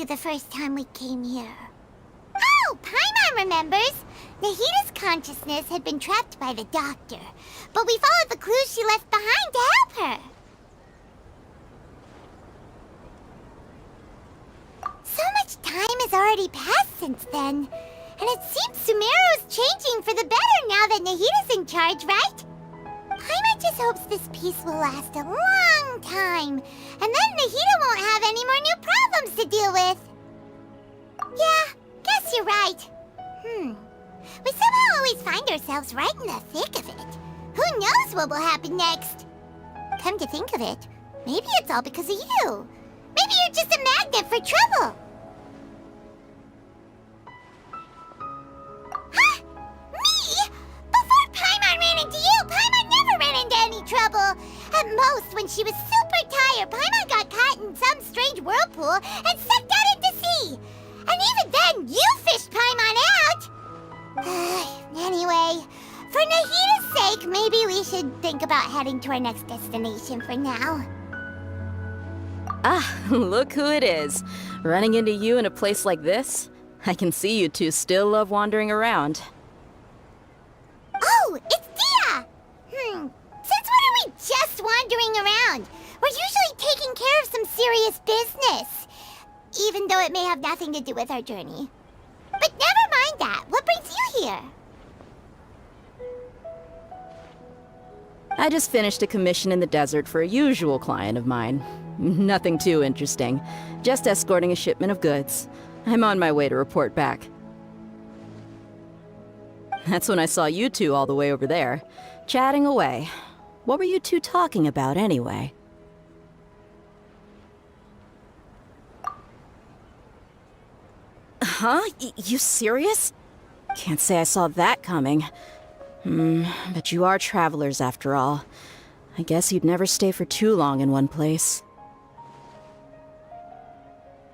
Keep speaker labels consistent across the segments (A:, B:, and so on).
A: The first time we came here. Oh, Paimon remembers! Nahita's consciousness had been trapped by the doctor, but we followed the clues she left behind to help her. So much time has already passed since then, and it seems Sumeru's changing for the better now that Nahita's in charge, right? Paimon just hopes this peace will last a long time, and then Nahita won't have any more new problems to deal with. Yeah, guess you're right. We somehow always find ourselves right in the thick of it. Who knows what will happen next? Come to think of it, maybe it's all because of you. Maybe you're just a magnet for trouble. Huh? Me? Before Paimon ran into you, Paimon never ran into any trouble. At most, when she was super tired, Paimon got caught in some strange whirlpool and sucked out into sea. And even then, you fished Paimon out! Anyway, for Nahita's sake, maybe we should think about heading to our next destination for now.
B: Ah, look who it is. Running into you in a place like this? I can see you two still love wandering around.
A: Oh, it's Dia! Since when are we just wandering around? We're usually taking care of some serious business. Even though it may have nothing to do with our journey. But never mind that. What brings you here?
B: I just finished a commission in the desert for a usual client of mine. Nothing too interesting. Just escorting a shipment of goods. I'm on my way to report back. That's when I saw you two all the way over there, chatting away. What were you two talking about anyway? Huh? You serious? Can't say I saw that coming. But you are travelers after all. I guess you'd never stay for too long in one place.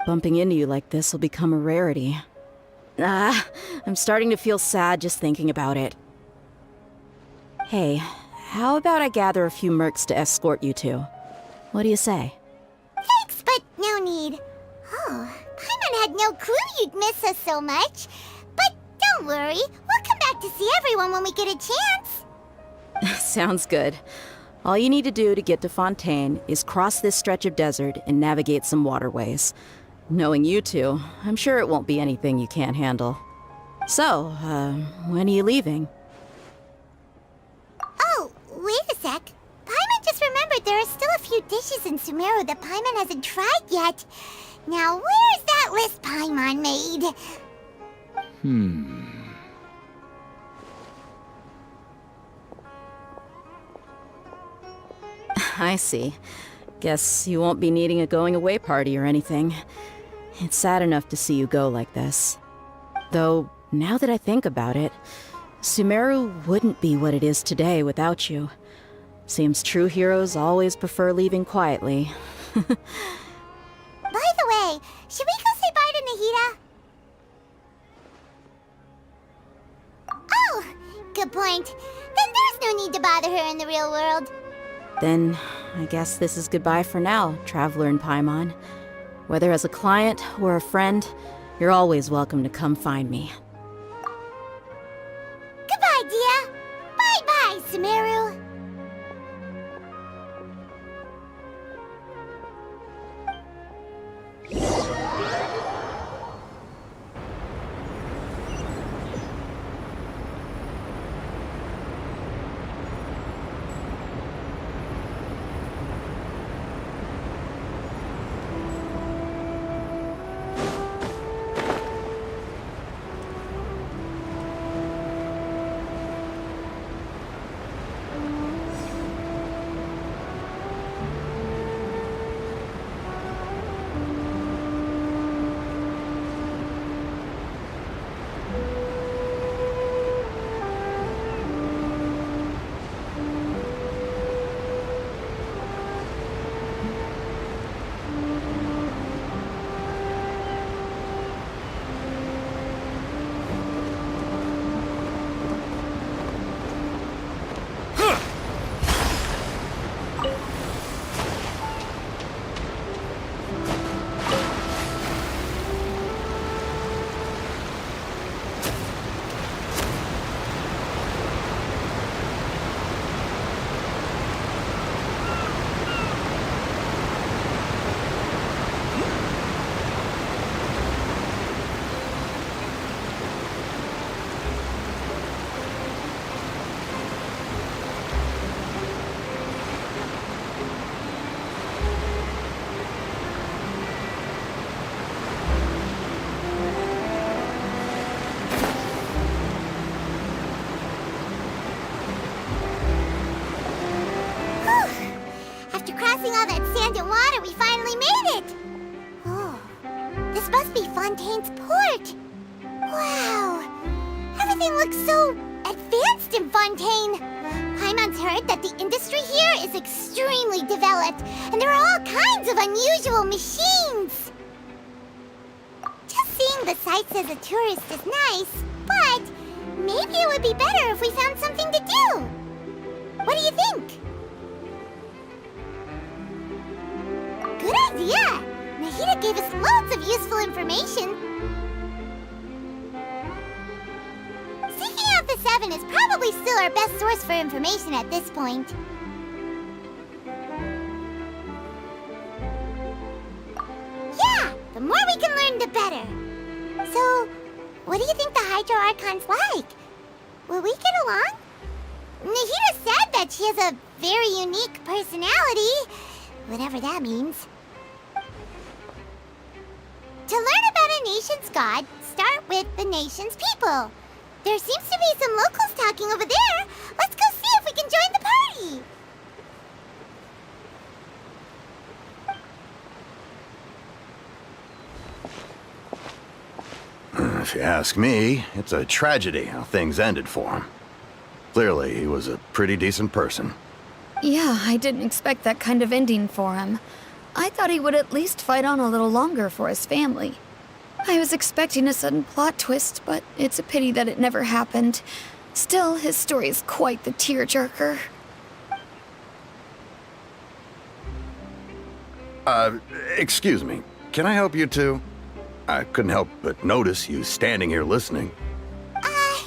B: Bumping into you like this will become a rarity. I'm starting to feel sad just thinking about it. Hey, how about I gather a few mercs to escort you two? What do you say?
A: Thanks, but no need. Oh, Paimon had no clue you'd miss us so much. But don't worry, we'll come back to see everyone when we get a chance.
B: Sounds good. All you need to do to get to Fontaine is cross this stretch of desert and navigate some waterways. Knowing you two, I'm sure it won't be anything you can't handle. So, when are you leaving?
A: Oh, wait a sec. Paimon just remembered there are still a few dishes in Sumeru that Paimon hasn't tried yet. Now, where's that list Paimon made?
B: I see. Guess you won't be needing a going-away party or anything. It's sad enough to see you go like this. Though, now that I think about it, Sumeru wouldn't be what it is today without you. Seems true heroes always prefer leaving quietly.
A: By the way, should we go say bye to Nahita? Oh, good point. Then there's no need to bother her in the real world.
B: Then, I guess this is goodbye for now, Traveler in Paimon. Whether as a client or a friend, you're always welcome to come find me.
A: Goodbye, Dia. Bye-bye, Sumeru. Fontaine's port. Wow. Everything looks so advanced in Fontaine. Paimon's heard that the industry here is extremely developed, and there are all kinds of unusual machines. Just seeing the sights as a tourist is nice, but maybe it would be better if we found something to do. What do you think? Good idea! Nahida gave us loads of useful information. Seeking out the Seven is probably still our best source for information at this point. Yeah! The more we can learn, the better. So, what do you think the Hydro Archon's like? Will we get along? Nahida said that she has a very unique personality, whatever that means. To learn about a nation's god, start with the nation's people. There seems to be some locals talking over there. Let's go see if we can join the party.
C: If you ask me, it's a tragedy how things ended for him. Clearly, he was a pretty decent person.
D: Yeah, I didn't expect that kind of ending for him. I thought he would at least fight on a little longer for his family. I was expecting a sudden plot twist, but it's a pity that it never happened. Still, his story is quite the tearjerker.
C: Excuse me. Can I help you too? I couldn't help but notice you standing here listening.
A: Hi.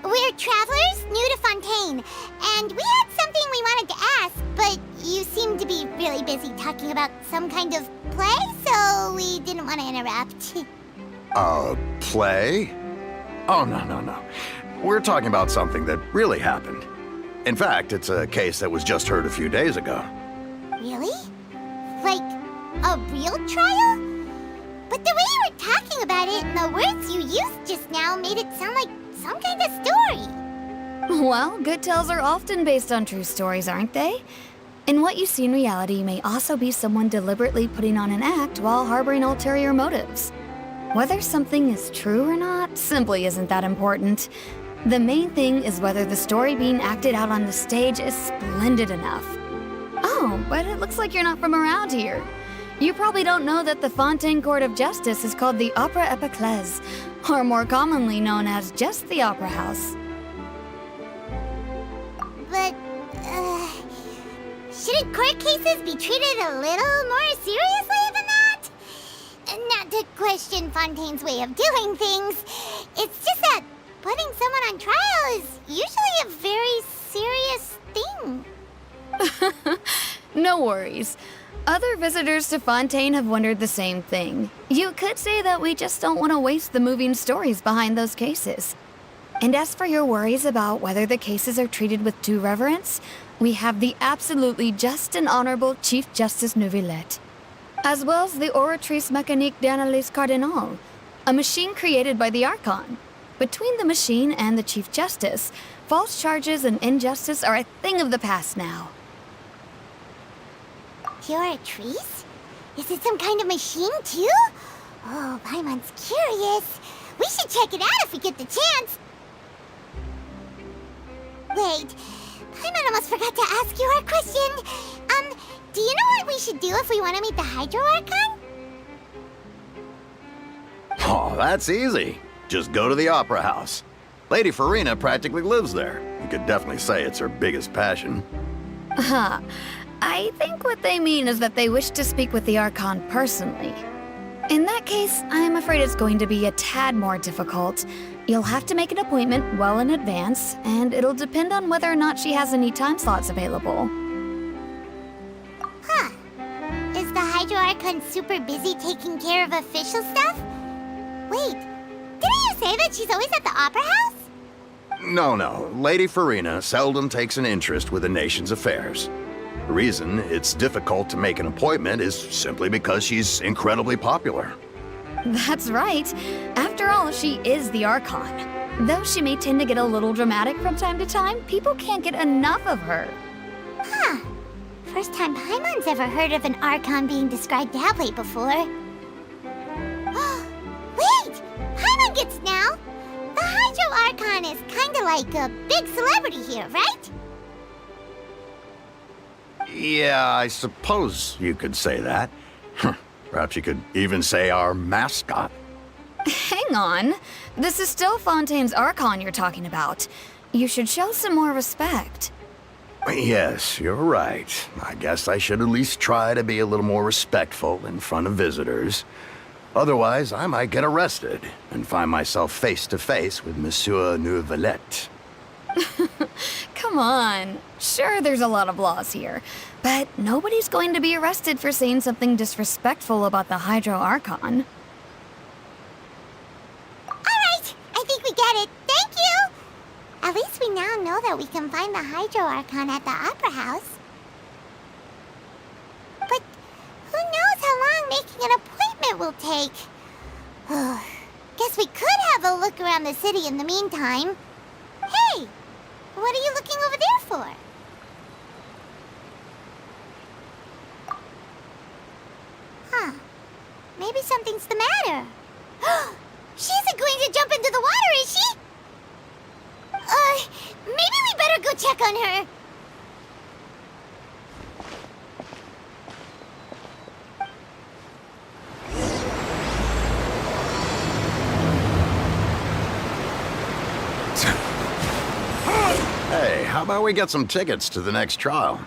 A: We're travelers new to Fontaine, and we had something we wanted to ask, but you seem to be really busy talking about some kind of play, so we didn't want to interrupt.
C: Play? Oh, no. We're talking about something that really happened. In fact, it's a case that was just heard a few days ago.
A: Really? Like, a real trial? But the way you were talking about it and the words you used just now made it sound like some kind of story.
D: Well, good tales are often based on true stories, aren't they? And what you see in reality may also be someone deliberately putting on an act while harboring ulterior motives. Whether something is true or not simply isn't that important. The main thing is whether the story being acted out on the stage is splendid enough. Oh, but it looks like you're not from around here. You probably don't know that the Fontaine Court of Justice is called the Opera Epiclese, or more commonly known as just the Opera House.
A: But, shouldn't court cases be treated a little more seriously than that? Not to question Fontaine's way of doing things, it's just that putting someone on trial is usually a very serious thing.
D: No worries. Other visitors to Fontaine have wondered the same thing. You could say that we just don't want to waste the moving stories behind those cases. And as for your worries about whether the cases are treated with due reverence, we have the absolutely just and honorable Chief Justice Neuvillette, as well as the Oratrice Mécanique d'Analyse Cardinal, a machine created by the Archon. Between the machine and the Chief Justice, false charges and injustice are a thing of the past now.
A: Oratrice? Is it some kind of machine, too? Oh, Paimon's curious. We should check it out if we get the chance. Wait, Paimon almost forgot to ask you our question. Do you know what we should do if we want to meet the Hydro Archon?
C: Oh, that's easy. Just go to the Opera House. Lady Farina practically lives there. You could definitely say it's her biggest passion.
D: Huh. I think what they mean is that they wish to speak with the Archon personally. In that case, I'm afraid it's going to be a tad more difficult. You'll have to make an appointment well in advance, and it'll depend on whether or not she has any time slots available.
A: Huh. Is the Hydro Archon super busy taking care of official stuff? Wait, didn't you say that she's always at the Opera House?
C: No. Lady Farina seldom takes an interest with the nation's affairs. The reason it's difficult to make an appointment is simply because she's incredibly popular.
D: That's right. After all, she is the Archon. Though she may tend to get a little dramatic from time to time, people can't get enough of her.
A: Huh. First time Paimon's ever heard of an Archon being described that way before. kinda like a big celebrity here, right?
C: Yeah, I suppose you could say that. Perhaps you could even say our mascot.
D: Hang on. This is still Fontaine's Archon you're talking about. You should show some more respect.
C: Yes, you're right. I guess I should at least try to be a little more respectful in front of visitors. Otherwise, I might get arrested and find myself face to face with Monsieur Neuvillette.
D: Come on. Sure, there's a lot of laws here, but nobody's going to be arrested for saying something disrespectful about the Hydro Archon.
A: Alright, I think we get it. Thank you! At least we now know that we can find the Hydro Archon at the Opera House. But who knows how long making an appointment will take? Guess we could have a look around the city in the meantime. Hey! What are you looking over there for? Huh. Maybe something's the matter. She isn't going to jump into the water, is she? Maybe we better go check on her.
C: Hey, how about we get some tickets to the next trial?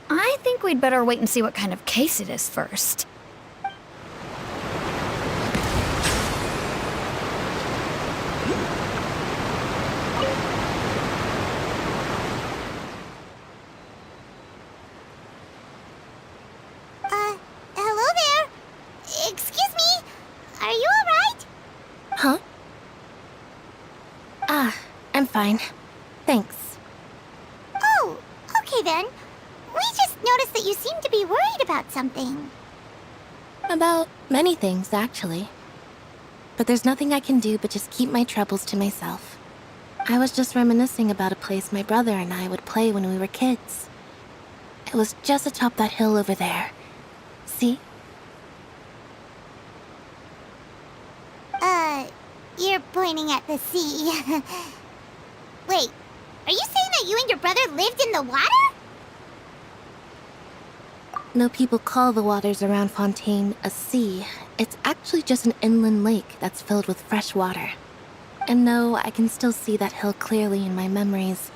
D: I think we'd better wait and see what kind of case it is first.
A: Hello there. Excuse me. Are you alright?
E: Huh? I'm fine. Thanks.
A: Oh, okay then. We just noticed that you seem to be worried about something.
E: About many things, actually. But there's nothing I can do but just keep my troubles to myself. I was just reminiscing about a place my brother and I would play when we were kids. It was just atop that hill over there. See?
A: You're pointing at the sea. Wait, are you saying that you and your brother lived in the water?
E: No, people call the waters around Fontaine a sea. It's actually just an inland lake that's filled with fresh water. And no, I can still see that hill clearly in my memories.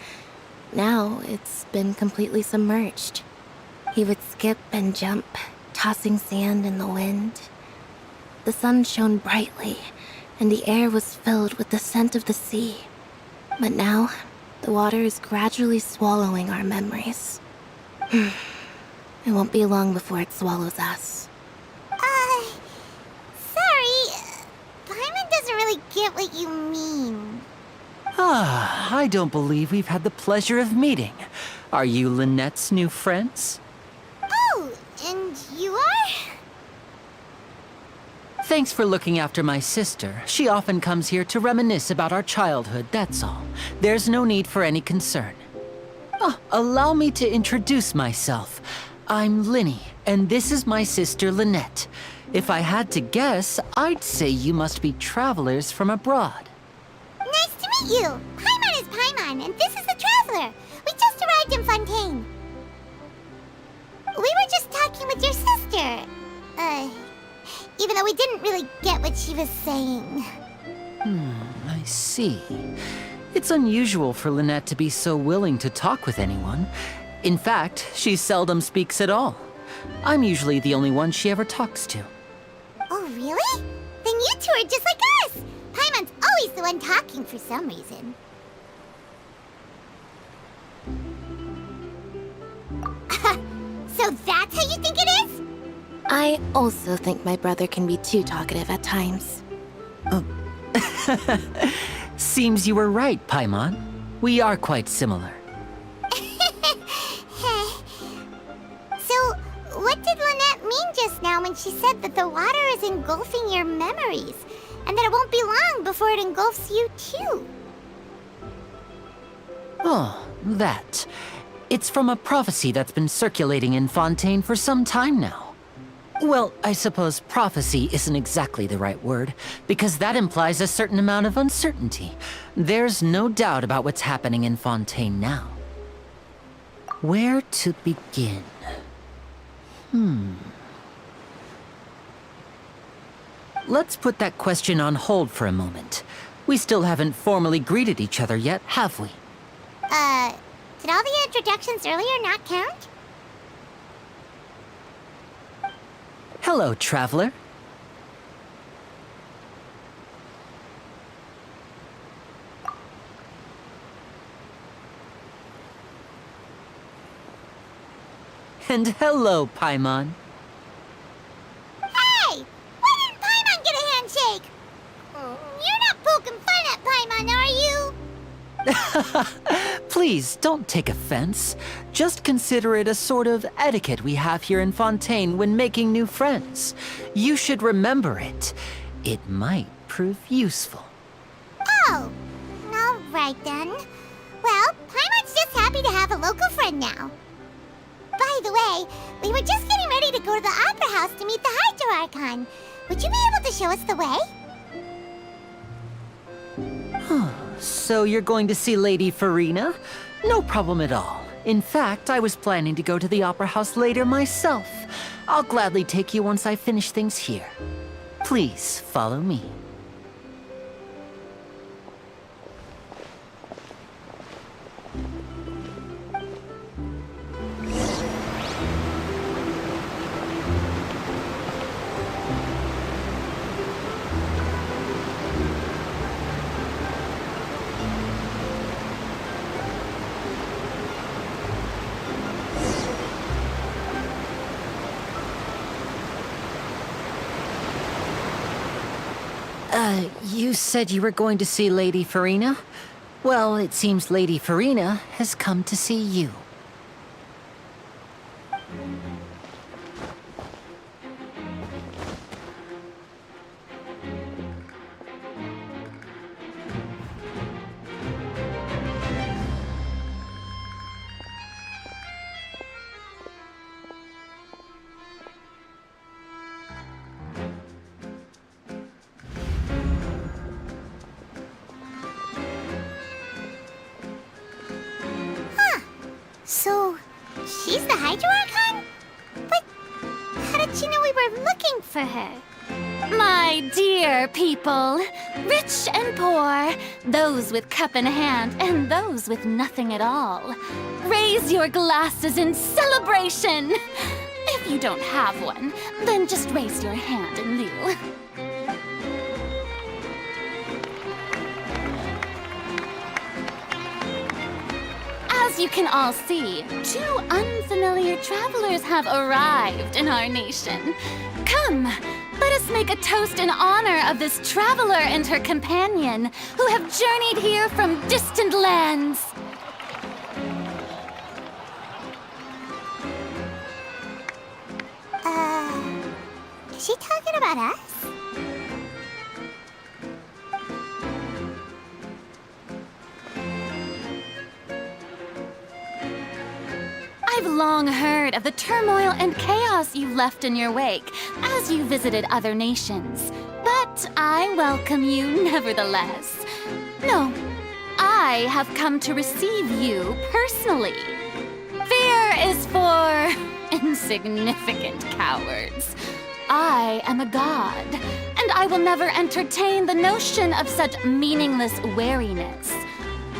E: Now, it's been completely submerged. He would skip and jump, tossing sand in the wind. The sun shone brightly, and the air was filled with the scent of the sea. But now, the water is gradually swallowing our memories. It won't be long before it swallows us.
A: Sorry. Paimon doesn't really get what you mean.
F: I don't believe we've had the pleasure of meeting. Are you Lynette's new friends?
A: Oh, and you are?
F: Thanks for looking after my sister. She often comes here to reminisce about our childhood, that's all. There's no need for any concern. Allow me to introduce myself. I'm Linny, and this is my sister Lynette. If I had to guess, I'd say you must be travelers from abroad.
A: Nice to meet you. Paimon is Paimon, and this is the Traveler. We just arrived in Fontaine. We were just talking with your sister. Even though we didn't really get what she was saying.
F: I see. It's unusual for Lynette to be so willing to talk with anyone. In fact, she seldom speaks at all. I'm usually the only one she ever talks to.
A: Oh, really? Then you two are just like us. Paimon's always the one talking for some reason. So that's how you think it is?
E: I also think my brother can be too talkative at times.
F: Seems you were right, Paimon. We are quite similar.
A: So, what did Lynette mean just now when she said that the water is engulfing your memories, and that it won't be long before it engulfs you too?
F: Oh, that. It's from a prophecy that's been circulating in Fontaine for some time now. Well, I suppose prophecy isn't exactly the right word, because that implies a certain amount of uncertainty. There's no doubt about what's happening in Fontaine now. Where to begin? Let's put that question on hold for a moment. We still haven't formally greeted each other yet, have we?
A: Did all the introductions earlier not count?
F: Hello, traveler. And hello, Paimon.
A: Hey! Why didn't Paimon get a handshake? You're not poking fun at Paimon, are you?
F: Please, don't take offense. Just consider it a sort of etiquette we have here in Fontaine when making new friends. You should remember it. It might prove useful.
A: Oh, all right then. Well, Paimon's just happy to have a local friend now. By the way, we were just getting ready to go to the Opera House to meet the Hydro Archon. Would you be able to show us the way?
F: So you're going to see Lady Farina? No problem at all. In fact, I was planning to go to the Opera House later myself. I'll gladly take you once I finish things here. Please follow me. You said you were going to see Lady Farina? Well, it seems Lady Farina has come to see you.
A: So, she's the Hydro Archon? But how did she know we were looking for her?
G: My dear people, rich and poor, those with cup in hand and those with nothing at all, raise your glasses in celebration. If you don't have one, then just raise your hand in lieu. As you can all see, two unfamiliar travelers have arrived in our nation. Come, let us make a toast in honor of this traveler and her companion who have journeyed here from distant lands.
A: Is she talking about us?
G: I've long heard of the turmoil and chaos you left in your wake as you visited other nations. But I welcome you nevertheless. No, I have come to receive you personally. Fear is for insignificant cowards. I am a god, and I will never entertain the notion of such meaningless wariness.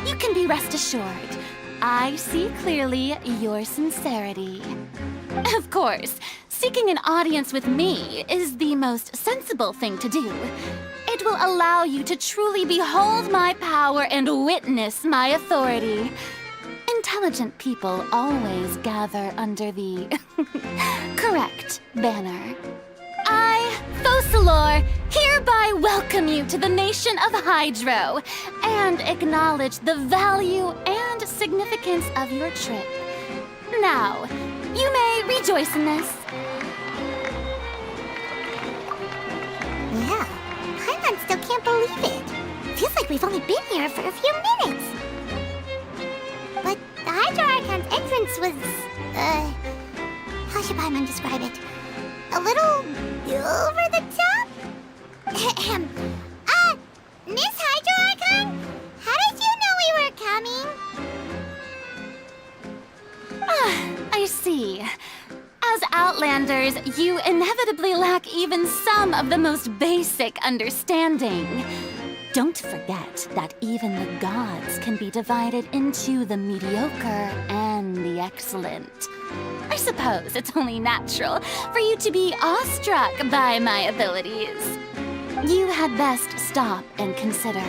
G: You can be rest assured. I see clearly your sincerity. Of course, seeking an audience with me is the most sensible thing to do. It will allow you to truly behold my power and witness my authority. Intelligent people always gather under the correct banner. I, Focalor, hereby welcome you to the nation of Hydro and acknowledge the value and significance of your trip. Now, you may rejoice in this.
A: Yeah, Paimon still can't believe it. Feels like we've only been here for a few minutes. But the Hydro Archon's entrance was, how should Paimon describe it? a little over the top? Miss Hydro Archon? How did you know we were coming?
G: I see. As Outlanders, you inevitably lack even some of the most basic understanding. Don't forget that even the gods can be divided into the mediocre and the excellent. I suppose it's only natural for you to be awestruck by my abilities. You had best stop and consider.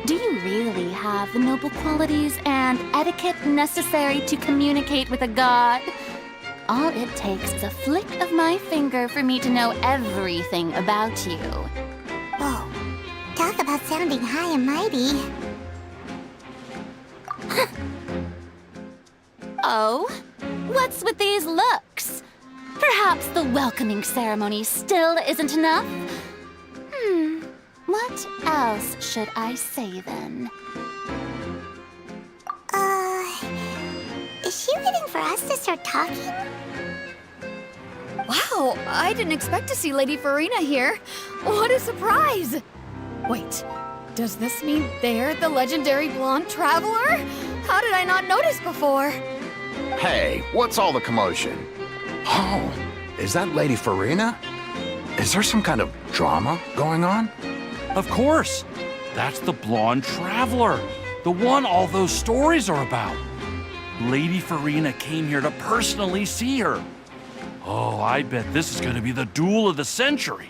G: Do you really have the noble qualities and etiquette necessary to communicate with a god? All it takes is a flick of my finger for me to know everything about you.
A: Whoa. Talk about sounding high and mighty.
G: Oh? What's with these looks? Perhaps the welcoming ceremony still isn't enough? What else should I say then?
A: Is she waiting for us to start talking?
D: Wow, I didn't expect to see Lady Farina here. What a surprise! Wait, does this mean they're the legendary blonde traveler? How did I not notice before?
C: Hey, what's all the commotion? Oh, is that Lady Farina? Is there some kind of drama going on?
H: Of course. That's the blonde traveler. The one all those stories are about. Lady Farina came here to personally see her. Oh, I bet this is going to be the duel of the century.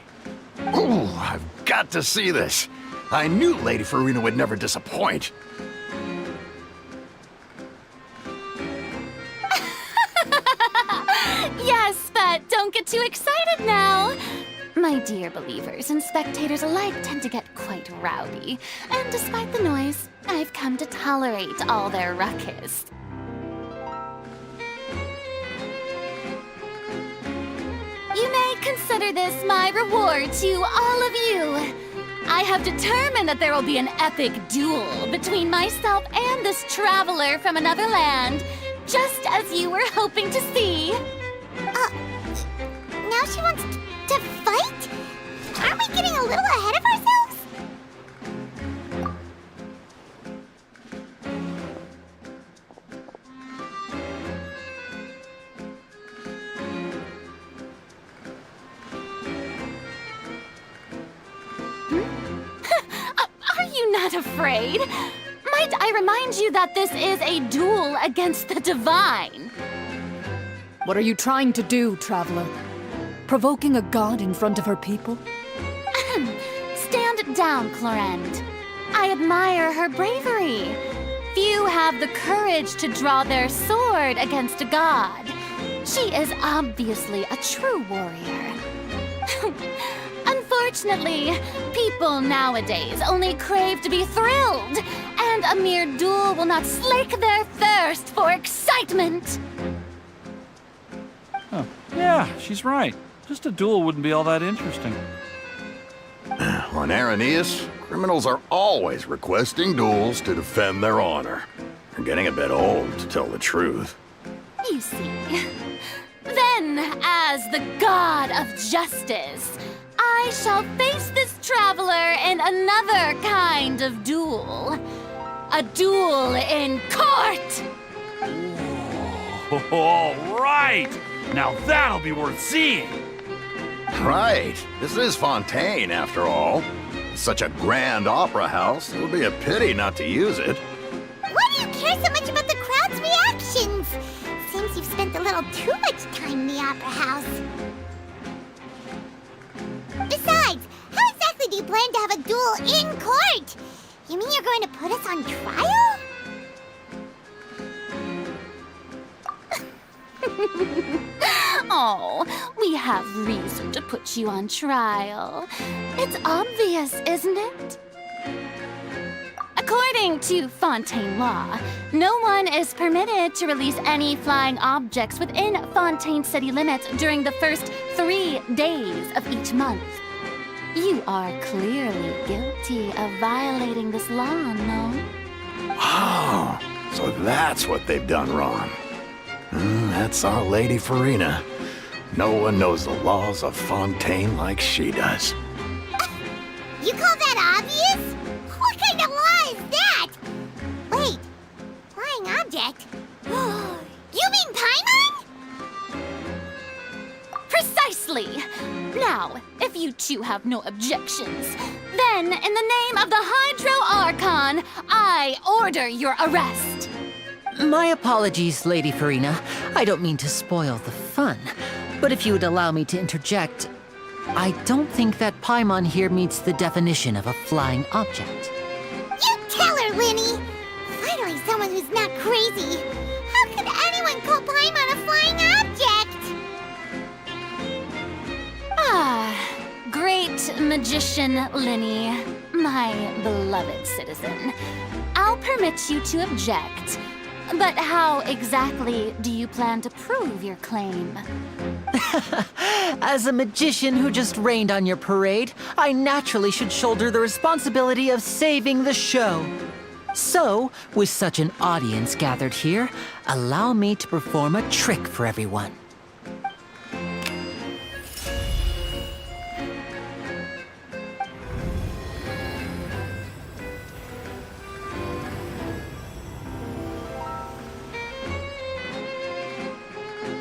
C: Ooh, I've got to see this. I knew Lady Farina would never disappoint.
G: Yes, but don't get too excited now. My dear believers and spectators alike tend to get quite rowdy, and despite the noise, I've come to tolerate all their ruckus. You may consider this my reward to all of you. I have determined that there will be an epic duel between myself and this traveler from another land, just as you were hoping to see.
A: Now she wants to fight? Aren't we getting a little ahead of ourselves?
G: Are you not afraid? Might I remind you that this is a duel against the divine?
I: What are you trying to do, traveler? Provoking a god in front of her people?
G: Stand down, Clorend. I admire her bravery. Few have the courage to draw their sword against a god. She is obviously a true warrior. Unfortunately, people nowadays only crave to be thrilled, and a mere duel will not slake their thirst for excitement.
H: Oh, yeah, she's right. Just a duel wouldn't be all that interesting.
C: On Araneus, criminals are always requesting duels to defend their honor. They're getting a bit old, to tell the truth.
G: You see. Then, as the god of justice, I shall face this traveler in another kind of duel. A duel in court!
H: All right! Now that'll be worth seeing!
C: Right. This is Fontaine, after all. Such a grand opera house, it would be a pity not to use it.
A: Why do you care so much about the crowd's reactions? Seems you've spent a little too much time in the opera house. Besides, how exactly do you plan to have a duel in court? You mean you're going to put us on trial?
G: Oh, we have reason to put you on trial. It's obvious, isn't it? According to Fontaine law, no one is permitted to release any flying objects within Fontaine city limits during the first 3 days of each month. You are clearly guilty of violating this law, no?
C: Oh, so that's what they've done wrong. That's all Lady Farina. No one knows the laws of Fontaine like she does.
A: You call that obvious? What kind of law is that? Wait, flying object? You mean Paimon?
G: Precisely! Now, if you two have no objections, then in the name of the Hydro Archon, I order your arrest.
F: My apologies, Lady Farina. I don't mean to spoil the fun. But if you would allow me to interject, I don't think that Paimon here meets the definition of a flying object.
A: You tell her, Linny! Finally someone who's not crazy. How could anyone call Paimon a flying object?
G: Ah, great magician Linny, my beloved citizen. I'll permit you to object. But how exactly do you plan to prove your claim?
F: As a magician who just rained on your parade, I naturally should shoulder the responsibility of saving the show. So, with such an audience gathered here, allow me to perform a trick for everyone.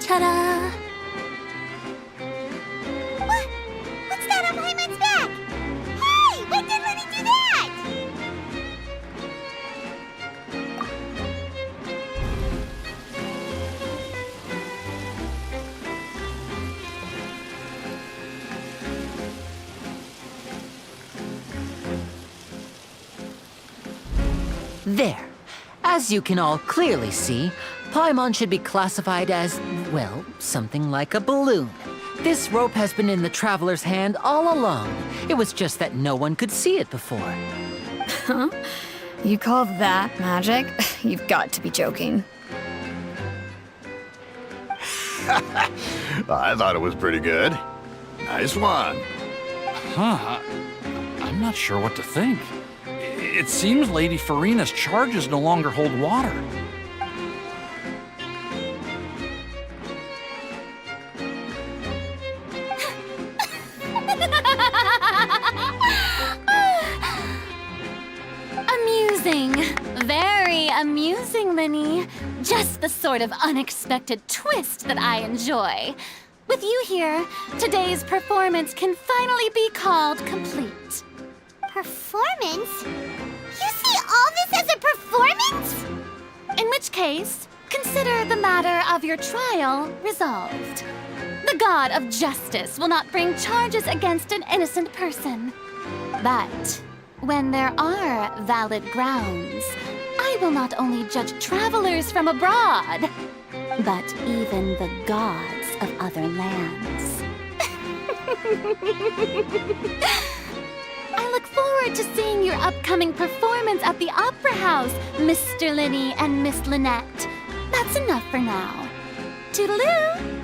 G: Ta-da!
A: What's that on Paimon's back? Hey, when did Linny do that?
F: There. As you can all clearly see, Paimon should be classified as, well, something like a balloon. This rope has been in the Traveler's hand all along. It was just that no one could see it before.
D: Huh? You call that magic? You've got to be joking.
C: I thought it was pretty good. Nice one.
H: Huh. I'm not sure what to think. It seems Lady Farina's charges no longer hold water.
G: Amusing. Very amusing, Linny. Just the sort of unexpected twist that I enjoy. With you here, today's performance can finally be called complete.
A: Performance? You see all this as a performance?
G: In which case, consider the matter of your trial resolved. The god of justice will not bring charges against an innocent person. But when there are valid grounds, I will not only judge travelers from abroad, but even the gods of other lands. I look forward to seeing your upcoming performance at the Opera House, Mr. Linny and Miss Lynette. That's enough for now. Toodaloo!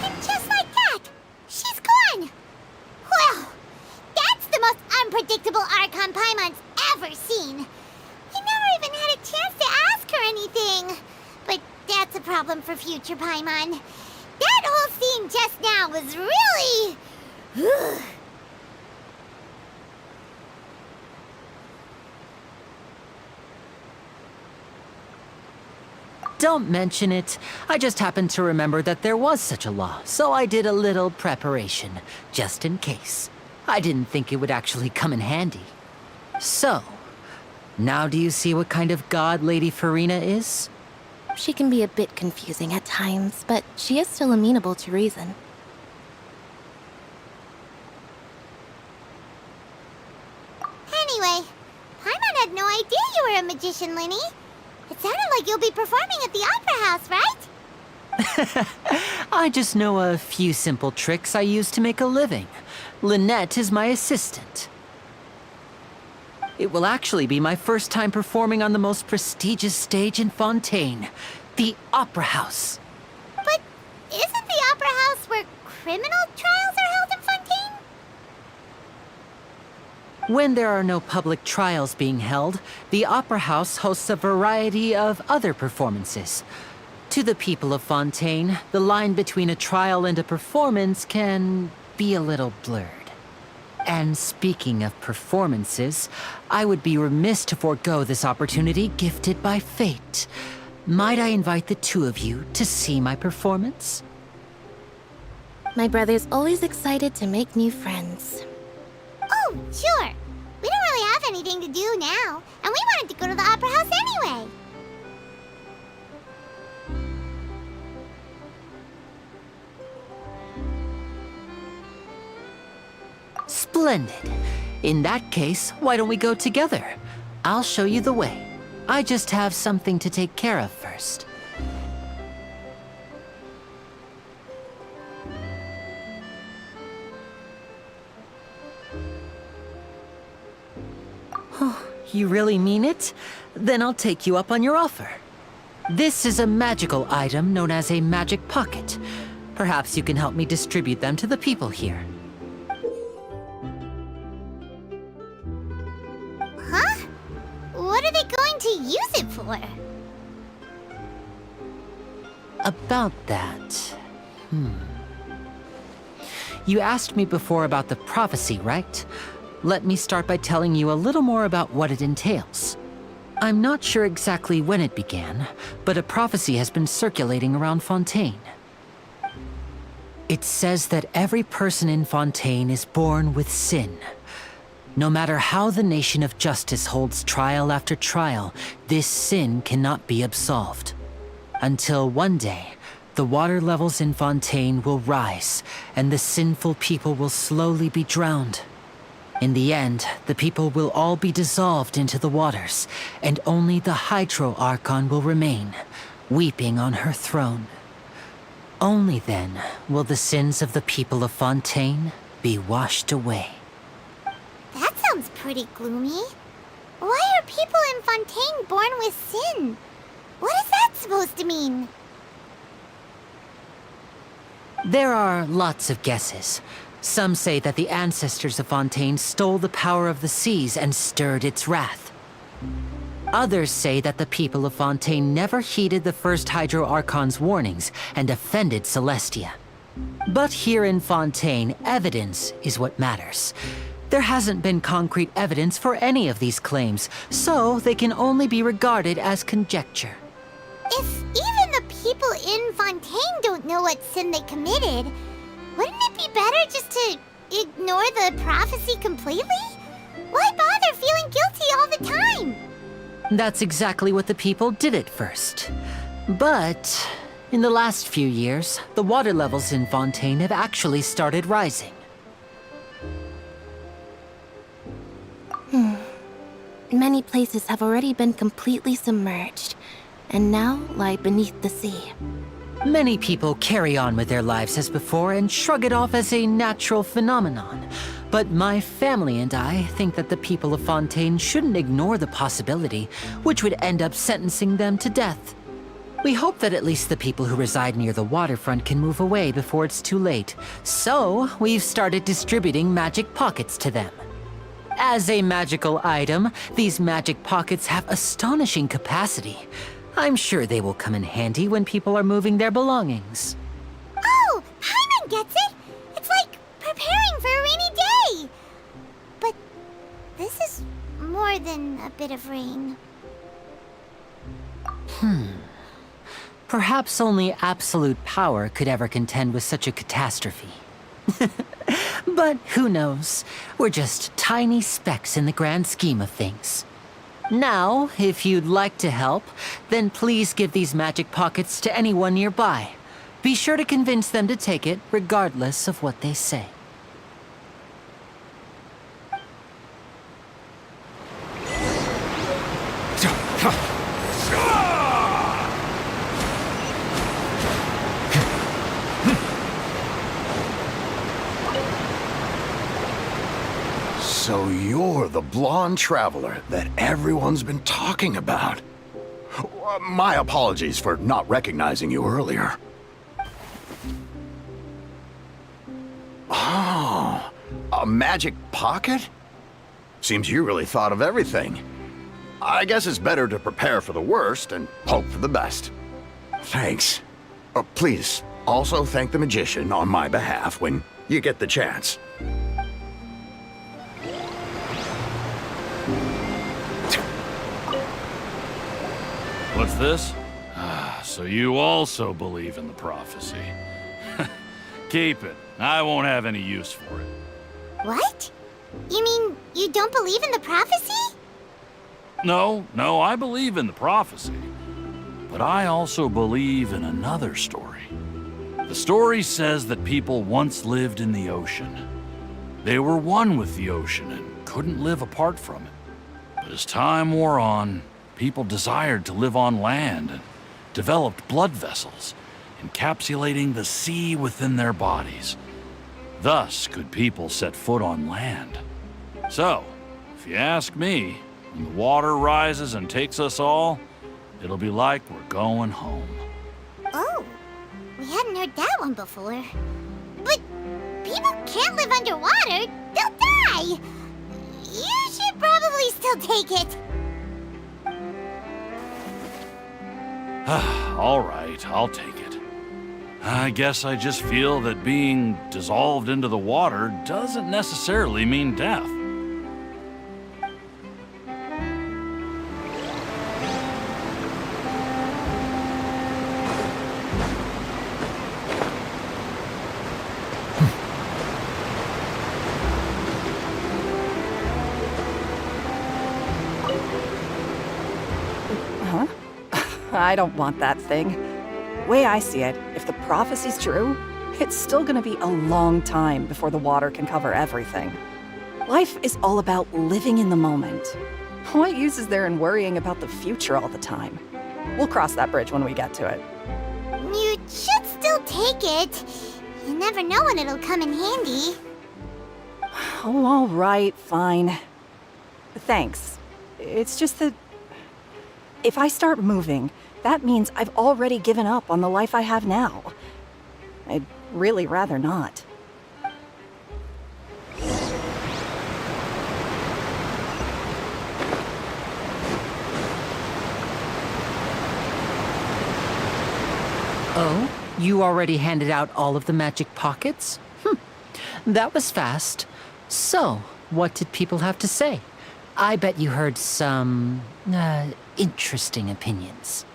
A: And just like that, she's gone. Well, that's the most unpredictable Archon Paimon's ever seen. We never even had a chance to ask her anything. But that's a problem for future Paimon. That whole scene just now was really...
F: Don't mention it. I just happened to remember that there was such a law, so I did a little preparation, just in case. I didn't think it would actually come in handy. So, now do you see what kind of god Lady Farina is?
E: She can be a bit confusing at times, but she is still amenable to reason.
A: Anyway, Paimon had no idea you were a magician, Linny. It sounded like you'll be performing at the Opera House, right?
F: I just know a few simple tricks I use to make a living. Lynette is my assistant. It will actually be my first time performing on the most prestigious stage in Fontaine. The Opera House.
A: But isn't the Opera House where criminal trials are held in Fontaine?
F: When there are no public trials being held, the Opera House hosts a variety of other performances. To the people of Fontaine, the line between a trial and a performance can be a little blurred. And speaking of performances, I would be remiss to forego this opportunity gifted by fate. Might I invite the two of you to see my performance?
E: My brother's always excited to make new friends.
A: Oh, sure. We don't really have anything to do now, and we wanted to go to the Opera House anyway.
F: Splendid. In that case, why don't we go together? I'll show you the way. I just have something to take care of first. Oh, you really mean it? Then I'll take you up on your offer. This is a magical item known as a magic pocket. Perhaps you can help me distribute them to the people here.
A: Huh? What are they going to use it for?
F: About that... You asked me before about the prophecy, right? Let me start by telling you a little more about what it entails. I'm not sure exactly when it began, but a prophecy has been circulating around Fontaine. It says that every person in Fontaine is born with sin. No matter how the nation of justice holds trial after trial, this sin cannot be absolved. Until one day, the water levels in Fontaine will rise, and the sinful people will slowly be drowned. In the end, the people will all be dissolved into the waters, and only the Hydro Archon will remain, weeping on her throne. Only then will the sins of the people of Fontaine be washed away.
A: That sounds pretty gloomy. Why are people in Fontaine born with sin? What is that supposed to mean?
F: There are lots of guesses. Some say that the ancestors of Fontaine stole the power of the seas and stirred its wrath. Others say that the people of Fontaine never heeded the first Hydro Archon's warnings and offended Celestia. But here in Fontaine, evidence is what matters. There hasn't been concrete evidence for any of these claims, so they can only be regarded as conjecture.
A: If even the people in Fontaine don't know what sin they committed, wouldn't it be better just to ignore the prophecy completely? Why bother feeling guilty all the time?
F: That's exactly what the people did at first. But in the last few years, the water levels in Fontaine have actually started rising.
E: Many places have already been completely submerged, and now lie beneath the sea.
F: Many people carry on with their lives as before and shrug it off as a natural phenomenon. But my family and I think that the people of Fontaine shouldn't ignore the possibility, which would end up sentencing them to death. We hope that at least the people who reside near the waterfront can move away before it's too late. So, we've started distributing magic pockets to them. As a magical item, these magic pockets have astonishing capacity. I'm sure they will come in handy when people are moving their belongings.
A: Oh, Paimon gets it! It's like preparing for a rainy day! But this is more than a bit of rain.
F: Perhaps only absolute power could ever contend with such a catastrophe. But who knows? We're just tiny specks in the grand scheme of things. Now, if you'd like to help, then please give these magic pockets to anyone nearby. Be sure to convince them to take it, regardless of what they say.
C: So you're the blonde traveler that everyone's been talking about. My apologies for not recognizing you earlier. Oh, a magic pocket? Seems you really thought of everything. I guess it's better to prepare for the worst and hope for the best. Thanks. Please, also thank the magician on my behalf when you get the chance.
H: What's this? So you also believe in the prophecy. Keep it. I won't have any use for it.
A: What? You mean you don't believe in the prophecy?
H: No, I believe in the prophecy. But I also believe in another story. The story says that people once lived in the ocean. They were one with the ocean and couldn't live apart from it. But as time wore on, people desired to live on land and developed blood vessels, encapsulating the sea within their bodies. Thus could people set foot on land. So, if you ask me, when the water rises and takes us all, it'll be like we're going home.
A: Oh, we hadn't heard that one before. But people can't live underwater. They'll die. You should probably still take it.
H: All right, I'll take it. I guess I just feel that being dissolved into the water doesn't necessarily mean death.
B: Huh? I don't want that thing. Way I see it, if the prophecy's true, it's still gonna be a long time before the water can cover everything. Life is all about living in the moment. What use is there in worrying about the future all the time? We'll cross that bridge when we get to it.
A: You should still take it. You never know when it'll come in handy.
B: Oh, all right, fine. Thanks. It's just that if I start moving, that means I've already given up on the life I have now. I'd really rather not.
F: Oh, you already handed out all of the magic pockets? That was fast. So, what did people have to say? I bet you heard some, interesting opinions.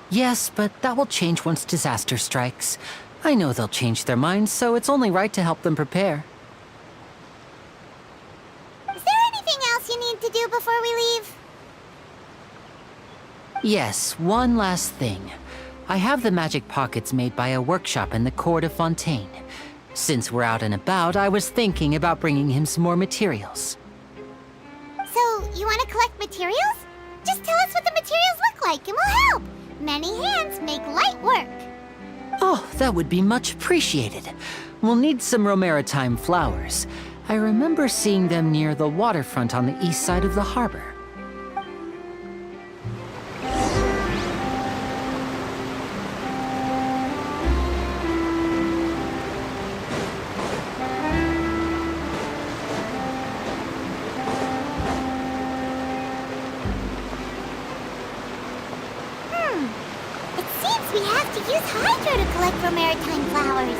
F: Yes, but that will change once disaster strikes. I know they'll change their minds, so it's only right to help them prepare.
A: Is there anything else you need to do before we leave?
F: Yes, one last thing. I have the magic pockets made by a workshop in the court of Fontaine. Since we're out and about, I was thinking about bringing him some more materials.
A: So, you want to collect materials? Just tell us what the materials look like and we'll help. Many hands make light work.
F: Oh, that would be much appreciated. We'll need some Romaritime flowers. I remember seeing them near the waterfront on the east side of the harbor.
A: It seems we have to use Hydro to collect Romaritime flowers.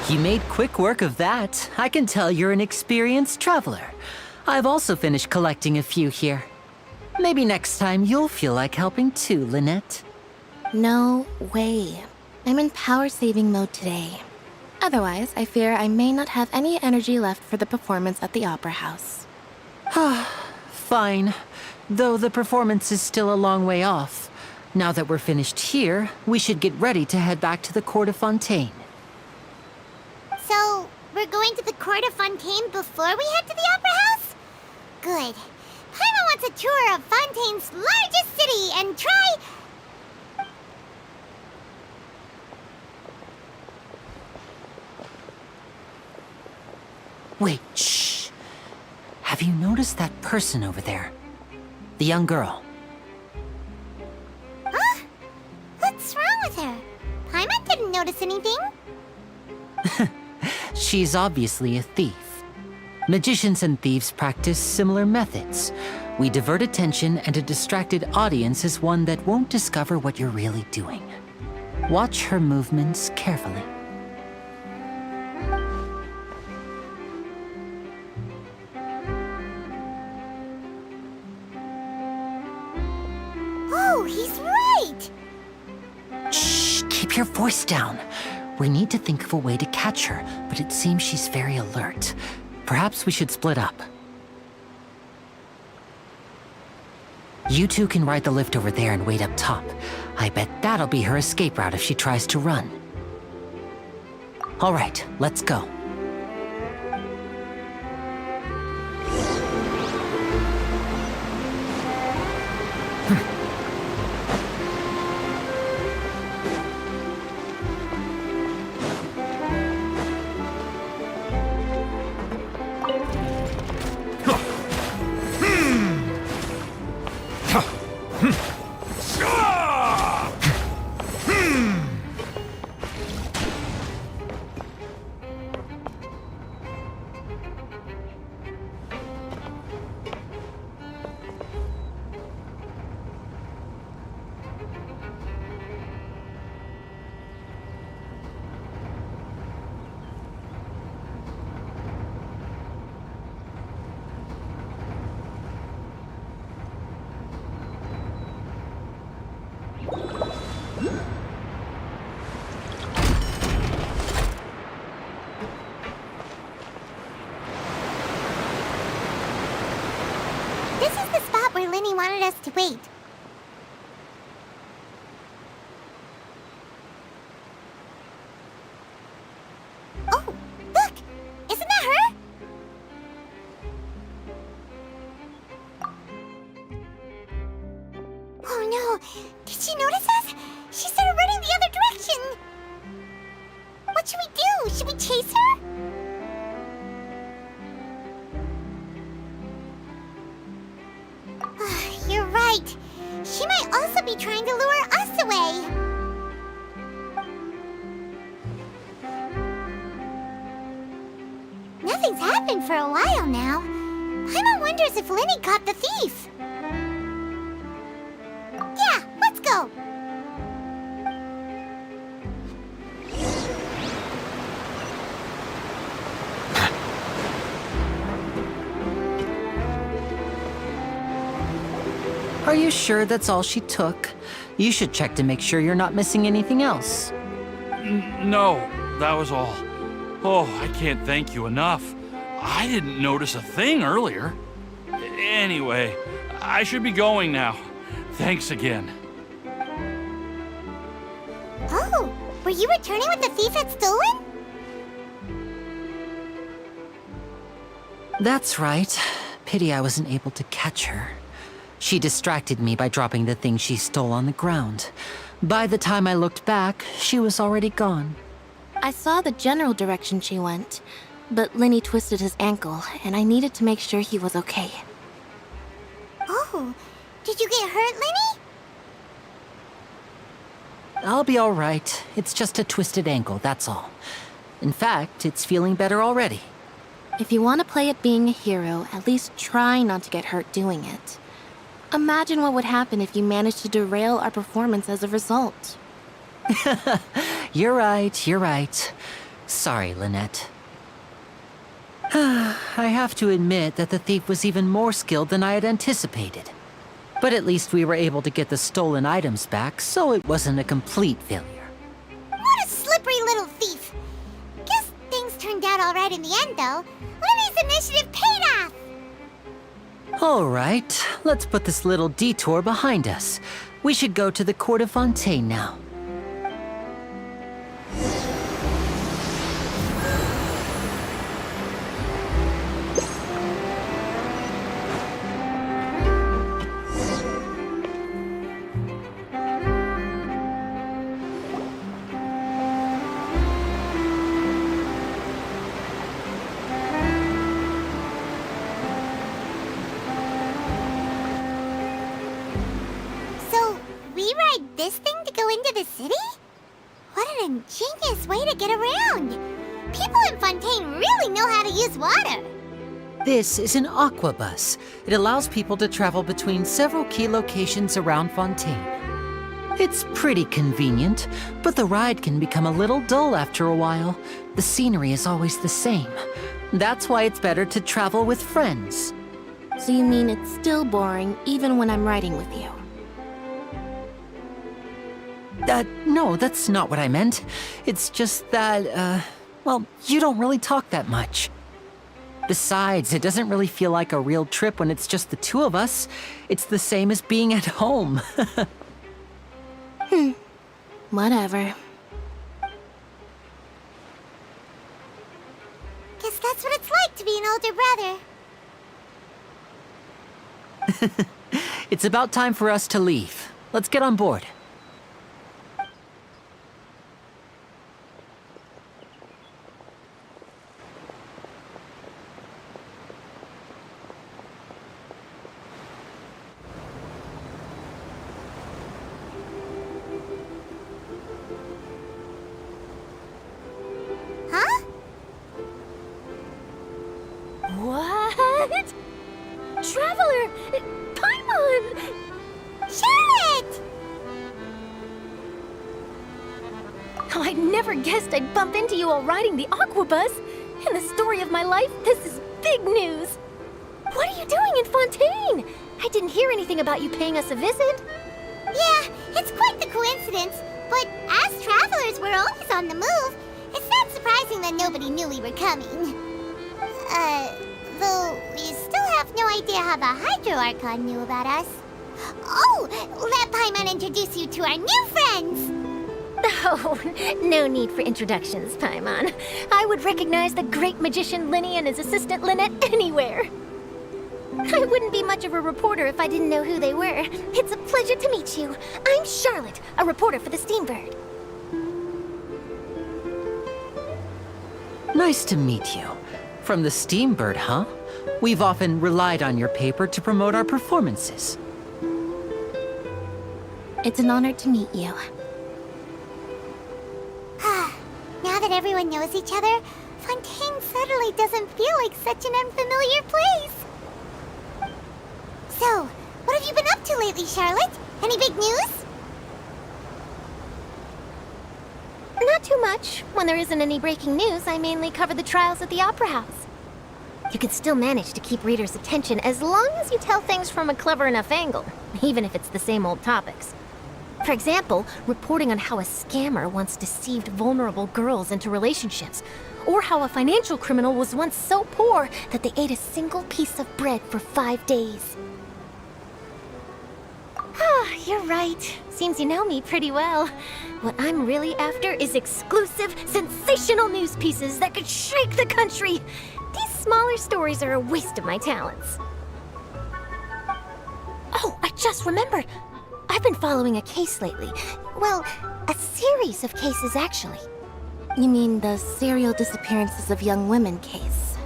F: You made quick work of that. I can tell you're an experienced traveler. I've also finished collecting a few here. Maybe next time you'll feel like helping too, Lynette.
E: No way. I'm in power-saving mode today. Otherwise, I fear I may not have any energy left for the performance at the Opera House.
F: Fine. though the performance is still a long way off. Now that we're finished here, we should get ready to head back to the court of Fontaine.
A: So, we're going to the court of Fontaine before we head to the Opera House? Good. Paimon wants a tour of Fontaine's largest city and try...
F: Wait, shh. Have you noticed that person over there? The young girl.
A: Huh? What's wrong with her? Paimon didn't notice anything.
F: She's obviously a thief. Magicians and thieves practice similar methods. We divert attention, and a distracted audience is one that won't discover what you're really doing. Watch her movements carefully.
A: Oh, he's right!
F: Shh, keep your voice down. We need to think of a way to catch her, but it seems she's very alert. Perhaps we should split up. You two can ride the lift over there and wait up top. I bet that'll be her escape route if she tries to run. All right, let's go.
A: This is the spot where Linny wanted us to wait. Oh, look! Isn't that her? Oh no! Did she notice us? She started running the other direction! What should we do? Should we chase her? You're right. She might also be trying to lure us away. Nothing's happened for a while now. Paimon wonders if Linny caught the thief. Yeah, let's go.
F: Are you sure that's all she took? You should check to make sure you're not missing anything else.
H: No, that was all. Oh, I can't thank you enough. I didn't notice a thing earlier. Anyway, I should be going now. Thanks again.
A: Oh, were you returning what the thief had stolen?
F: That's right. Pity I wasn't able to catch her. She distracted me by dropping the thing she stole on the ground. By the time I looked back, she was already gone.
E: I saw the general direction she went, but Linny twisted his ankle, and I needed to make sure he was okay.
A: Oh, did you get hurt, Linny?
F: I'll be all right. It's just a twisted ankle, that's all. In fact, it's feeling better already.
E: If you want to play at being a hero, at least try not to get hurt doing it. Imagine what would happen if you managed to derail our performance as a result.
F: You're right, you're right. Sorry, Lynette. I have to admit that the thief was even more skilled than I had anticipated. But at least we were able to get the stolen items back, so it wasn't a complete failure.
A: What a slippery little thief! Guess things turned out all right in the end, though. Linny's initiative paid off!
F: All right, let's put this little detour behind us. We should go to the court of Fontaine now.
A: So, we ride this thing to go into the city? What an ingenious way to get around! People in Fontaine really know how to use water!
F: This is an aquabus. It allows people to travel between several key locations around Fontaine. It's pretty convenient, but the ride can become a little dull after a while. The scenery is always the same. That's why it's better to travel with friends.
E: So you mean it's still boring even when I'm riding with you?
F: No, that's not what I meant. It's just that, well, you don't really talk that much. Besides, it doesn't really feel like a real trip when it's just the two of us. It's the same as being at home.
E: Whatever.
A: Guess that's what it's like to be an older brother.
F: It's about time for us to leave. Let's get on board.
A: Huh?
J: What? Traveler! Paimon!
A: Charlotte!
J: Oh, I never guessed I'd bump into you all riding the aquabus. In the story of my life, this is big news. What are you doing in Fontaine? I didn't hear anything about you paying us a visit.
A: Yeah, it's quite the coincidence, but as travelers, we're always on the move. It's not surprising that nobody knew we were coming. Though we still have no idea how the Hydro Archon knew about us. Oh, let Paimon introduce you to our new friends!
J: Oh, no need for introductions, Paimon. I would recognize the great magician Linny and his assistant Lynette anywhere. I wouldn't be much of a reporter if I didn't know who they were. It's a pleasure to meet you. I'm Charlotte, a reporter for the Steambird.
F: Nice to meet you. From the Steambird, huh? We've often relied on your paper to promote our performances.
E: It's an honor to meet you.
A: Now that everyone knows each other, Fontaine suddenly doesn't feel like such an unfamiliar place. So, what have you been up to lately, Charlotte? Any big news?
J: Not too much. When there isn't any breaking news, I mainly cover the trials at the Opera House. You can still manage to keep readers' attention as long as you tell things from a clever enough angle, even if it's the same old topics. For example, reporting on how a scammer once deceived vulnerable girls into relationships, or how a financial criminal was once so poor that they ate a single piece of bread for 5 days. Ah, you're right. Seems you know me pretty well. What I'm really after is exclusive, sensational news pieces that could shake the country. These smaller stories are a waste of my talents. Oh, I just remembered. I've been following a case lately. Well, a series of cases, actually.
E: You mean the serial disappearances of young women case?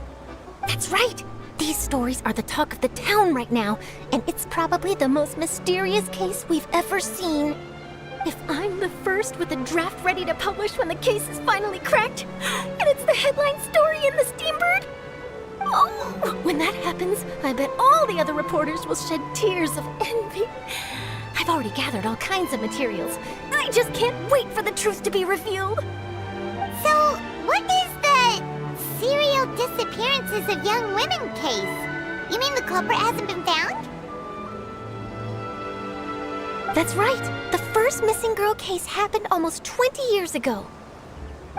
J: That's right! These stories are the talk of the town right now, and it's probably the most mysterious case we've ever seen. If I'm the first with a draft ready to publish when the case is finally cracked, and it's the headline story in the Steambird, oh, when that happens, I bet all the other reporters will shed tears of envy. I've already gathered all kinds of materials. I just can't wait for the truth to be revealed.
A: So, what is the serial disappearances of young women case? You mean the culprit hasn't been found?
J: That's right. The first missing girl case happened almost 20 years ago.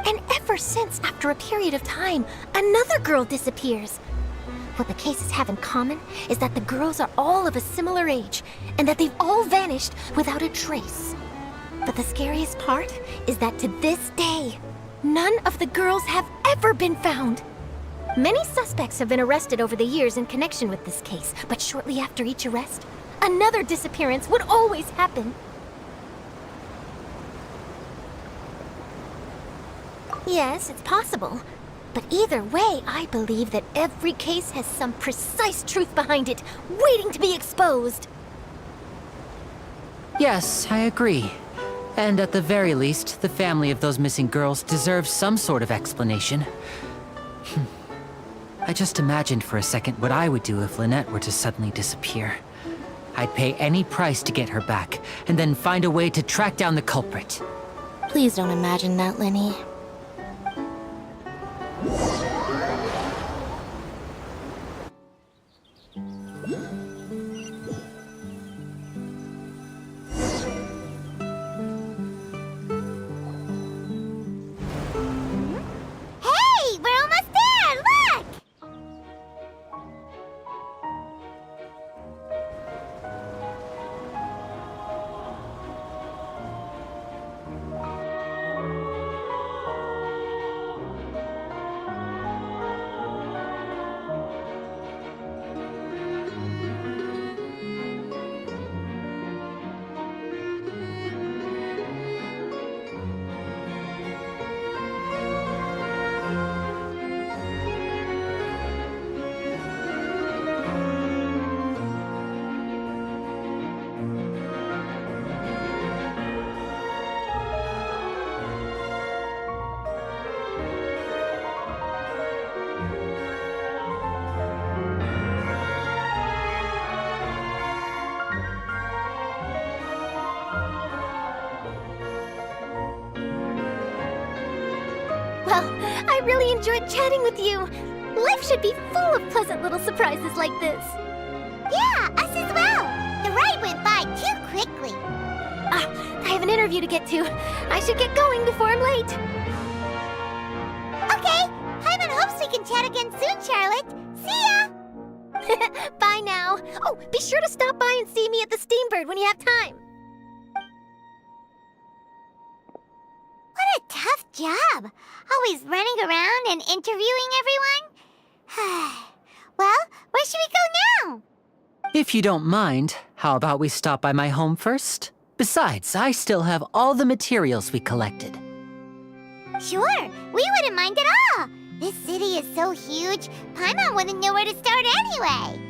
J: And ever since, after a period of time, another girl disappears. What the cases have in common is that the girls are all of a similar age, and that they've all vanished without a trace. But the scariest part is that to this day, none of the girls have ever been found. Many suspects have been arrested over the years in connection with this case, but shortly after each arrest, another disappearance would always happen. Yes, it's possible. But either way, I believe that every case has some precise truth behind it, waiting to be exposed.
F: Yes, I agree. And at the very least, the family of those missing girls deserves some sort of explanation. I just imagined for a second what I would do if Lynette were to suddenly disappear. I'd pay any price to get her back, and then find a way to track down the culprit.
E: Please don't imagine that, Lenny.
A: Hey, we're almost there! Look!
J: Well, I really enjoyed chatting with you. Life should be full of pleasant little surprises like this.
A: Yeah, us as well. The ride went by too quickly.
J: I have an interview to get to. I should get going before I'm late.
A: Okay, Hyman hopes we can chat again soon, Charlotte. See ya!
J: Bye now. Oh, be sure to stop by and see me at the Steambird when you have time.
A: What a tough job. Always running around and interviewing everyone. Well, where should we go now?
F: If you don't mind, how about we stop by my home first? Besides, I still have all the materials we collected.
A: Sure, we wouldn't mind at all. This city is so huge, Paimon wouldn't know where to start anyway.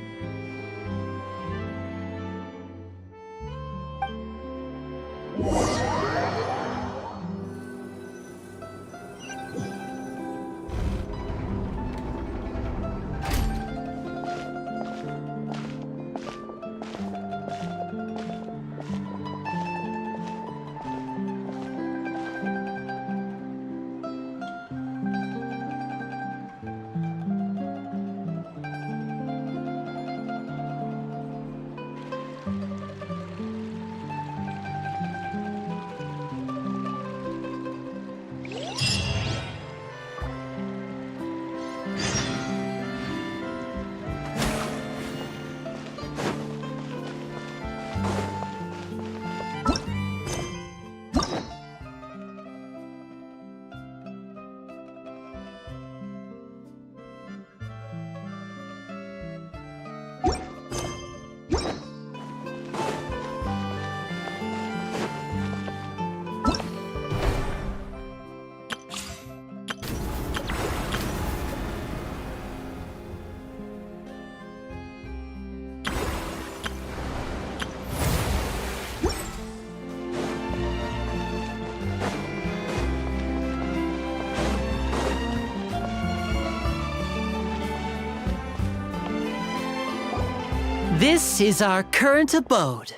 F: This is our current abode.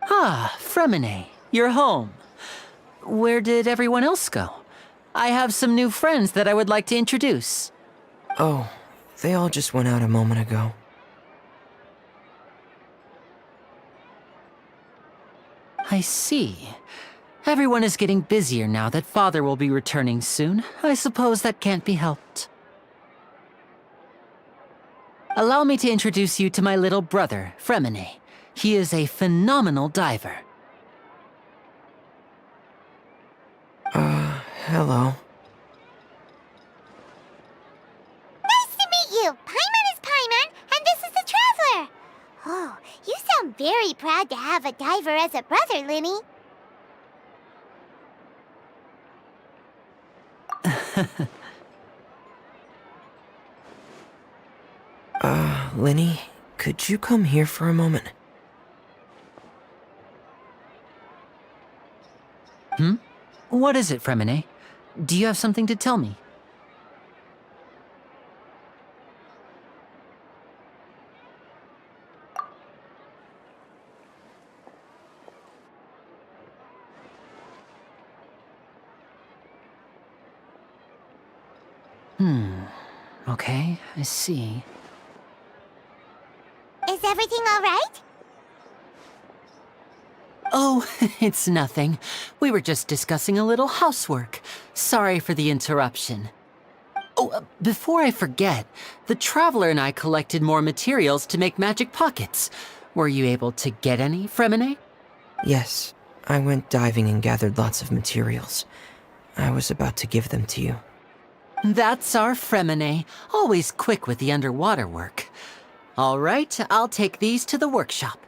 F: Ah, Fremine, you're home. Where did everyone else go? I have some new friends that I would like to introduce.
K: Oh, they all just went out a moment ago.
F: I see. Everyone is getting busier now that Father will be returning soon. I suppose that can't be helped. Allow me to introduce you to my little brother, Fremine. He is a phenomenal diver.
K: Hello.
A: Nice to meet you! Paimon is Paimon, and this is the Traveler! Oh, you sound very proud to have a diver as a brother, Linny.
K: Linny, could you come here for a moment?
F: What is it, Fremine? Do you have something to tell me? Okay, I see.
A: Is everything all right?
F: Oh, it's nothing. We were just discussing a little housework. Sorry for the interruption. Oh, before I forget, the Traveler and I collected more materials to make magic pockets. Were you able to get any, Fremine?
K: Yes, I went diving and gathered lots of materials. I was about to give them to you.
F: That's our Fremine, always quick with the underwater work. All right, I'll take these to the workshop.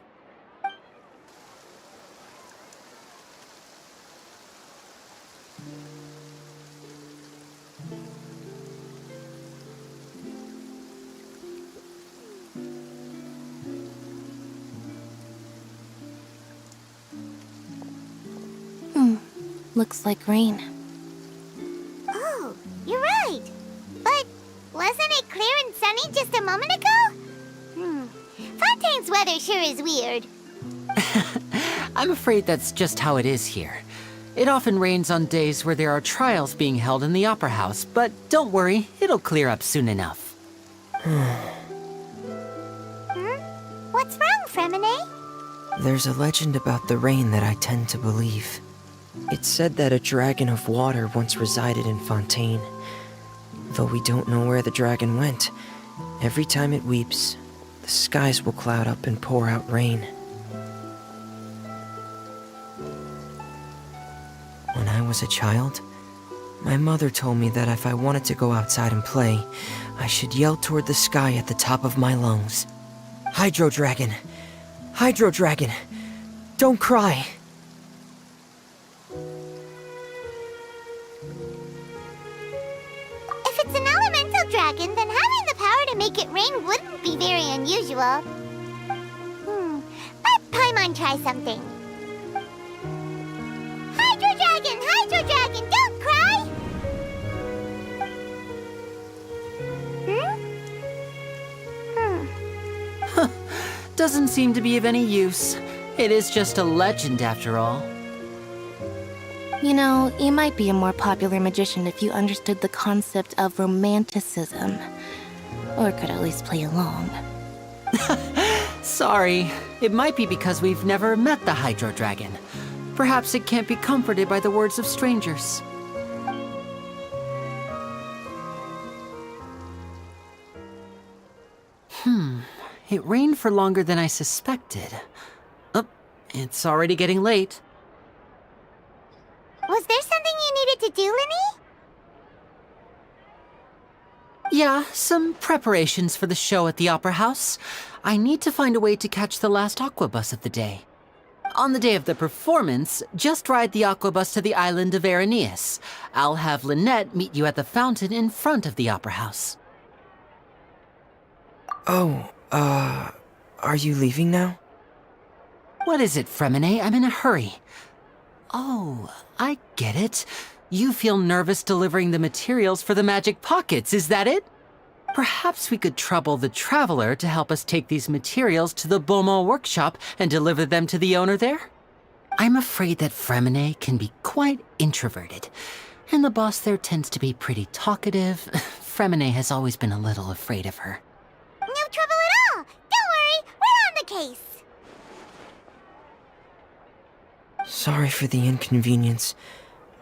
E: Looks like rain.
A: Oh, you're right. But wasn't it clear and sunny just a moment ago? Fontaine's weather sure is weird.
F: I'm afraid that's just how it is here. It often rains on days where there are trials being held in the Opera House, but don't worry, it'll clear up soon enough.
A: What's wrong, Fremine?
K: There's a legend about the rain that I tend to believe. It's said that a dragon of water once resided in Fontaine. Though we don't know where the dragon went, every time it weeps, the skies will cloud up and pour out rain. When I was a child, my mother told me that if I wanted to go outside and play, I should yell toward the sky at the top of my lungs. Hydro Dragon! Hydro Dragon! Don't cry!
A: If it's an elemental dragon, then having the power to make it rain wouldn't be very unusual. Let Paimon try something. Hydro Dragon, don't cry!
F: Doesn't seem to be of any use. It is just a legend after all.
E: You know, you might be a more popular magician if you understood the concept of romanticism. Or could at least play along.
F: Sorry. It might be because we've never met the Hydro Dragon. Perhaps it can't be comforted by the words of strangers. It rained for longer than I suspected. Oh, it's already getting late.
A: Was there something you needed to do, Linny?
F: Yeah, some preparations for the show at the Opera House. I need to find a way to catch the last aqua bus of the day. On the day of the performance, just ride the aqua bus to the island of Aeneas. I'll have Lynette meet you at the fountain in front of the Opera House.
K: Oh, are you leaving now?
F: What is it, Fremine? I'm in a hurry. Oh, I get it. You feel nervous delivering the materials for the magic pockets, is that it? Perhaps we could trouble the Traveler to help us take these materials to the Beaumont workshop and deliver them to the owner there? I'm afraid that Fremine can be quite introverted, and the boss there tends to be pretty talkative. Fremine has always been a little afraid of her.
A: No trouble at all! Don't worry, we're on the case!
K: Sorry for the inconvenience.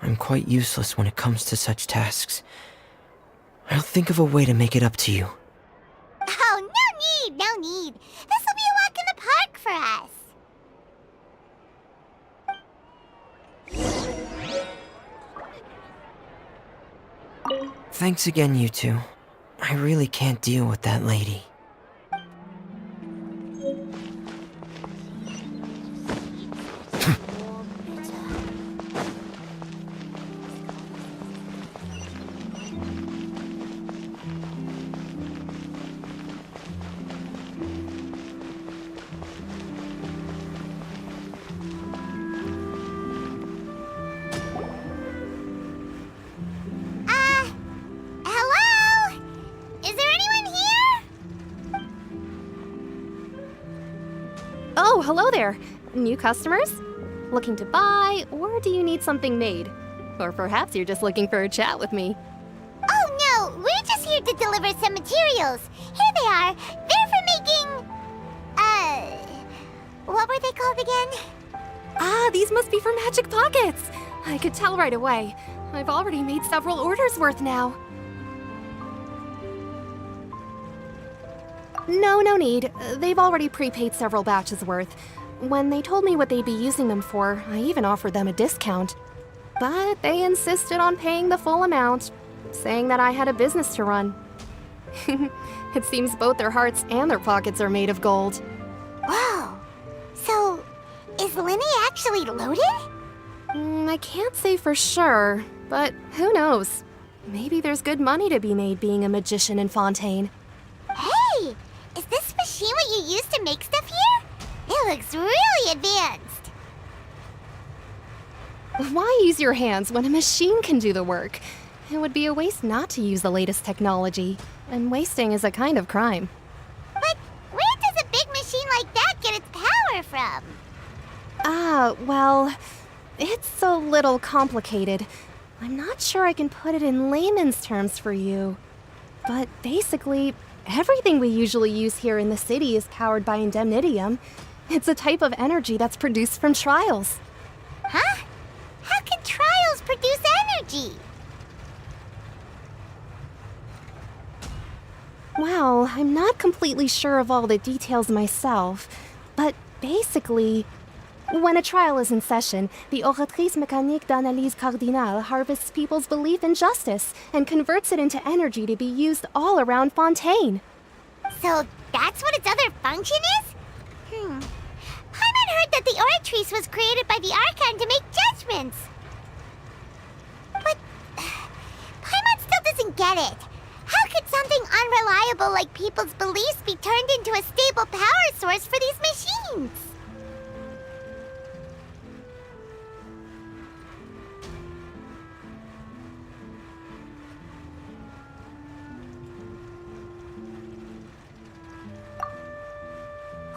K: I'm quite useless when it comes to such tasks. I'll think of a way to make it up to you.
A: Oh, no no need. This will be a walk in the park for us.
K: Thanks again, you two. I really can't deal with that lady.
A: Hello? Is there anyone here?
J: Oh, hello there. New customers? Looking to buy, or do you need something made? Or perhaps you're just looking for a chat with me.
A: Oh no, we're just here to deliver some materials. Here they are. They're for making... what were they called again?
J: Ah, these must be for magic pockets. I could tell right away. I've already made several orders worth now. No need. They've already prepaid several batches worth. When they told me what they'd be using them for, I even offered them a discount. But they insisted on paying the full amount, saying that I had a business to run. It seems both their hearts and their pockets are made of gold.
A: Whoa. So, is Linny actually loaded?
J: I can't say for sure, but who knows? Maybe there's good money to be made being a magician in Fontaine.
A: Hey! Is this machine what you use to make stuff here? It looks really advanced.
J: Why use your hands when a machine can do the work? It would be a waste not to use the latest technology, and wasting is a kind of crime.
A: But where does a big machine like that get its power from?
J: Well, it's a little complicated. I'm not sure I can put it in layman's terms for you. But basically, everything we usually use here in the city is powered by indemnitium. It's a type of energy that's produced from trials.
A: Huh? How can trials produce energy?
J: Well, I'm not completely sure of all the details myself, but basically, when a trial is in session, the Oratrice Mécanique d'Analyse Cardinale harvests people's belief in justice and converts it into energy to be used all around Fontaine.
A: So that's what its other function is? Paimon heard that the Oratrice was created by the Archon to make judgments. But Paimon still doesn't get it. How could something unreliable like people's beliefs be turned into a stable power source for these machines?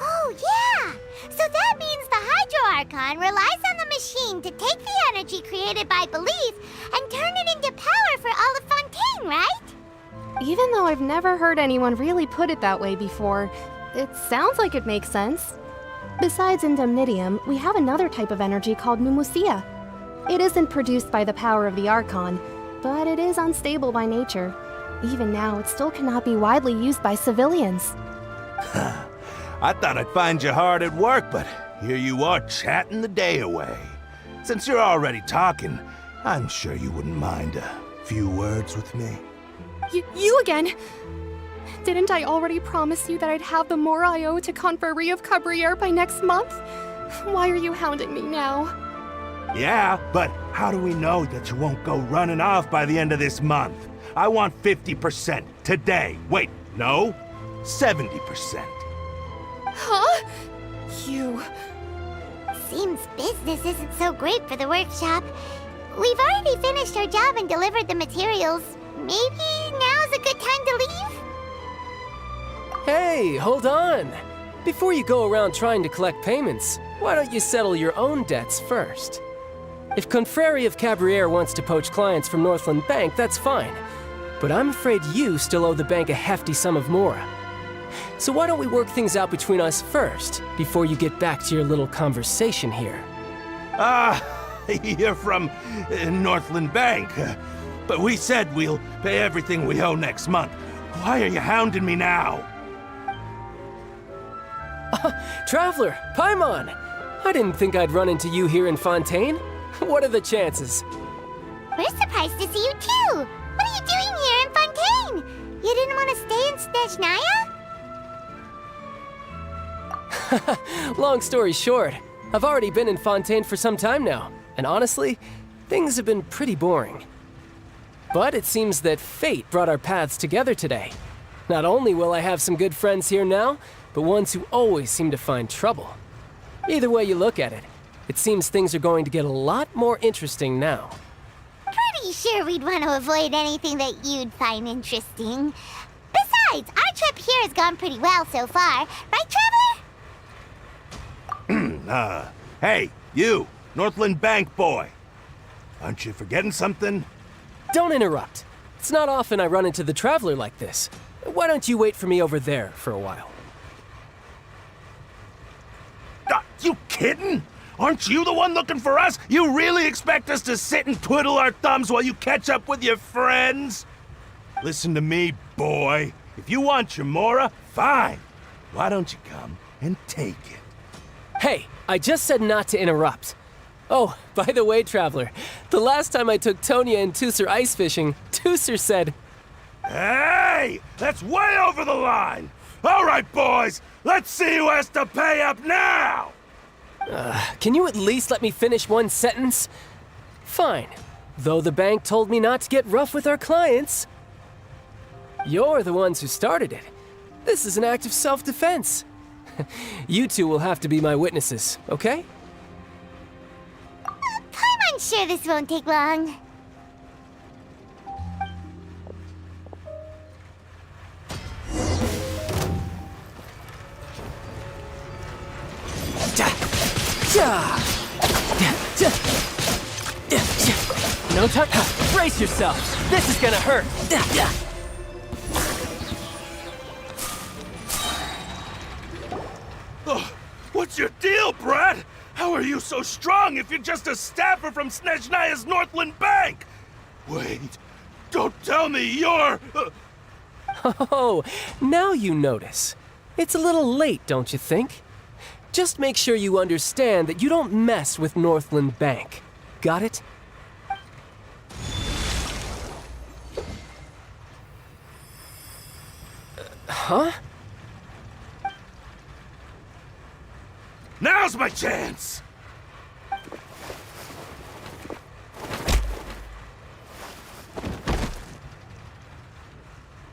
A: Oh, yeah! So that means the Hydro Archon relies on the machine to take the energy created by belief and turn it into power for all of Fontaine, right?
J: Even though I've never heard anyone really put it that way before, it sounds like it makes sense. Besides indemnitium, we have another type of energy called pneumosia. It isn't produced by the power of the Archon, but it is unstable by nature. Even now, it still cannot be widely used by civilians.
L: I thought I'd find you hard at work, but here you are chatting the day away. Since you're already talking, I'm sure you wouldn't mind a few words with me.
J: You again? Didn't I already promise you that I'd have the more I owe to Confrérie of Cabriere by next month? Why are you hounding me now?
L: Yeah, but how do we know that you won't go running off by the end of this month? I want 50% today. Wait, no, 70%.
J: Huh? You...
A: Seems business isn't so great for the workshop. We've already finished our job and delivered the materials. Maybe now's a good time to leave?
M: Hey, hold on! Before you go around trying to collect payments, why don't you settle your own debts first? If Confrérie of Cabriere wants to poach clients from Northland Bank, that's fine. But I'm afraid you still owe the bank a hefty sum of mora. So why don't we work things out between us first, before you get back to your little conversation here?
L: You're from Northland Bank. But we said we'll pay everything we owe next month. Why are you hounding me now?
M: Traveler, Paimon! I didn't think I'd run into you here in Fontaine. What are the chances?
A: We're surprised to see you too! What are you doing here in Fontaine? You didn't want to stay in Snezhnaya?
M: Long story short, I've already been in Fontaine for some time now, and honestly, things have been pretty boring. But it seems that fate brought our paths together today. Not only will I have some good friends here now, but ones who always seem to find trouble. Either way you look at it, it seems things are going to get a lot more interesting now.
A: Pretty sure we'd want to avoid anything that you'd find interesting. Besides, our trip here has gone pretty well so far. Right, Traveler?
L: Hey, you, Northland Bank boy. Aren't you forgetting something?
M: Don't interrupt. It's not often I run into the Traveler like this. Why don't you wait for me over there for a while?
L: You kidding? Aren't you the one looking for us? You really expect us to sit and twiddle our thumbs while you catch up with your friends? Listen to me, boy. If you want your Mora, fine. Why don't you come and take it?
M: Hey, I just said not to interrupt. Oh, by the way, Traveler, the last time I took Tonya and Tusser ice fishing, Tusser said,
L: Hey! That's way over the line! All right, boys, let's see who has to pay up now!
M: Can you at least let me finish one sentence? Fine. Though the bank told me not to get rough with our clients. You're the ones who started it. This is an act of self-defense. You two will have to be my witnesses, okay?
A: I'm sure this won't take long.
M: No time. Brace yourself. This is gonna hurt.
L: Oh, what's your deal, Brad? How are you so strong if you're just a staffer from Snezhnaya's Northland Bank? Wait, don't tell me you're...
M: Oh, now you notice. It's a little late, don't you think? Just make sure you understand that you don't mess with Northland Bank. Got it? Huh?
L: Now's my chance!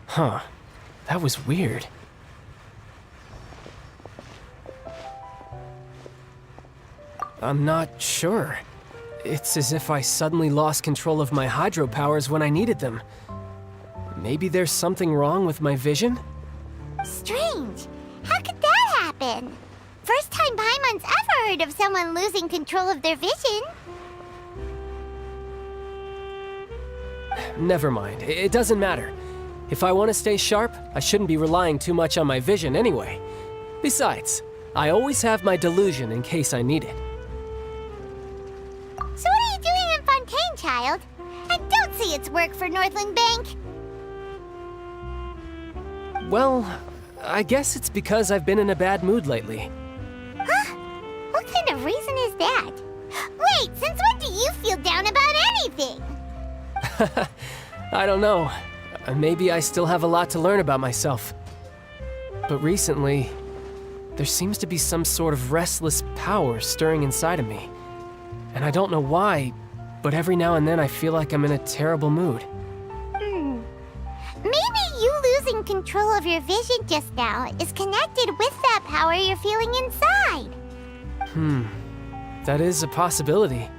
M: Huh. That was weird. I'm not sure. It's as if I suddenly lost control of my hydro powers when I needed them. Maybe there's something wrong with my vision?
A: Strange. How could that happen? First time Paimon's ever heard of someone losing control of their vision.
M: Never mind. It doesn't matter. If I want to stay sharp, I shouldn't be relying too much on my vision anyway. Besides, I always have my delusion in case I need it.
A: So what are you doing in Fontaine, child? And don't say it's work for Northland Bank.
M: Well, I guess it's because I've been in a bad mood lately.
A: Huh? What kind of reason is that? Wait, since when do you feel down about anything?
M: I don't know. Maybe I still have a lot to learn about myself. But recently, there seems to be some sort of restless power stirring inside of me. And I don't know why, but every now and then I feel like I'm in a terrible mood.
A: Maybe you losing control of your vision just now is connected with that power you're feeling inside.
M: That is a possibility.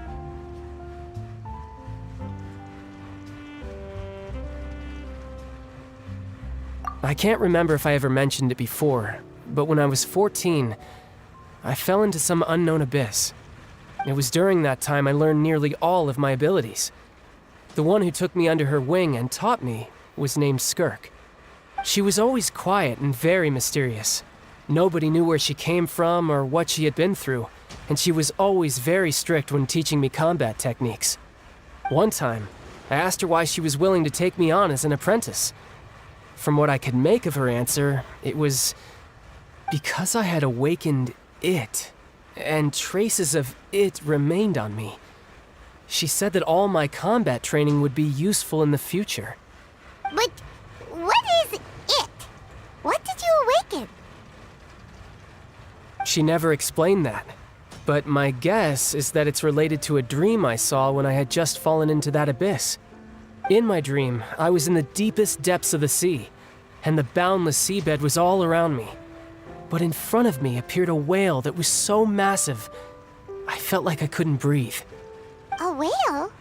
M: I can't remember if I ever mentioned it before, but when I was 14, I fell into some unknown abyss. It was during that time I learned nearly all of my abilities. The one who took me under her wing and taught me was named Skirk. She was always quiet and very mysterious. Nobody knew where she came from or what she had been through, and she was always very strict when teaching me combat techniques. One time, I asked her why she was willing to take me on as an apprentice. From what I could make of her answer, it was Because I had awakened it, and traces of it remained on me, she said that all my combat training would be useful in the future.
A: But what is it? What did you awaken?
M: She never explained that, but my guess is that it's related to a dream I saw when I had just fallen into that abyss. In my dream, I was in the deepest depths of the sea, and the boundless seabed was all around me. But in front of me appeared a whale that was so massive, I felt like I couldn't breathe.
A: A whale?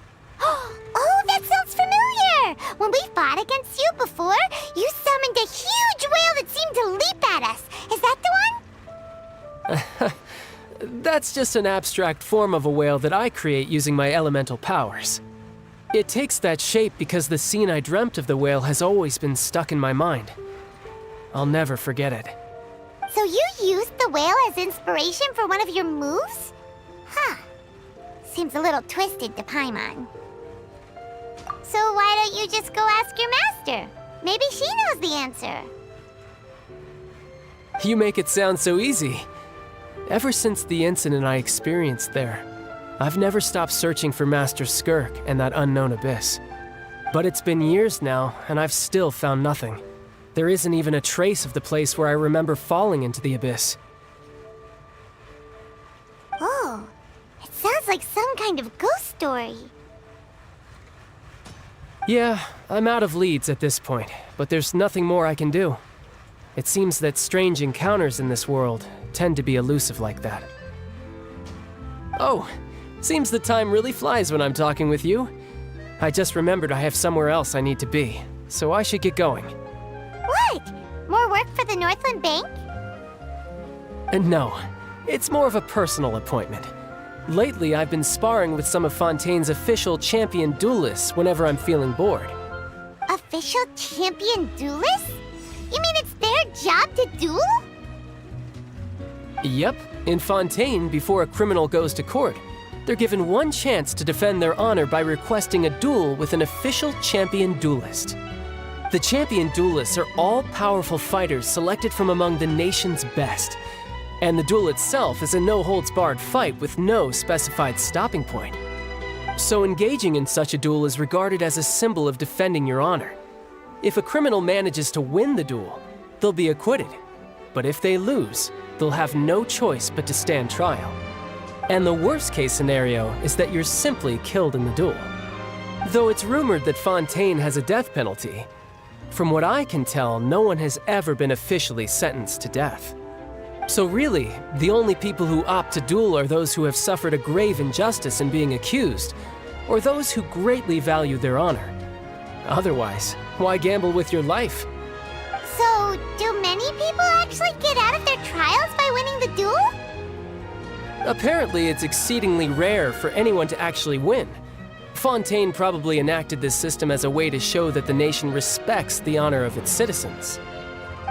A: Oh, that sounds familiar! When we fought against you before, you summoned a huge whale that seemed to leap at us. Is that the one?
M: That's just an abstract form of a whale that I create using my elemental powers. It takes that shape because the scene I dreamt of the whale has always been stuck in my mind. I'll never forget it.
A: So you used the whale as inspiration for one of your moves? Huh. Seems a little twisted to Paimon. So why don't you just go ask your master? Maybe she knows the answer.
M: You make it sound so easy. Ever since the incident I experienced there, I've never stopped searching for Master Skirk and that unknown abyss. But it's been years now, and I've still found nothing. There isn't even a trace of the place where I remember falling into the abyss.
A: Oh, it sounds like some kind of ghost story.
M: Yeah, I'm out of leads at this point, but there's nothing more I can do. It seems that strange encounters in this world tend to be elusive like that. Oh, seems the time really flies when I'm talking with you. I just remembered I have somewhere else I need to be, so I should get going.
A: What? More work for the Northland Bank?
M: And no, it's more of a personal appointment. Lately, I've been sparring with some of Fontaine's official champion duelists whenever I'm feeling bored.
A: Official champion duelists? You mean it's their job to duel?
M: Yep, in Fontaine, before a criminal goes to court, they're given one chance to defend their honor by requesting a duel with an official champion duelist. The champion duelists are all-powerful fighters selected from among the nation's best, and the duel itself is a no-holds-barred fight with no specified stopping point. So engaging in such a duel is regarded as a symbol of defending your honor. If a criminal manages to win the duel, they'll be acquitted. But if they lose, they'll have no choice but to stand trial. And the worst-case scenario is that you're simply killed in the duel. Though it's rumored that Fontaine has a death penalty, from what I can tell, no one has ever been officially sentenced to death. So really, the only people who opt to duel are those who have suffered a grave injustice in being accused, or those who greatly value their honor. Otherwise, why gamble with your life?
A: So, do many people actually get out of their trials by winning the duel?
M: Apparently, it's exceedingly rare for anyone to actually win. Fontaine probably enacted this system as a way to show that the nation respects the honor of its citizens.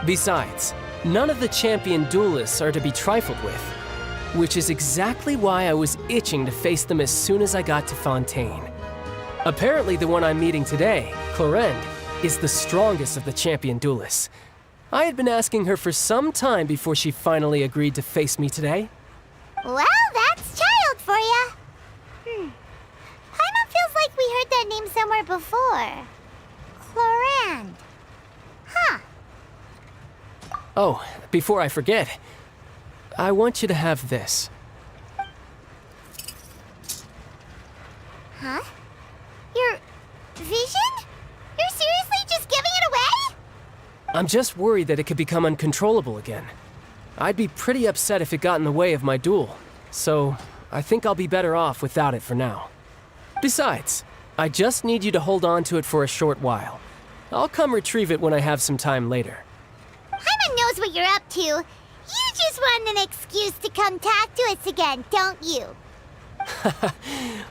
M: Besides, none of the champion duelists are to be trifled with, which is exactly why I was itching to face them as soon as I got to Fontaine. Apparently, the one I'm meeting today, Clorinde, is the strongest of the champion duelists. I had been asking her for some time before she finally agreed to face me today.
A: Well, that's child for ya. Paimon feels like we heard that name somewhere before. Clorinde. Huh.
M: Oh, before I forget, I want you to have this.
A: Huh? Your vision? You're seriously just giving it away?
M: I'm just worried that it could become uncontrollable again. I'd be pretty upset if it got in the way of my duel, so I think I'll be better off without it for now. Besides, I just need you to hold on to it for a short while. I'll come retrieve it when I have some time later.
A: Paimon knows what you're up to. You just want an excuse to come talk to us again, don't you?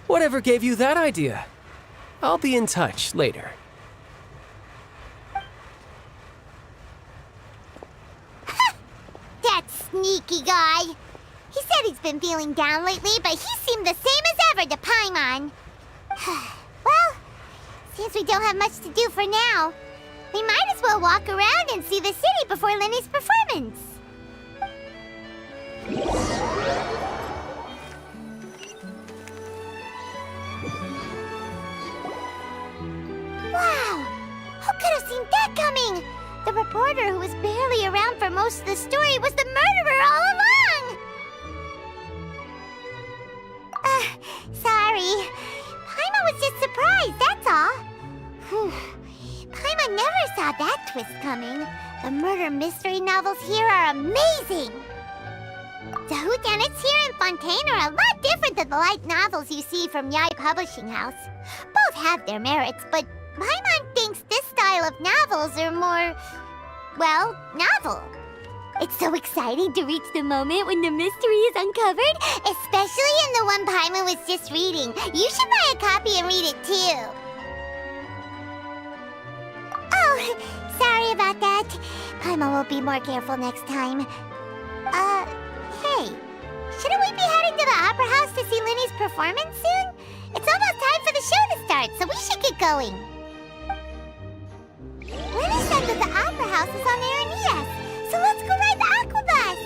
M: Whatever gave you that idea? I'll be in touch later.
A: That sneaky guy. He said he's been feeling down lately, but he seemed the same as ever to Paimon. Well, since we don't have much to do for now, we might as well walk around and see the city before Lenny's performance. Wow! Who could have seen that coming? The reporter who was barely around for most of the story was the murderer all along! Sorry. Paimon was just surprised, that's all. Whew. Paimon never saw that twist coming. The murder mystery novels here are amazing! The whodunits here in Fontaine are a lot different than the light novels you see from Yai Publishing House. Both have their merits, but Paimon thinks this style of novels are more, well, novel. It's so exciting to reach the moment when the mystery is uncovered, especially in the one Paimon was just reading. You should buy a copy and read it too. Oh, sorry about that. Paimon will be more careful next time. Hey, shouldn't we be heading to the Opera House to see Linny's performance soon? It's almost time for the show to start, so we should get going. Linny said that the Opera House is on Aranias, so let's go ride the Aquabus!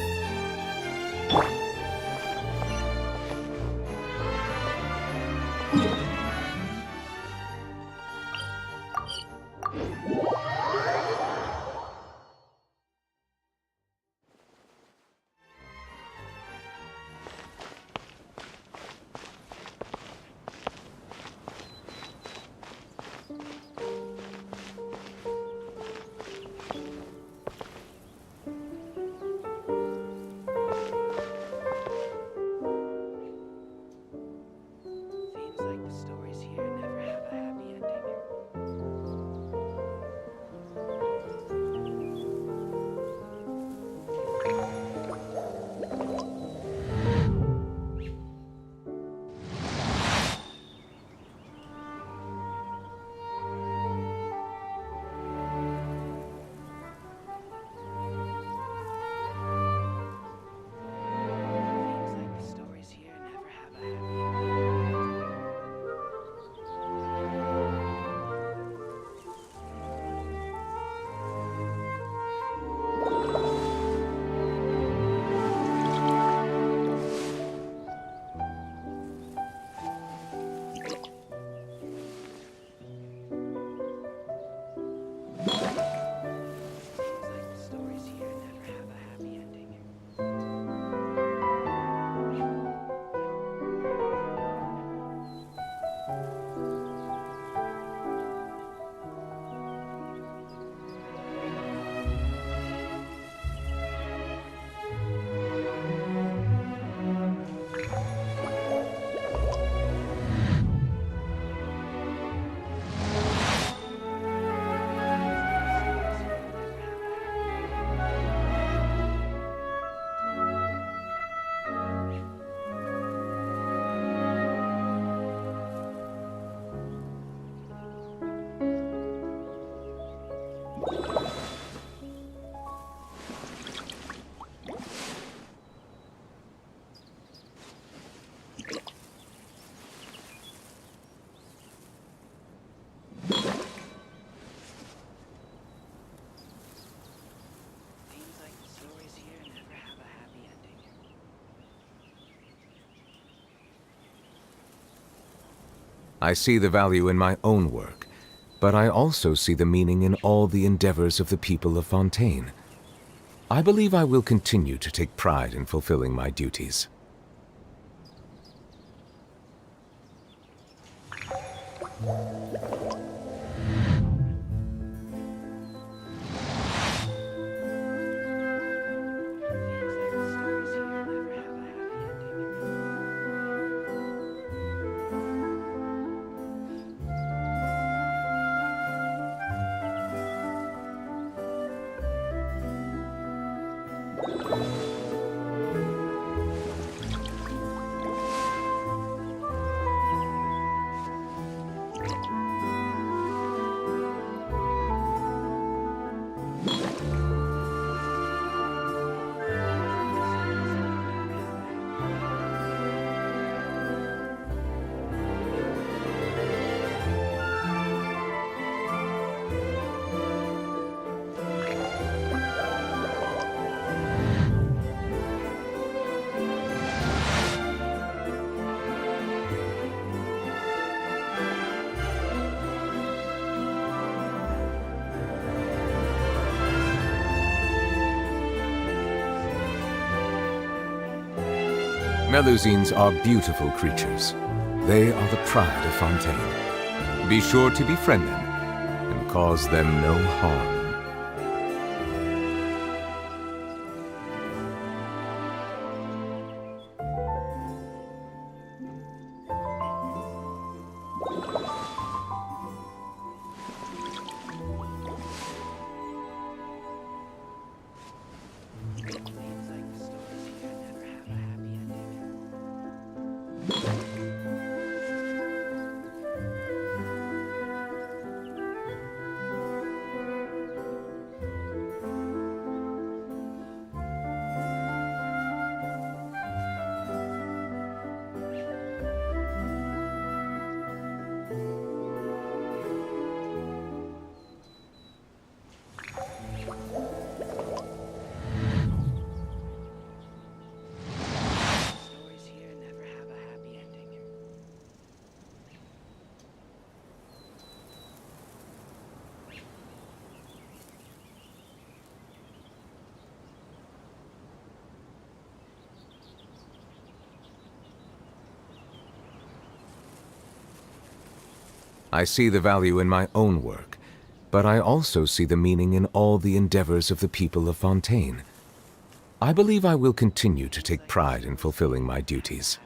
N: I see the value in my own work, but I also see the meaning in all the endeavors of the people of Fontaine. I believe I will continue to take pride in fulfilling my duties. Melusines are beautiful creatures. They are the pride of Fontaine. Be sure to befriend them and cause them no harm. I see the value in my own work, but I also see the meaning in all the endeavors of the people of Fontaine. I believe I will continue to take pride in fulfilling my duties.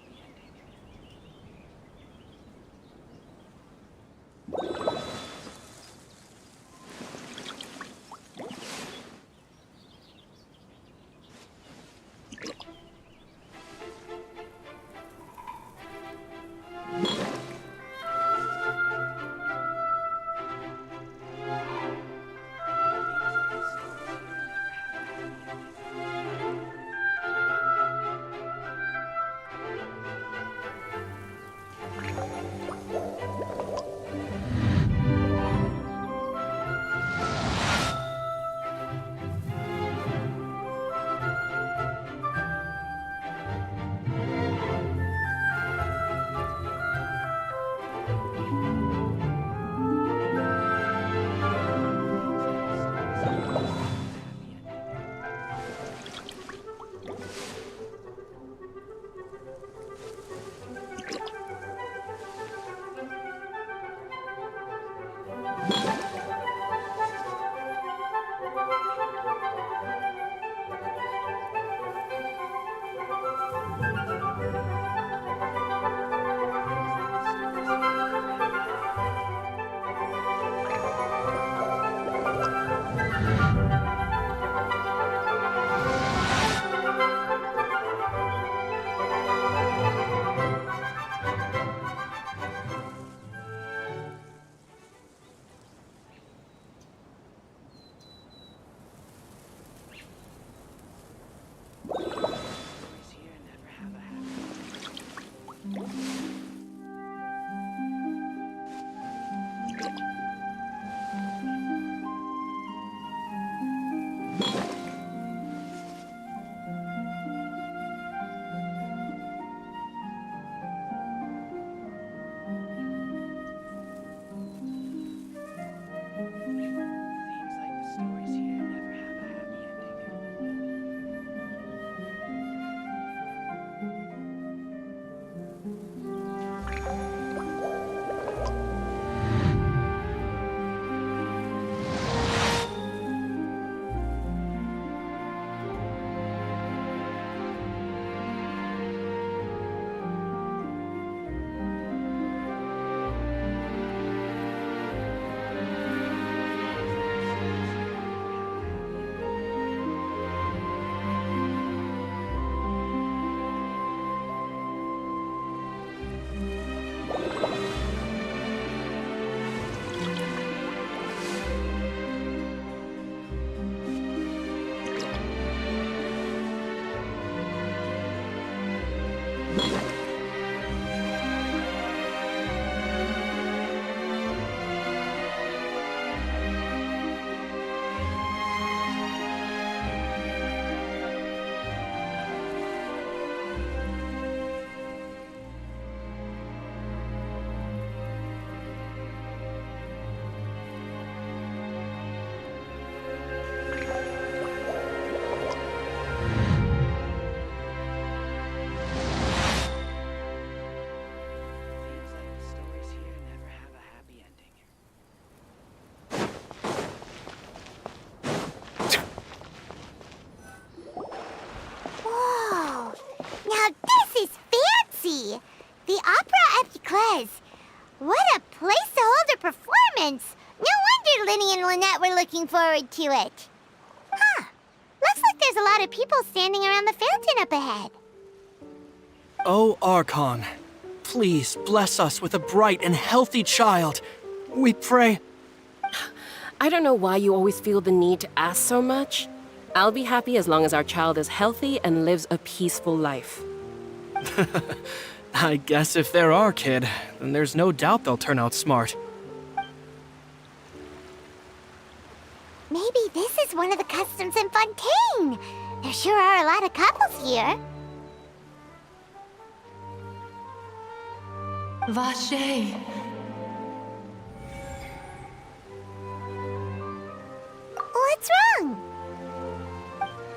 A: looking forward to it. Huh. Looks like there's a lot of people standing around the fountain up ahead.
O: Oh, Archon, please bless us with a bright and healthy child. We pray.
P: I don't know why you always feel the need to ask so much. I'll be happy as long as our child is healthy and lives a peaceful life.
O: I guess if they're our kid, then there's no doubt they'll turn out smart.
A: Maybe this is one of the customs in Fontaine. There sure are a lot of couples here.
Q: Vache.
A: What's wrong?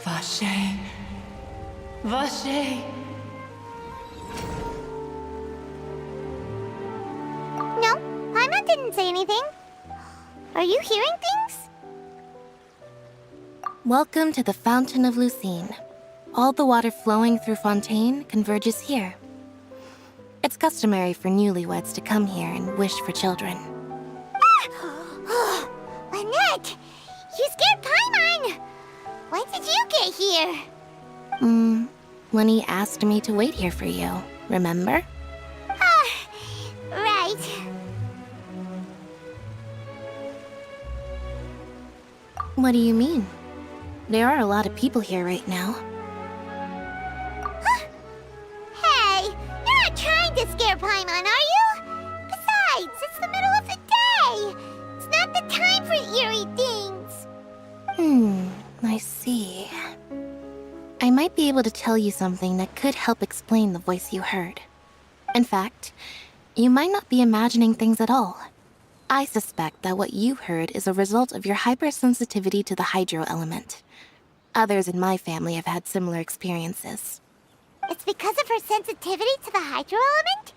Q: Vache. Vache.
A: No, Paimon didn't say anything. Are you hearing things?
E: Welcome to the Fountain of Lucine. All the water flowing through Fontaine converges here. It's customary for newlyweds to come here and wish for children.
A: Lynette! You scared Paimon! When did you get here?
E: When he asked me to wait here for you, remember?
A: Right.
E: What do you mean? There are a lot of people here right now.
A: Hey, you're not trying to scare Paimon, are you? Besides, it's the middle of the day. It's not the time for eerie things.
E: I see. I might be able to tell you something that could help explain the voice you heard. In fact, you might not be imagining things at all. I suspect that what you heard is a result of your hypersensitivity to the hydro element. Others in my family have had similar experiences.
A: It's because of her sensitivity to the hydro element?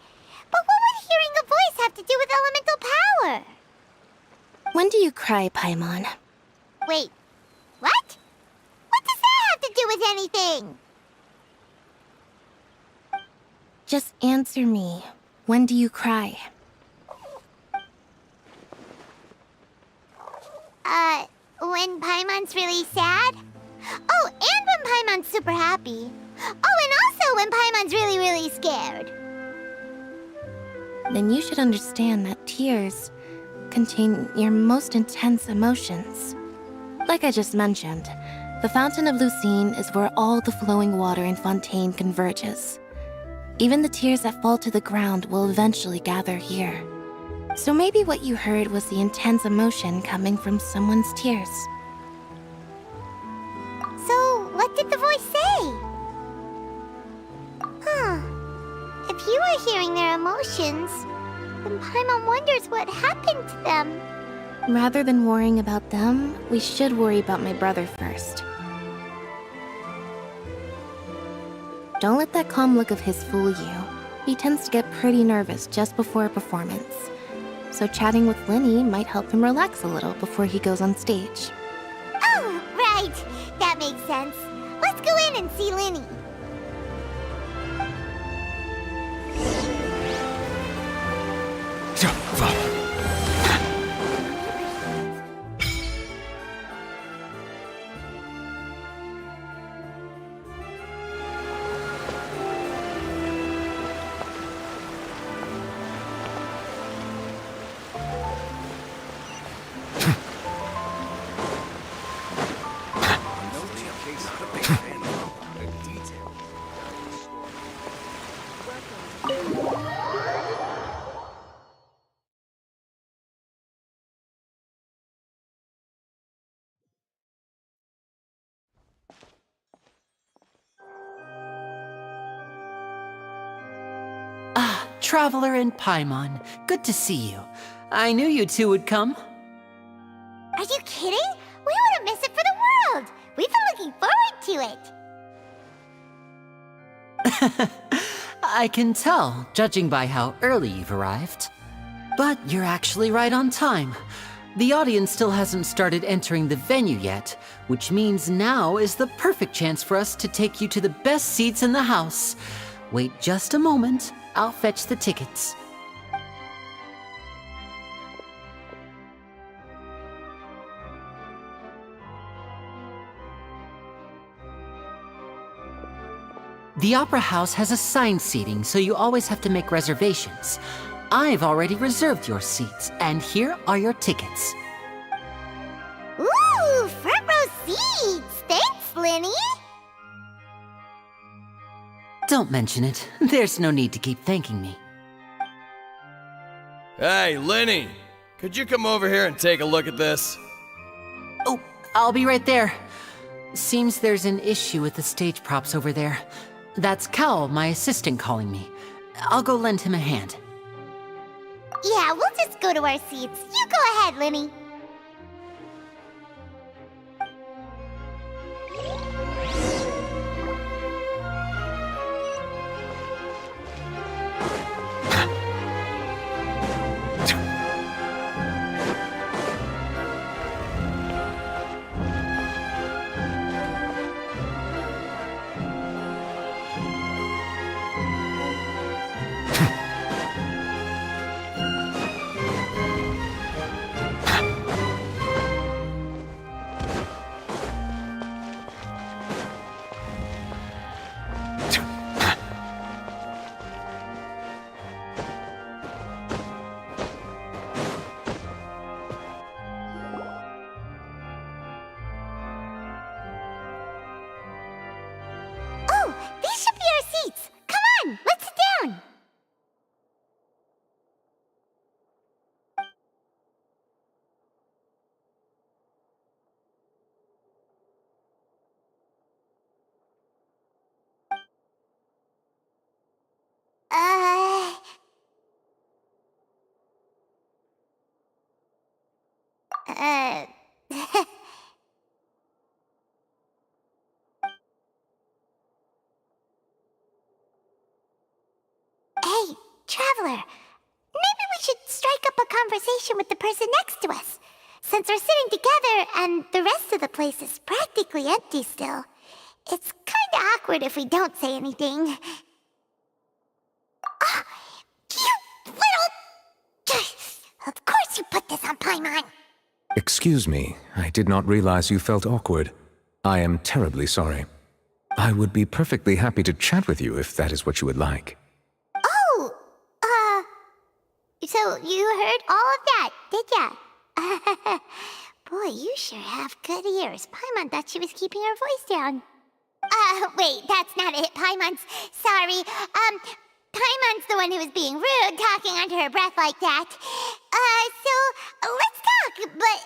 A: But what would hearing a voice have to do with elemental power?
E: When do you cry, Paimon?
A: Wait, what? What does that have to do with anything?
E: Just answer me. When do you cry?
A: When Paimon's really sad? Oh, and when Paimon's super happy. Oh, and also when Paimon's really, really scared.
E: Then you should understand that tears contain your most intense emotions. Like I just mentioned, the Fountain of Lucine is where all the flowing water in Fontaine converges. Even the tears that fall to the ground will eventually gather here. So maybe what you heard was the intense emotion coming from someone's tears.
A: So, what did the voice say? If you were hearing their emotions, then Paimon wonders what happened to them.
E: Rather than worrying about them, we should worry about my brother first. Don't let that calm look of his fool you. He tends to get pretty nervous just before a performance. So chatting with Linny might help him relax a little before he goes on stage.
A: Oh, right. That makes sense. Let's go in and see Linny.
F: Traveler and Paimon, good to see you. I knew you two would come.
A: Are you kidding? We wouldn't miss it for the world. We've been looking forward to it.
F: I can tell, judging by how early you've arrived. But you're actually right on time. The audience still hasn't started entering the venue yet, which means now is the perfect chance for us to take you to the best seats in the house. Wait just a moment. I'll fetch the tickets. The Opera House has assigned seating, so you always have to make reservations. I've already reserved your seats, and here are your tickets.
A: Ooh, front row seats! Thanks, Linny!
F: Don't mention it. There's no need to keep thanking me.
R: Hey, Linny! Could you come over here and take a look at this?
F: Oh, I'll be right there. Seems there's an issue with the stage props over there. That's Cal, my assistant, calling me. I'll go lend him a hand.
A: Yeah, we'll just go to our seats. You go ahead, Linny. These should be our seats. Come on, let's sit down. Uh... Hey, Traveler. Maybe we should strike up a conversation with the person next to us. Since we're sitting together and the rest of the place is practically empty still, it's kinda awkward if we don't say anything. Ah, you little... Of course you put this on Paimon!
N: Excuse me, I did not realize you felt awkward. I am terribly sorry. I would be perfectly happy to chat with you if that is what you would like.
A: Oh, so you heard all of that, did ya? Boy, you sure have good ears. Paimon thought she was keeping her voice down. Wait, that's not it, Paimon's... Sorry, Paimon's the one who was being rude, talking under her breath like that. So, let's talk, but,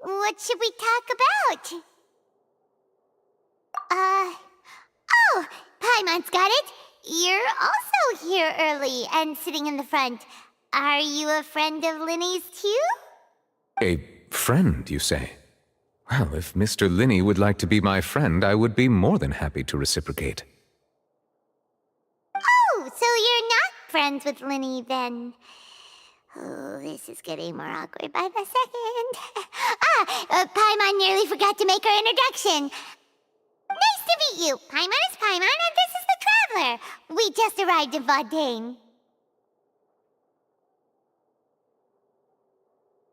A: what should we talk about? Oh, Paimon's got it. You're also here early and sitting in the front. Are you a friend of Linny's too?
N: A friend, you say? Well, if Mr. Linny would like to be my friend, I would be more than happy to reciprocate.
A: Oh, so you're not friends with Linny then? Oh, this is getting more awkward by the second. Paimon nearly forgot to make her introduction. Nice to meet you. Paimon is Paimon, and this is the Traveler. We just arrived in Fontaine.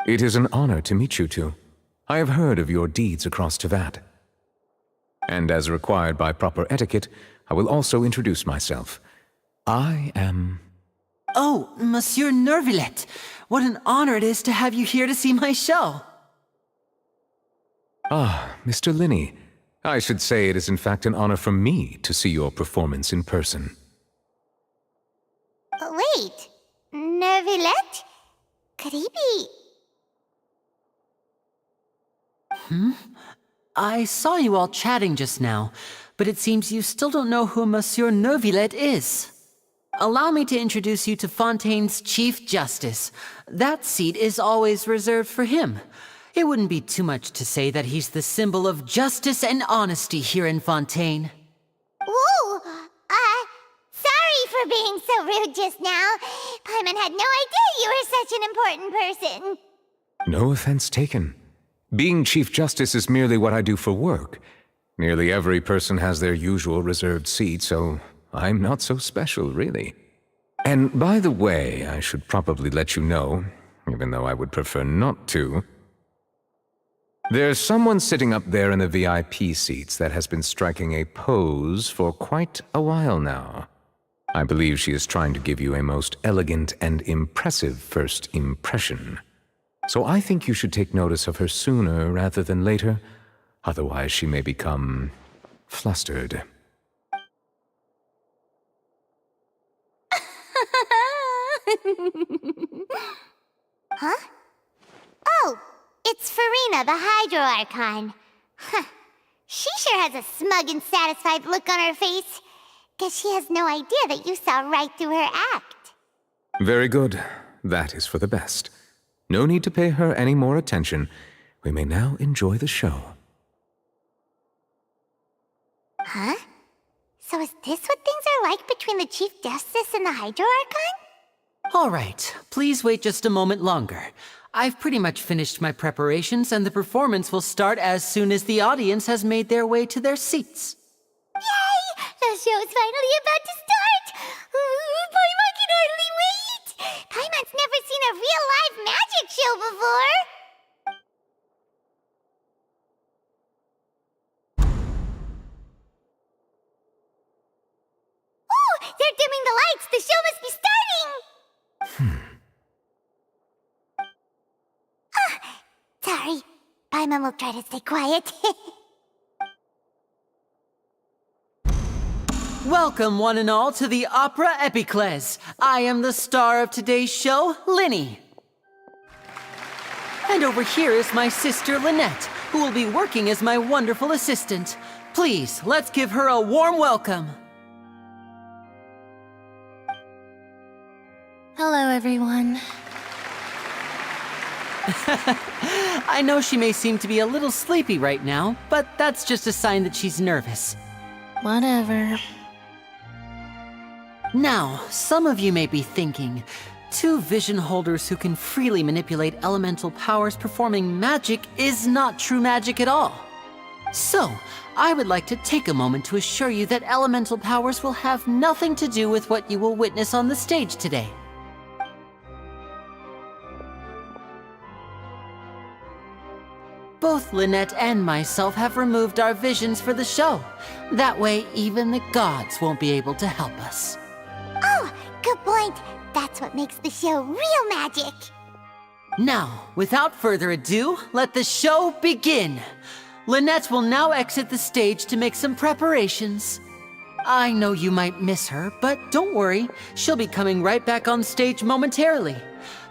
N: It is an honor to meet you two. I have heard of your deeds across Tevat. And as required by proper etiquette, I will also introduce myself. I am...
F: Oh, Monsieur Nervillet! What an honor it is to have you here to see my show!
N: Ah, Mr. Linny. I should say it is in fact an honor for me to see your performance in person.
A: Wait, Nervillet? Could he be...
F: I saw you all chatting just now, but it seems you still don't know who Monsieur Nervillet is. Allow me to introduce you to Fontaine's Chief Justice. That seat is always reserved for him. It wouldn't be too much to say that he's the symbol of justice and honesty here in Fontaine.
A: Ooh, sorry for being so rude just now. Paimon had no idea you were such an important person.
N: No offense taken. Being Chief Justice is merely what I do for work. Nearly every person has their usual reserved seat, so I'm not so special, really. And by the way, I should probably let you know, even though I would prefer not to, There's someone sitting up there in the VIP seats that has been striking a pose for quite a while now. I believe she is trying to give you a most elegant and impressive first impression. So I think you should take notice of her sooner rather than later, otherwise she may become flustered.
A: Huh? Oh, it's Farina, the Hydro Archon. Huh. She sure has a smug and satisfied look on her face. Guess she has no idea that you saw right through her act.
N: Very good. That is for the best. No need to pay her any more attention. We may now enjoy the show.
A: Huh? So is this what things are like between the Chief Justice and the Hydro Archon?
F: All right, please wait just a moment longer. I've pretty much finished my preparations, and the performance will start as soon as the audience has made their way to their seats.
A: Yay! The show's finally about to start! Paimon can hardly wait! Paimon's never seen a real live magic show before! Oh! They're dimming the lights! The show must be starting! Sorry. Paimon will try to stay quiet.
F: Welcome, one and all, to the Opera Epiclese. I am the star of today's show, Linny. And over here is my sister, Lynette, who will be working as my wonderful assistant. Please, let's give her a warm welcome.
E: Hello, everyone.
F: I know she may seem to be a little sleepy right now, but that's just a sign that she's nervous.
E: Whatever.
F: Now, some of you may be thinking, two vision holders who can freely manipulate elemental powers performing magic is not true magic at all. So, I would like to take a moment to assure you that elemental powers will have nothing to do with what you will witness on the stage today. Both Lynette and myself have removed our visions for the show. That way, even the gods won't be able to help us.
A: Oh, good point. That's what makes the show real magic.
F: Now, without further ado, let the show begin. Lynette will now exit the stage to make some preparations. I know you might miss her, but don't worry. She'll be coming right back on stage momentarily.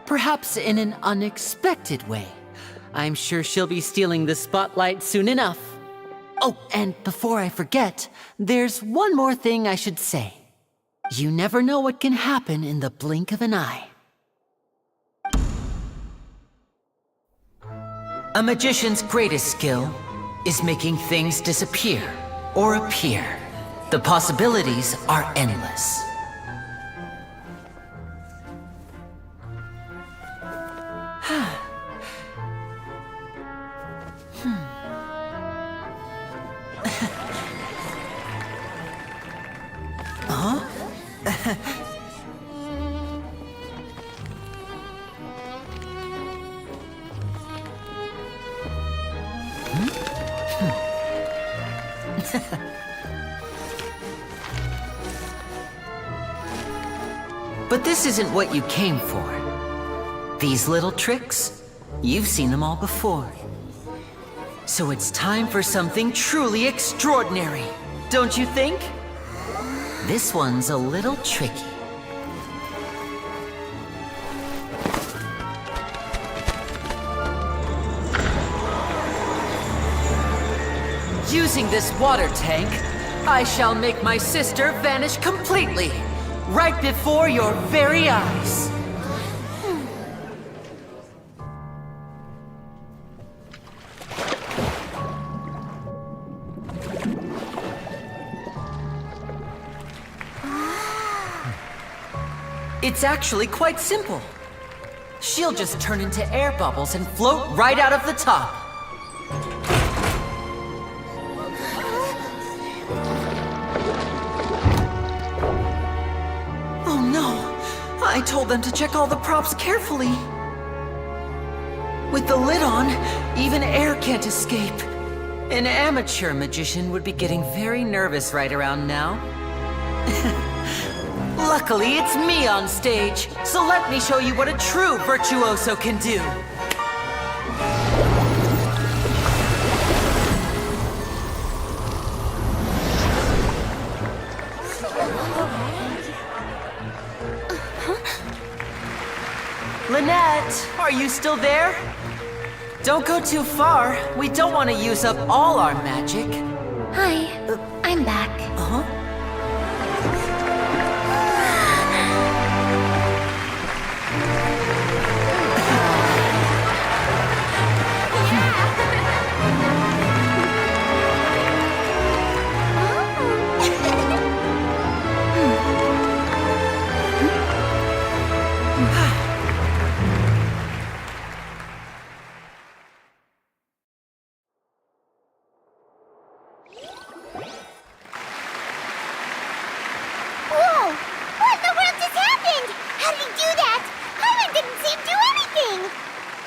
F: Perhaps in an unexpected way. I'm sure she'll be stealing the spotlight soon enough. Oh, and before I forget, there's one more thing I should say. You never know what can happen in the blink of an eye. A magician's greatest skill is making things disappear or appear. The possibilities are endless. But this isn't what you came for. These little tricks, you've seen them all before. So it's time for something truly extraordinary, don't you think? This one's a little tricky. Using this water tank, I shall make my sister vanish completely, right before your very eyes. It's actually quite simple. She'll just turn into air bubbles and float right out of the top. Oh no! I told them to check all the props carefully. With the lid on, even air can't escape. An amateur magician would be getting very nervous right around now. Luckily, it's me on stage, so let me show you what a true virtuoso can do. Lynette, are you still there? Don't go too far. We don't want to use up all our magic.
E: Hi, I'm back.
F: Uh-huh.
A: Whoa! What in the world just happened? How did he do that? Hyman didn't see him do anything!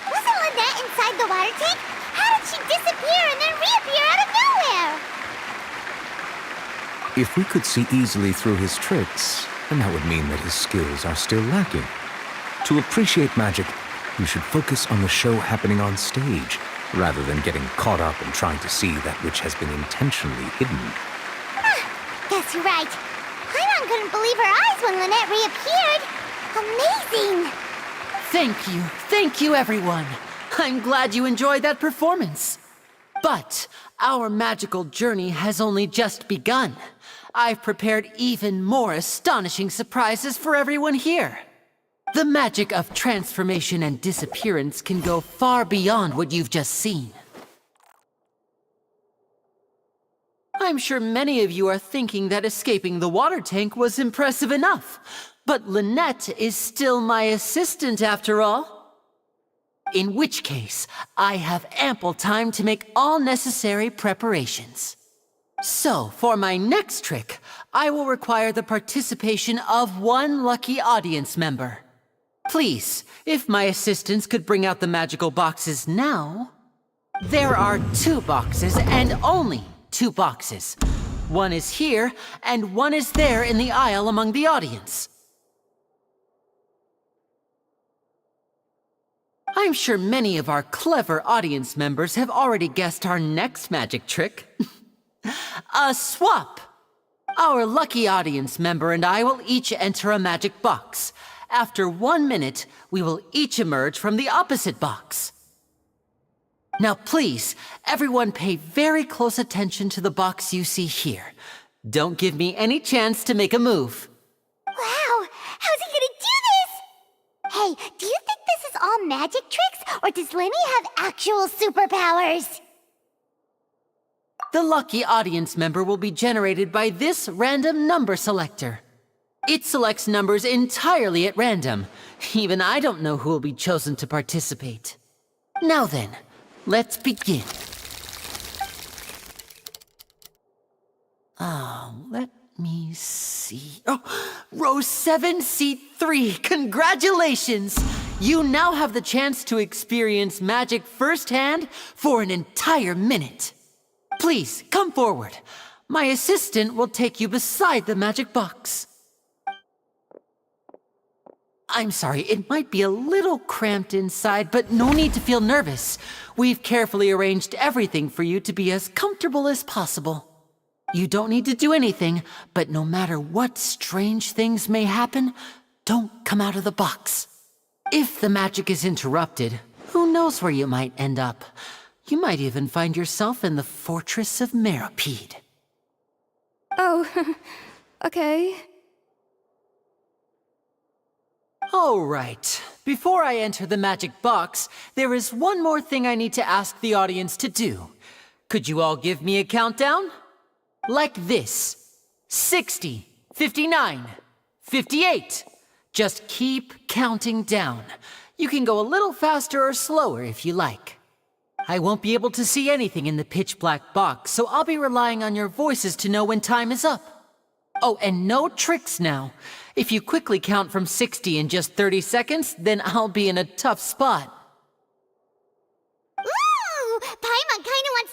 A: Wasn't Lynette inside the water tank? How did she disappear and then reappear out of nowhere?
N: If we could see easily through his tricks, then that would mean that his skills are still lacking. To appreciate magic, you should focus on the show happening on stage, rather than getting caught up in trying to see that which has been intentionally hidden.
A: Guess you're right. Hyman couldn't believe her eyes when Lynette reappeared. Amazing!
F: Thank you everyone. I'm glad you enjoyed that performance. But our magical journey has only just begun. I've prepared even more astonishing surprises for everyone here. The magic of transformation and disappearance can go far beyond what you've just seen. I'm sure many of you are thinking that escaping the water tank was impressive enough, but Lynette is still my assistant after all. In which case, I have ample time to make all necessary preparations. So, for my next trick, I will require the participation of one lucky audience member. Please, if my assistants could bring out the magical boxes now. There are 2 boxes and only 2 boxes. One is here, and one is there in the aisle among the audience. I'm sure many of our clever audience members have already guessed our next magic trick. A swap! Our lucky audience member and I will each enter a magic box. After 1 minute, we will each emerge from the opposite box. Now please, everyone pay very close attention to the box you see here. Don't give me any chance to make a move.
A: Wow! How's he gonna do this? Hey, do you think this is all magic tricks, or does Lenny have actual superpowers?
F: The lucky audience member will be generated by this random number selector. It selects numbers entirely at random. Even I don't know who will be chosen to participate. Now then, let's begin. Let me see. Oh, row 7, seat 3. Congratulations! You now have the chance to experience magic firsthand for an entire minute. Please, come forward. My assistant will take you beside the magic box. I'm sorry, it might be a little cramped inside, but no need to feel nervous. We've carefully arranged everything for you to be as comfortable as possible. You don't need to do anything, but no matter what strange things may happen, don't come out of the box. If the magic is interrupted, who knows where you might end up? You might even find yourself in the Fortress of Meropide.
D: Oh, okay.
F: All right. Before I enter the magic box, there is one more thing I need to ask the audience to do. Could you all give me a countdown? Like this. 60, 59, 58. Just keep counting down. You can go a little faster or slower if you like. I won't be able to see anything in the pitch black box, so I'll be relying on your voices to know when time is up. Oh, and no tricks now. If you quickly count from 60 in just 30 seconds, then I'll be in a tough spot.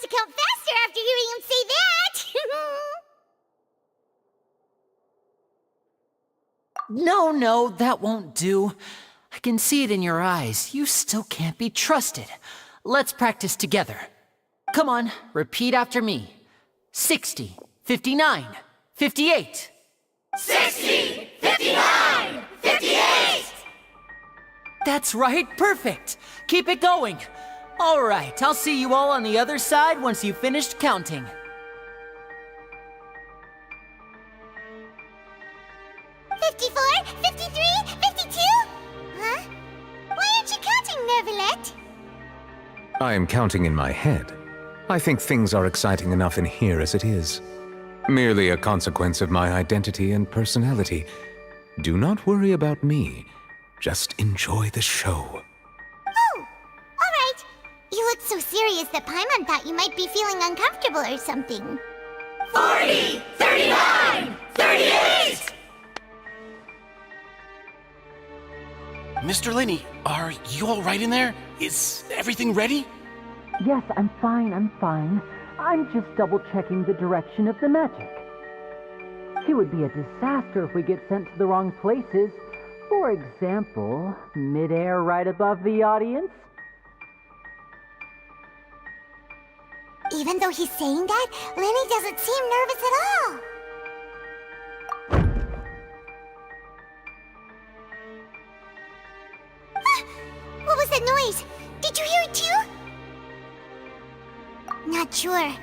A: to count faster after hearing him say that!
F: No, that won't do. I can see it in your eyes. You still can't be trusted. Let's practice together. Come on, repeat after me. 60, 59, 58.
A: 60, 59, 58!
F: That's right, perfect. Keep it going. All right, I'll see you all on the other side once you've finished counting.
A: 54, 53, 52? Huh? Why aren't you counting, Neuvillette?
N: I am counting in my head. I think things are exciting enough in here as it is. Merely a consequence of my identity and personality. Do not worry about me. Just enjoy the show.
A: Oh, all right. You look so serious that Paimon thought you might be feeling uncomfortable or something. 40, 39, 38!
S: Mr. Linney, are you all right in there? Is everything ready?
F: Yes, I'm fine. I'm just double-checking the direction of the magic. It would be a disaster if we get sent to the wrong places. For example, mid-air right above the audience.
A: Even though he's saying that, Lenny doesn't seem nervous at all. What was that noise? Did you hear it too? Not sure.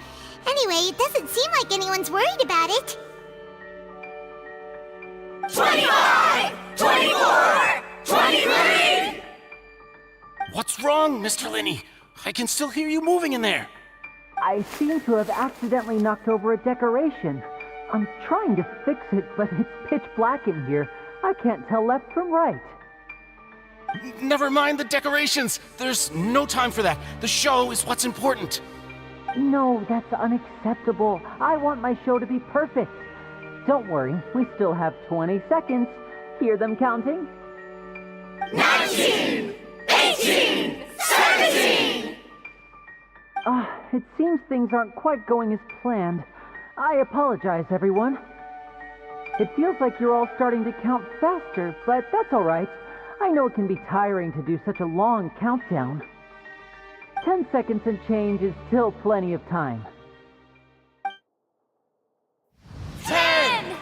A: Anyway, it doesn't seem like anyone's worried about it.
S: 25! 24! 23! What's wrong, Mr. Linney? I can still hear you moving in there.
F: I seem to have accidentally knocked over a decoration. I'm trying to fix it, but it's pitch black in here. I can't tell left from right.
S: Never mind the decorations. There's no time for that. The show is what's important.
F: No, that's unacceptable. I want my show to be perfect. Don't worry, we still have 20 seconds. Hear them counting?
A: 19! 18! 17!
F: It seems things aren't quite going as planned. I apologize, everyone. It feels like you're all starting to count faster, but that's all right. I know it can be tiring to do such a long countdown. 10 seconds and change is still plenty of time.
A: 10!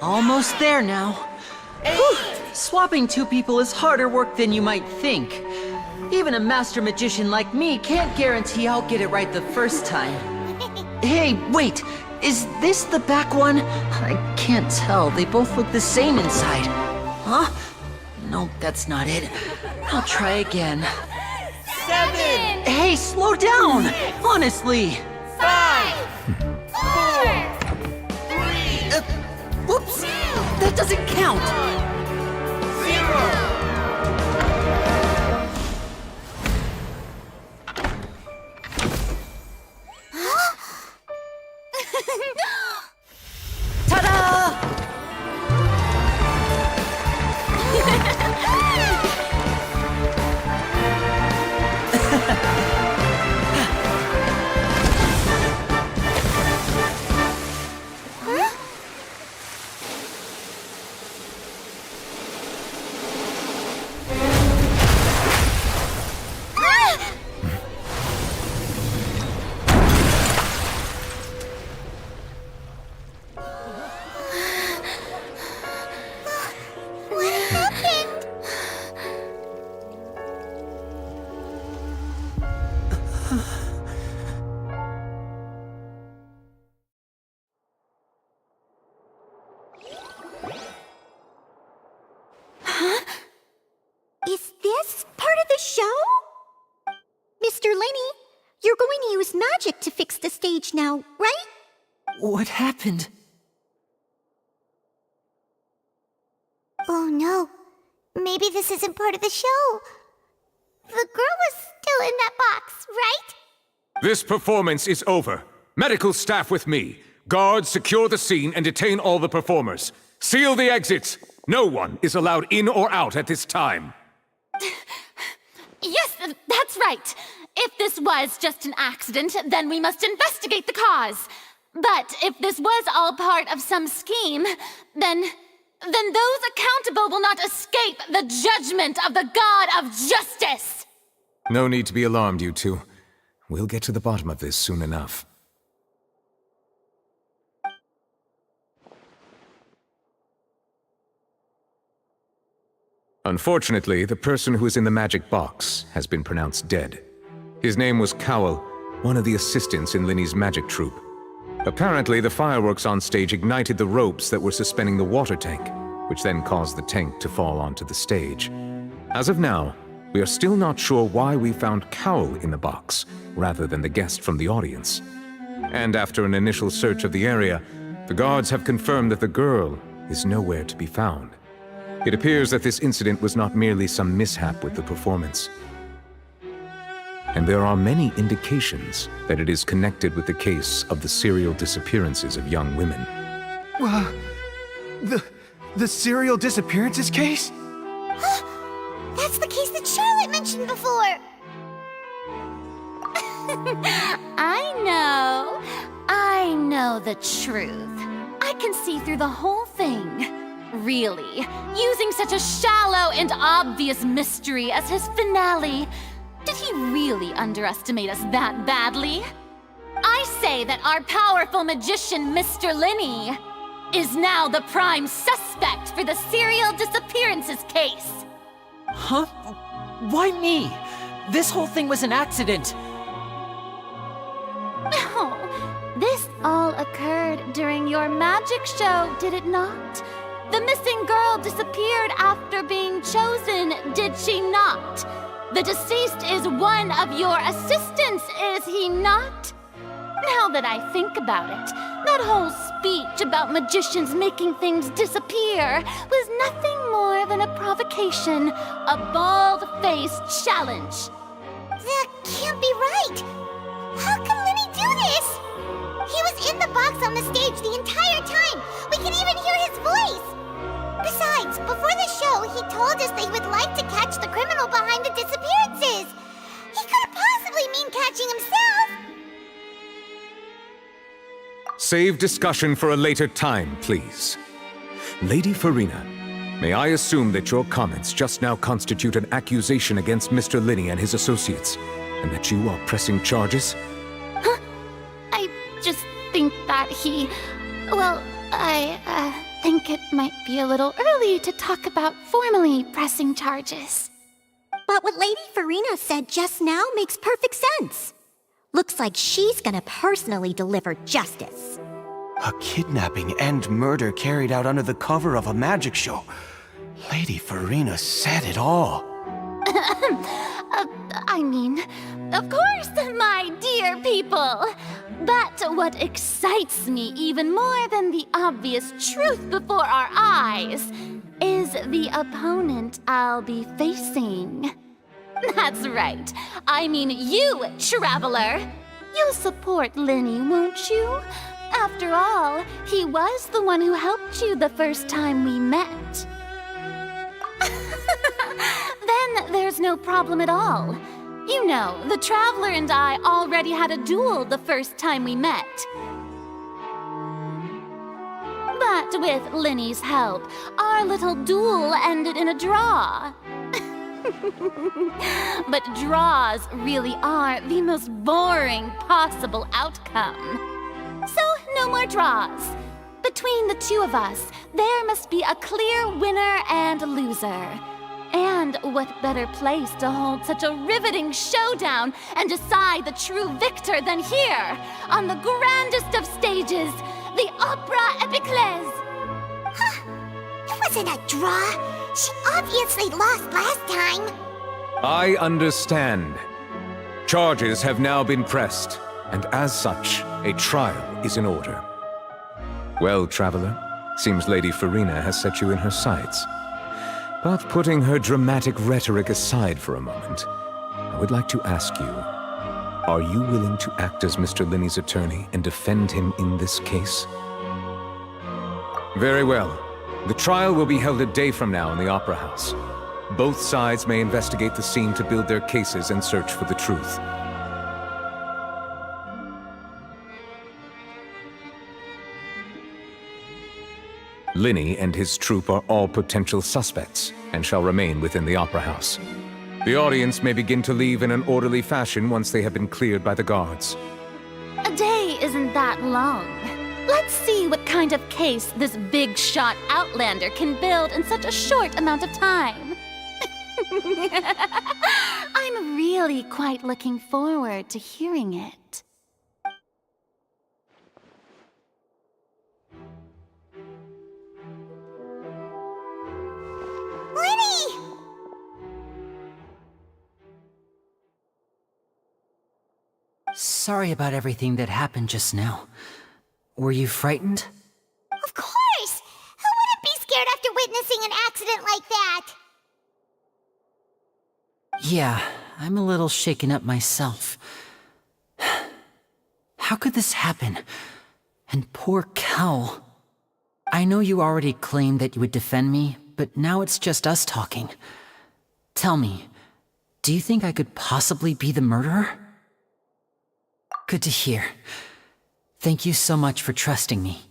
F: Almost there now.
A: 8!
F: Swapping two people is harder work than you might think. Even a master magician like me can't guarantee I'll get it right the first time. Hey, wait! Is this the back one? I can't tell. They both look the same inside. Huh? No, that's not it. I'll try again.
A: 7!
F: Hey, slow down! Honestly!
A: 5! 4! 3!
F: Whoops! That doesn't count!
A: 0!
F: Ta-da!
A: What happened? Huh? Is this part of the show? Mr. Linney, you're going to use magic to fix the stage now, right?
F: What happened?
A: Oh no. Maybe this isn't part of the show. The girl was still in that box, right?
N: This performance is over. Medical staff with me. Guards, secure the scene and detain all the performers. Seal the exits. No one is allowed in or out at this time.
G: Yes, that's right. If this was just an accident, then we must investigate the cause. But if this was all part of some scheme, then those accountable will not escape the judgment of the God of Justice!
N: No need to be alarmed, you two. We'll get to the bottom of this soon enough. Unfortunately, the person who is in the magic box has been pronounced dead. His name was Cowell, one of the assistants in Linny's magic troupe. Apparently, the fireworks on stage ignited the ropes that were suspending the water tank, which then caused the tank to fall onto the stage. As of now, we are still not sure why we found Cowell in the box, rather than the guest from the audience. And after an initial search of the area, the guards have confirmed that the girl is nowhere to be found. It appears that this incident was not merely some mishap with the performance. And there are many indications that it is connected with the case of the serial disappearances of young women.
T: The serial disappearances case?
A: That's the case that Charlotte mentioned before!
G: I know the truth. I can see through the whole thing. Really, using such a shallow and obvious mystery as his finale, did he really underestimate us that badly? I say that our powerful magician, Mr. Linney, is now the prime suspect for the serial disappearances case.
F: Huh? Why me? This whole thing was an accident.
G: Oh, this all occurred during your magic show, did it not? The missing girl disappeared after being chosen, did she not? The deceased is one of your assistants, is he not? Now that I think about it, that whole speech about magicians making things disappear was nothing more than a provocation, a bald-faced challenge.
A: That can't be right! How can Linny do this? He was in the box on the stage the entire time! We can even hear his voice! Besides, before the show, he told us they would like to catch the criminal behind the disappearances! He couldn't possibly mean catching himself!
N: Save discussion for a later time, please. Lady Farina, may I assume that your comments just now constitute an accusation against Mr. Linney and his associates, and that you are pressing charges?
G: Huh? I just think that I think it might be a little early to talk about formally pressing charges.
J: But what Lady Farina said just now makes perfect sense. Looks like she's gonna personally deliver justice.
T: A kidnapping and murder carried out under the cover of a magic show. Lady Farina said it all.
G: Of course, my dear people. But what excites me even more than the obvious truth before our eyes is the opponent I'll be facing. That's right. I mean you, Traveler. You'll support Linny, won't you? After all, he was the one who helped you the first time we met. Then there's no problem at all. You know, the Traveler and I already had a duel the first time we met. But with Linny's help, our little duel ended in a draw. But draws really are the most boring possible outcome. So, no more draws. Between the two of us, there must be a clear winner and loser. And what better place to hold such a riveting showdown and decide the true victor than here, on the grandest of stages, the Opera Epiclese.
A: Huh? It wasn't a draw. She obviously lost last time.
N: I understand. Charges have now been pressed, and as such, a trial is in order. Well, Traveler, seems Lady Farina has set you in her sights. But putting her dramatic rhetoric aside for a moment, I would like to ask you, are you willing to act as Mr. Linney's attorney and defend him in this case? Very well. The trial will be held a day from now in the Opera House. Both sides may investigate the scene to build their cases and search for the truth. Linny and his troop are all potential suspects and shall remain within the Opera House. The audience may begin to leave in an orderly fashion once they have been cleared by the guards.
G: A day isn't that long. Let's see what kind of case this big-shot outlander can build in such a short amount of time. I'm really quite looking forward to hearing it.
A: Linny!
F: Sorry about everything that happened just now. Were you frightened?
A: Of course! Who wouldn't be scared after witnessing an accident like that?
F: Yeah, I'm a little shaken up myself. How could this happen? And poor Cal. I know you already claimed that you would defend me, but now it's just us talking. Tell me, do you think I could possibly be the murderer? Good to hear. Thank you so much for trusting me.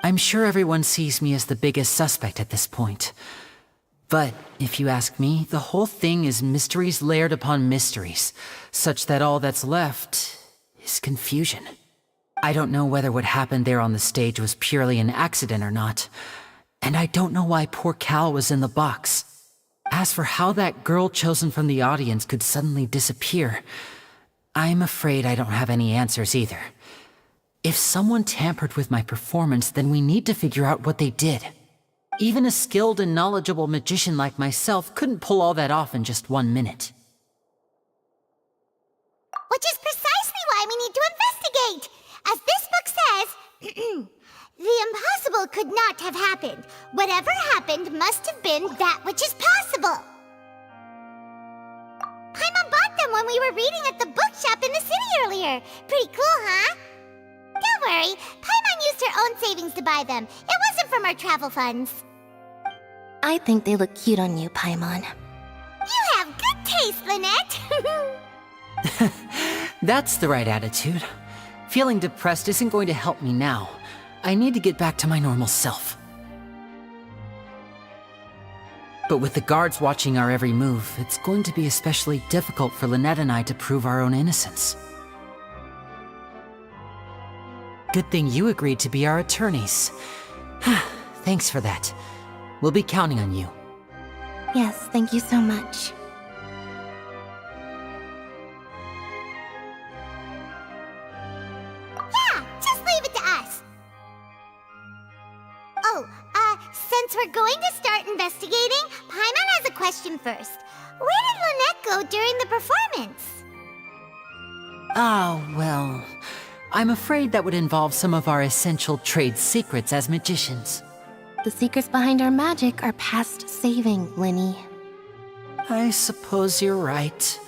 F: I'm sure everyone sees me as the biggest suspect at this point. But if you ask me, the whole thing is mysteries layered upon mysteries, such that all that's left is confusion. I don't know whether what happened there on the stage was purely an accident or not, and I don't know why poor Cal was in the box. As for how that girl chosen from the audience could suddenly disappear, I'm afraid I don't have any answers either. If someone tampered with my performance, then we need to figure out what they did. Even a skilled and knowledgeable magician like myself couldn't pull all that off in just 1 minute.
A: Which is precisely why we need to investigate! As this book says, the impossible could not have happened. Whatever happened must have been that which is possible. Paimon bought them when we were reading at the bookshop in the city earlier. Pretty cool, huh? Don't worry, Paimon used her own savings to buy them. It wasn't from our travel funds.
E: I think they look cute on you, Paimon.
A: You have good taste, Lynette!
F: That's the right attitude. Feeling depressed isn't going to help me now. I need to get back to my normal self. But with the guards watching our every move, it's going to be especially difficult for Lynette and I to prove our own innocence. Good thing you agreed to be our attorneys. Thanks for that. We'll be counting on you.
E: Yes, thank you so much.
A: Yeah, just leave it to us. Oh, since we're going to start investigating, Paimon has a question first. Where did Lynette go during the performance?
F: Oh, well, I'm afraid that would involve some of our essential trade secrets as magicians.
E: The secrets behind our magic are past saving, Linny.
F: I suppose you're right.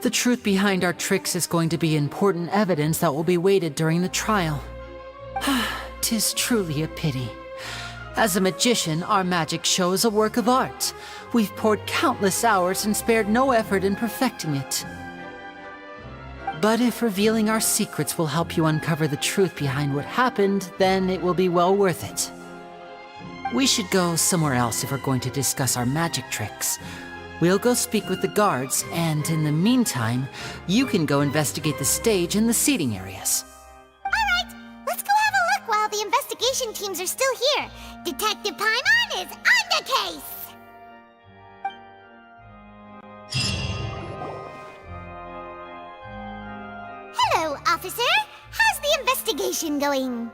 F: The truth behind our tricks is going to be important evidence that will be weighted during the trial. 'Tis truly a pity. As a magician, our magic show is a work of art. We've poured countless hours and spared no effort in perfecting it. But if revealing our secrets will help you uncover the truth behind what happened, then it will be well worth it. We should go somewhere else if we're going to discuss our magic tricks. We'll go speak with the guards, and in the meantime, you can go investigate the stage and the seating areas.
A: Alright, let's go have a look while the investigation teams are still here. Detective Paimon is on the case! Hello, officer. How's the investigation going?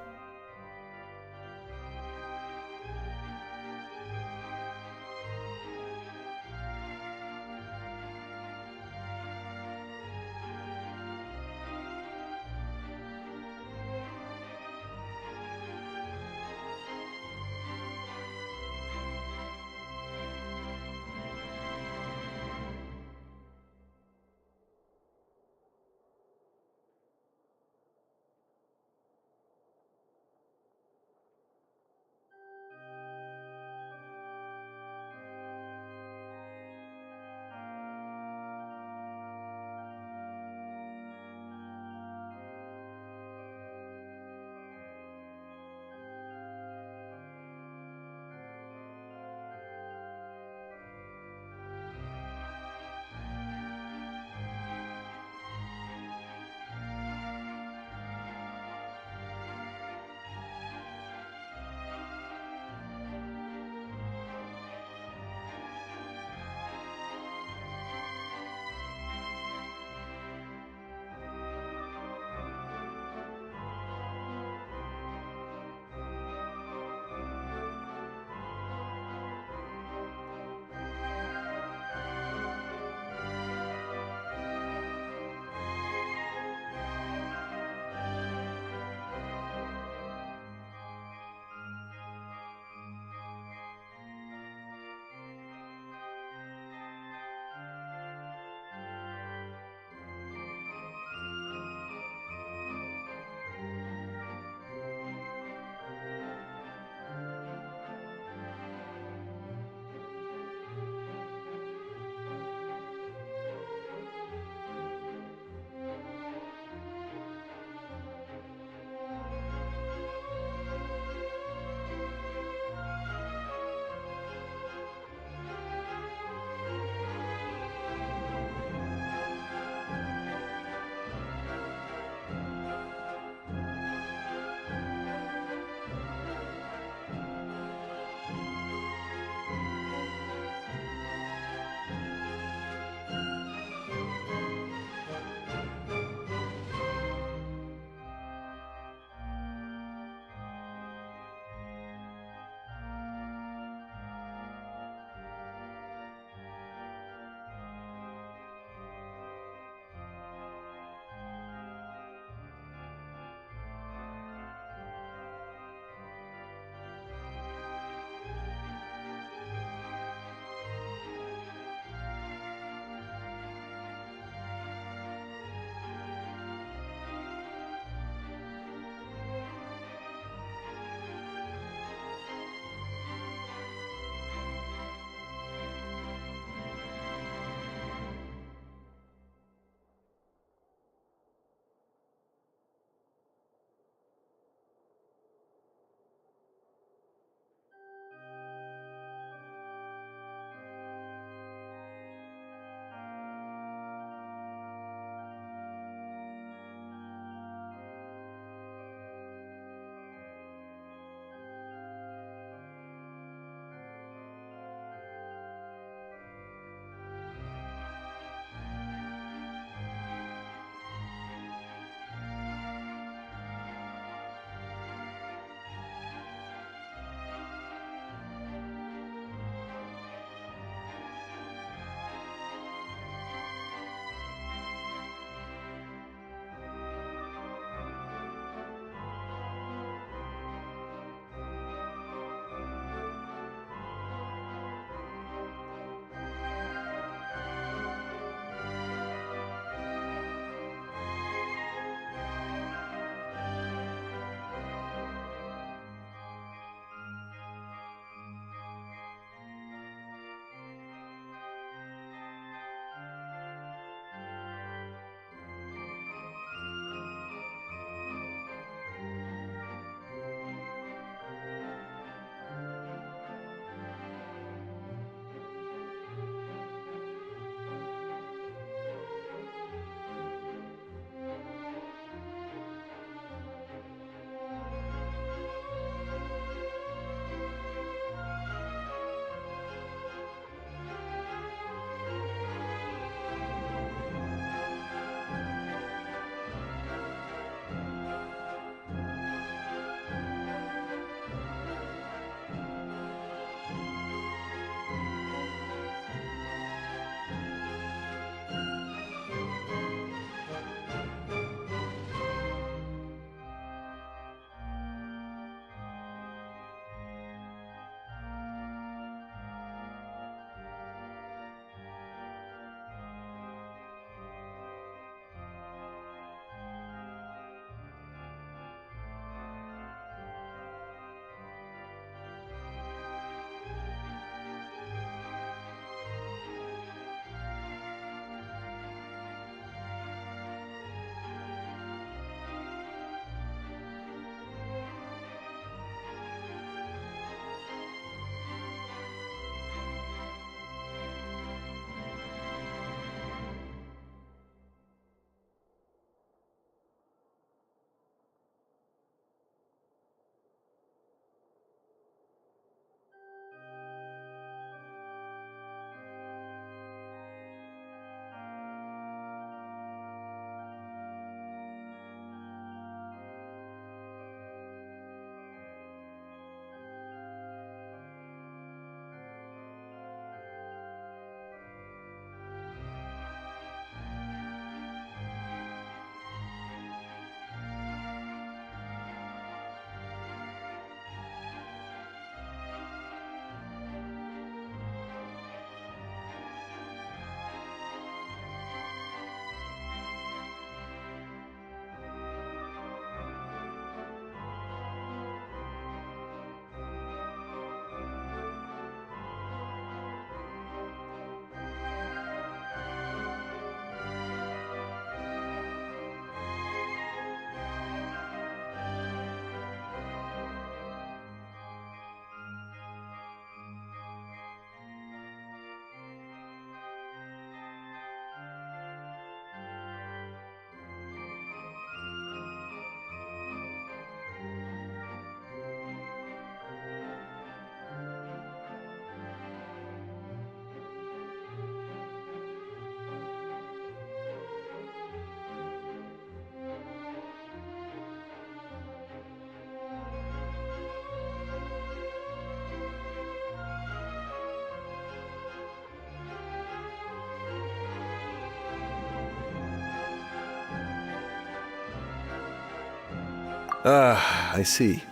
U: Ah, I see.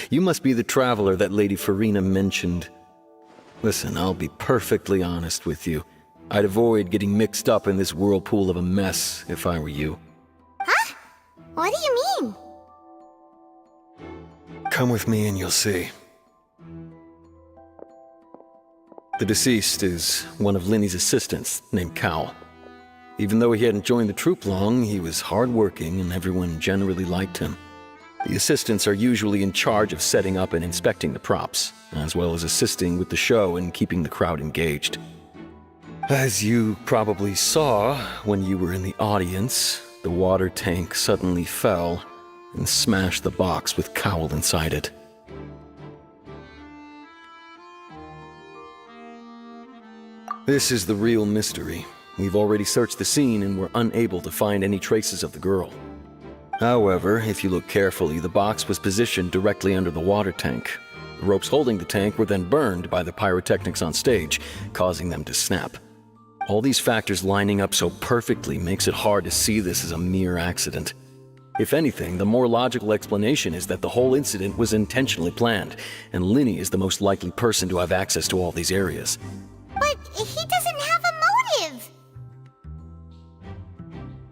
U: You must be the traveler that Lady Farina mentioned. Listen, I'll be perfectly honest with you. I'd avoid getting mixed up in this whirlpool of a mess if I were you.
A: Huh? What do you mean?
U: Come with me and you'll see. The deceased is one of Linny's assistants, named Cal. Even though he hadn't joined the troupe long, he was hardworking and everyone generally liked him. The assistants are usually in charge of setting up and inspecting the props, as well as assisting with the show and keeping the crowd engaged. As you probably saw when you were in the audience, the water tank suddenly fell and smashed the box with Cowl inside it. This is the real mystery. We've already searched the scene and were unable to find any traces of the girl. However, if you look carefully, the box was positioned directly under the water tank. The ropes holding the tank were then burned by the pyrotechnics on stage, causing them to snap. All these factors lining up so perfectly makes it hard to see this as a mere accident. If anything, the more logical explanation is that the whole incident was intentionally planned, and Linny is the most likely person to have access to all these areas.
A: But he doesn't have a motive!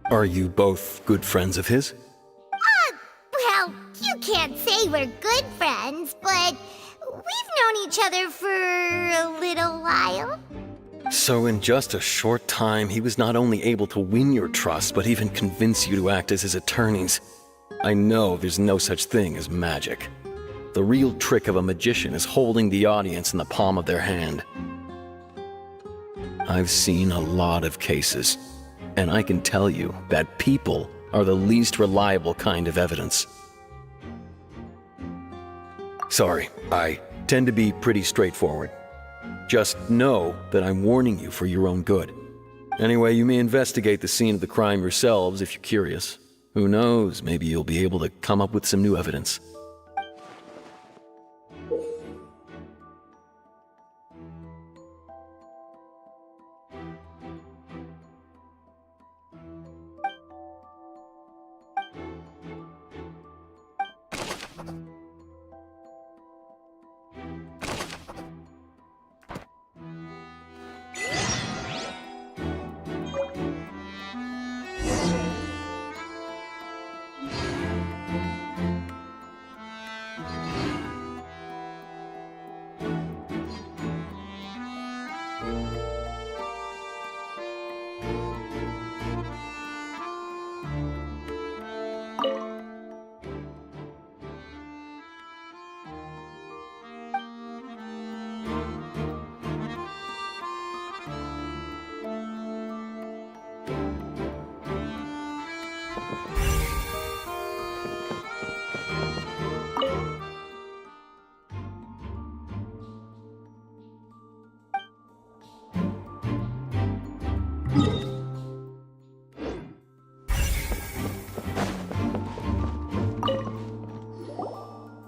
U: Are you both good friends of his?
A: Well, you can't say we're good friends, but we've known each other for a little while.
U: So in just a short time, he was not only able to win your trust, but even convince you to act as his attorneys. I know there's no such thing as magic. The real trick of a magician is holding the audience in the palm of their hand. I've seen a lot of cases, and I can tell you that people are the least reliable kind of evidence. Sorry, I tend to be pretty straightforward. Just know that I'm warning you for your own good. Anyway, you may investigate the scene of the crime yourselves if you're curious. Who knows, maybe you'll be able to come up with some new evidence.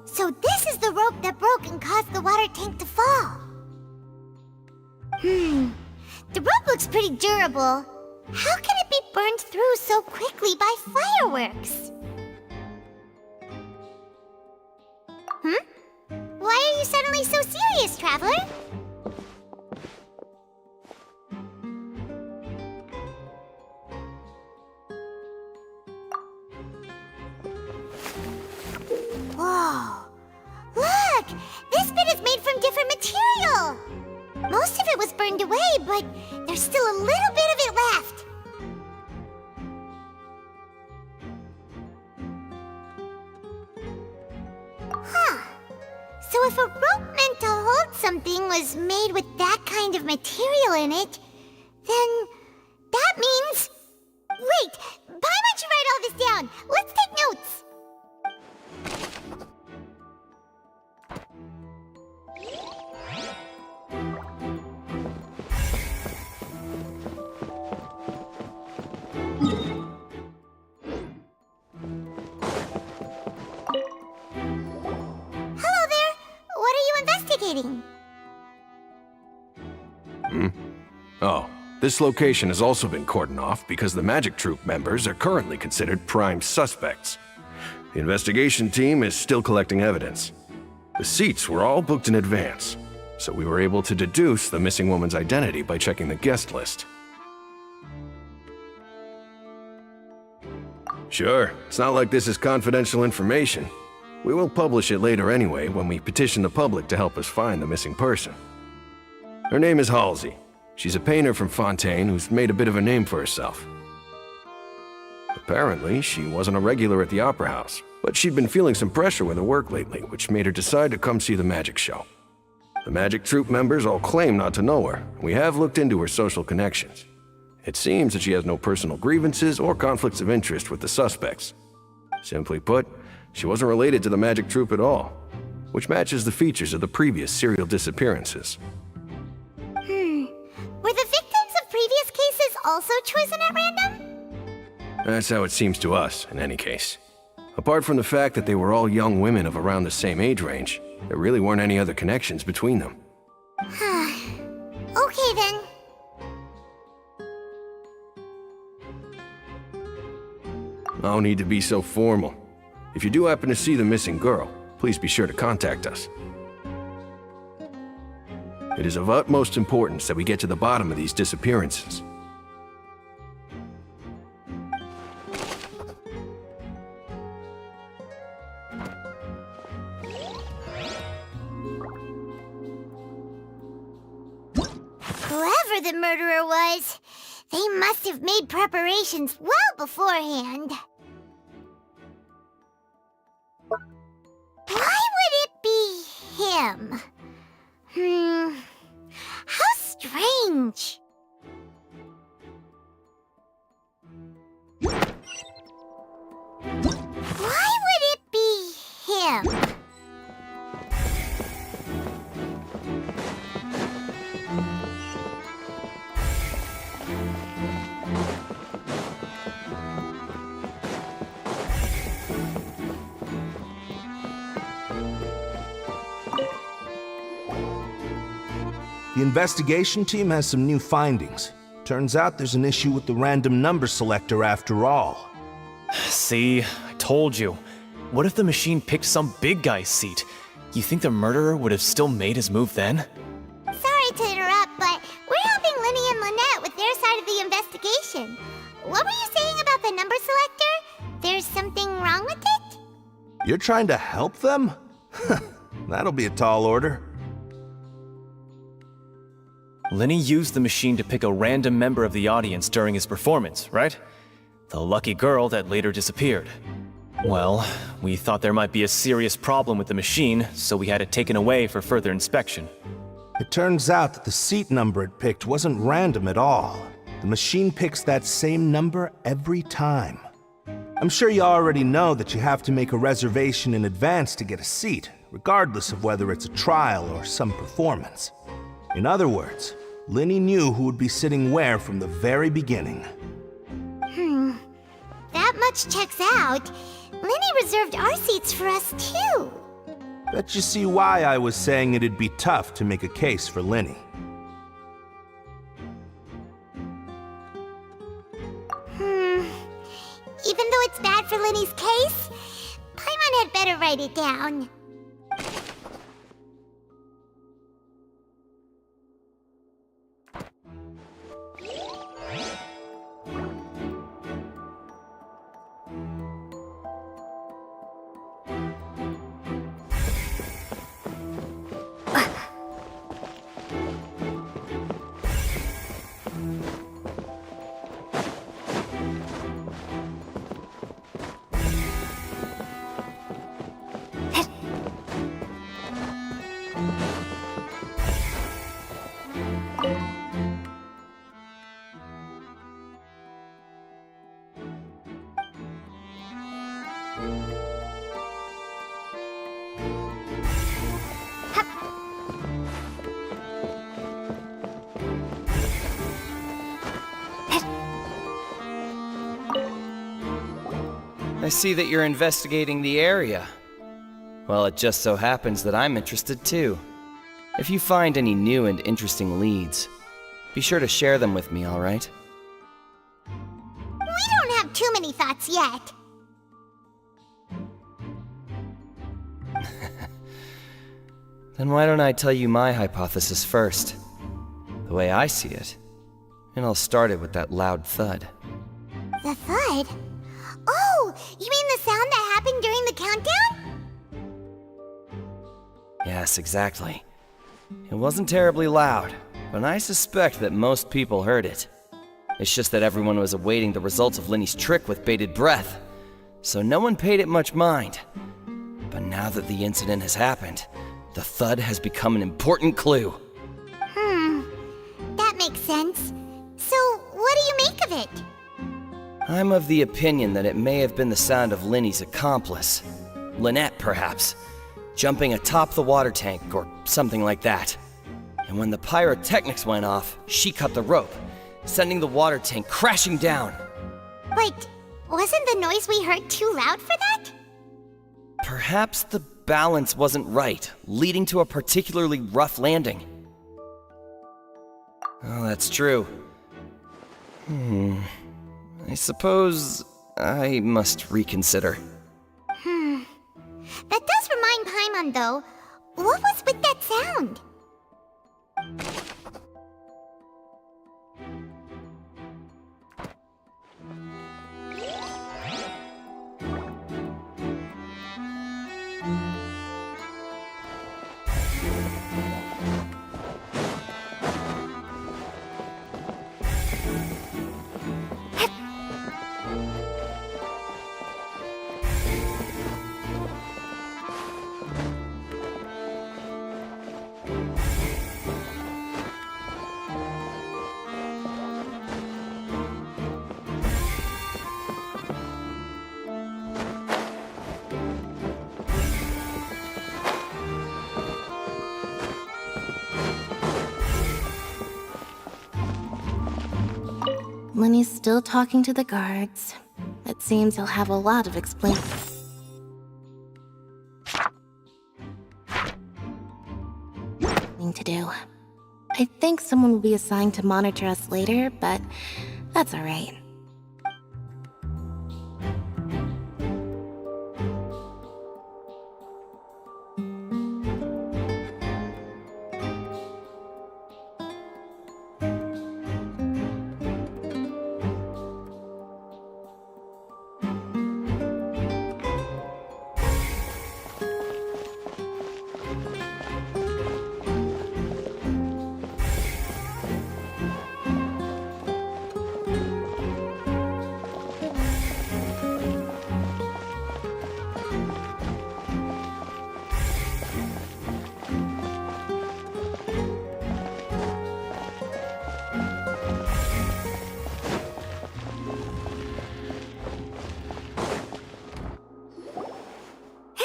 A: So this is the rope that broke and caused the water tank to fall. The rope looks pretty durable. How can it be burned through so quickly by fireworks? Why are you suddenly so serious, Traveler? Whoa! Look! This bit is made from different material! Most of it was burned away, but there's still a little bit of it left. Huh. So if a rope meant to hold something was made with that kind of material in it, then that means... Wait! Why don't you write all this down? Let's take notes! Hello there! What are you investigating?
V: Oh, this location has also been cordoned off because the magic troupe members are currently considered prime suspects. The investigation team is still collecting evidence. The seats were all booked in advance, so we were able to deduce the missing woman's identity by checking the guest list. Sure, it's not like this is confidential information. We will publish it later anyway when we petition the public to help us find the missing person. Her name is Halsey. She's a painter from Fontaine who's made a bit of a name for herself. Apparently, she wasn't a regular at the Opera House, but she'd been feeling some pressure with her work lately, which made her decide to come see the magic show. The magic troupe members all claim not to know her. We have looked into her social connections. It seems that she has no personal grievances or conflicts of interest with the suspects. Simply put, she wasn't related to the magic troupe at all, which matches the features of the previous serial disappearances.
A: Were the victims of previous cases also chosen at random?
V: That's how it seems to us, in any case. Apart from the fact that they were all young women of around the same age range, there really weren't any other connections between them.
A: Okay then.
V: No need to be so formal. If you do happen to see the missing girl, please be sure to contact us. It is of utmost importance that we get to the bottom of these disappearances.
A: Whoever the murderer was, they must have made preparations well beforehand. Why would it be him? How strange. Why would it be him?
L: The investigation team has some new findings. Turns out there's an issue with the random number selector after all.
C: See, I told you. What if the machine picked some big guy's seat? You think the murderer would have still made his move then?
A: Sorry to interrupt, but we're helping Linny and Lynette with their side of the investigation. What were you saying about the number selector? There's something wrong with it?
L: You're trying to help them? That'll be a tall order.
C: Linny used the machine to pick a random member of the audience during his performance, right? The lucky girl that later disappeared. Well, we thought there might be a serious problem with the machine, so we had it taken away for further inspection.
L: It turns out that the seat number it picked wasn't random at all. The machine picks that same number every time. I'm sure you already know that you have to make a reservation in advance to get a seat, regardless of whether it's a trial or some performance. In other words, Linny knew who would be sitting where from the very beginning.
A: That much checks out. Linny reserved our seats for us too.
L: Bet you see why I was saying it'd be tough to make a case for Linny.
A: Even though it's bad for Linny's case, Paimon had better write it down.
I: I see that you're investigating the area. Well, it just so happens that I'm interested too. If you find any new and interesting leads, be sure to share them with me, alright?
A: We don't have too many thoughts yet.
I: Then why don't I tell you my hypothesis first? The way I see it. And I'll start it with that loud thud.
A: The thud? Oh, you mean the sound that happened during the countdown?
I: Yes, exactly. It wasn't terribly loud, but I suspect that most people heard it. It's just that everyone was awaiting the results of Linny's trick with bated breath, so no one paid it much mind. But now that the incident has happened, the thud has become an important clue.
A: That makes sense. So, what do you make of it?
I: I'm of the opinion that it may have been the sound of Linny's accomplice. Lynette, perhaps. Jumping atop the water tank, or something like that. And when the pyrotechnics went off, she cut the rope, sending the water tank crashing down.
A: But wasn't the noise we heard too loud for that?
I: Perhaps the balance wasn't right, leading to a particularly rough landing. Oh, that's true. I suppose I must reconsider.
A: That does remind Paimon, though. What was with that sound?
E: Linny's still talking to the guards. It seems he'll have a lot of explaining to do. I think someone will be assigned to monitor us later, but that's alright.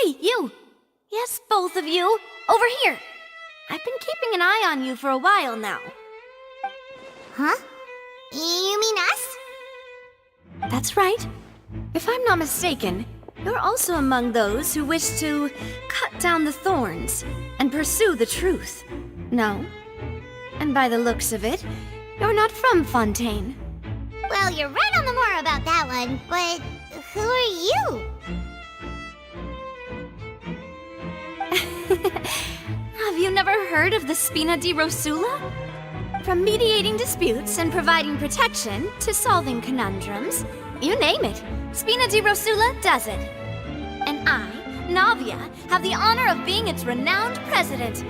B: Hey, you! Yes, both of you! Over here! I've been keeping an eye on you for a while now.
A: Huh? You mean us?
B: That's right. If I'm not mistaken, you're also among those who wish to cut down the thorns and pursue the truth. No? And by the looks of it, you're not from Fontaine.
A: Well, you're right on the more about that one, but who are you?
B: Have you never heard of the Spina di Rosula? From mediating disputes and providing protection to solving conundrums, you name it, Spina di Rosula does it. And I, Navia, have the honor of being its renowned president.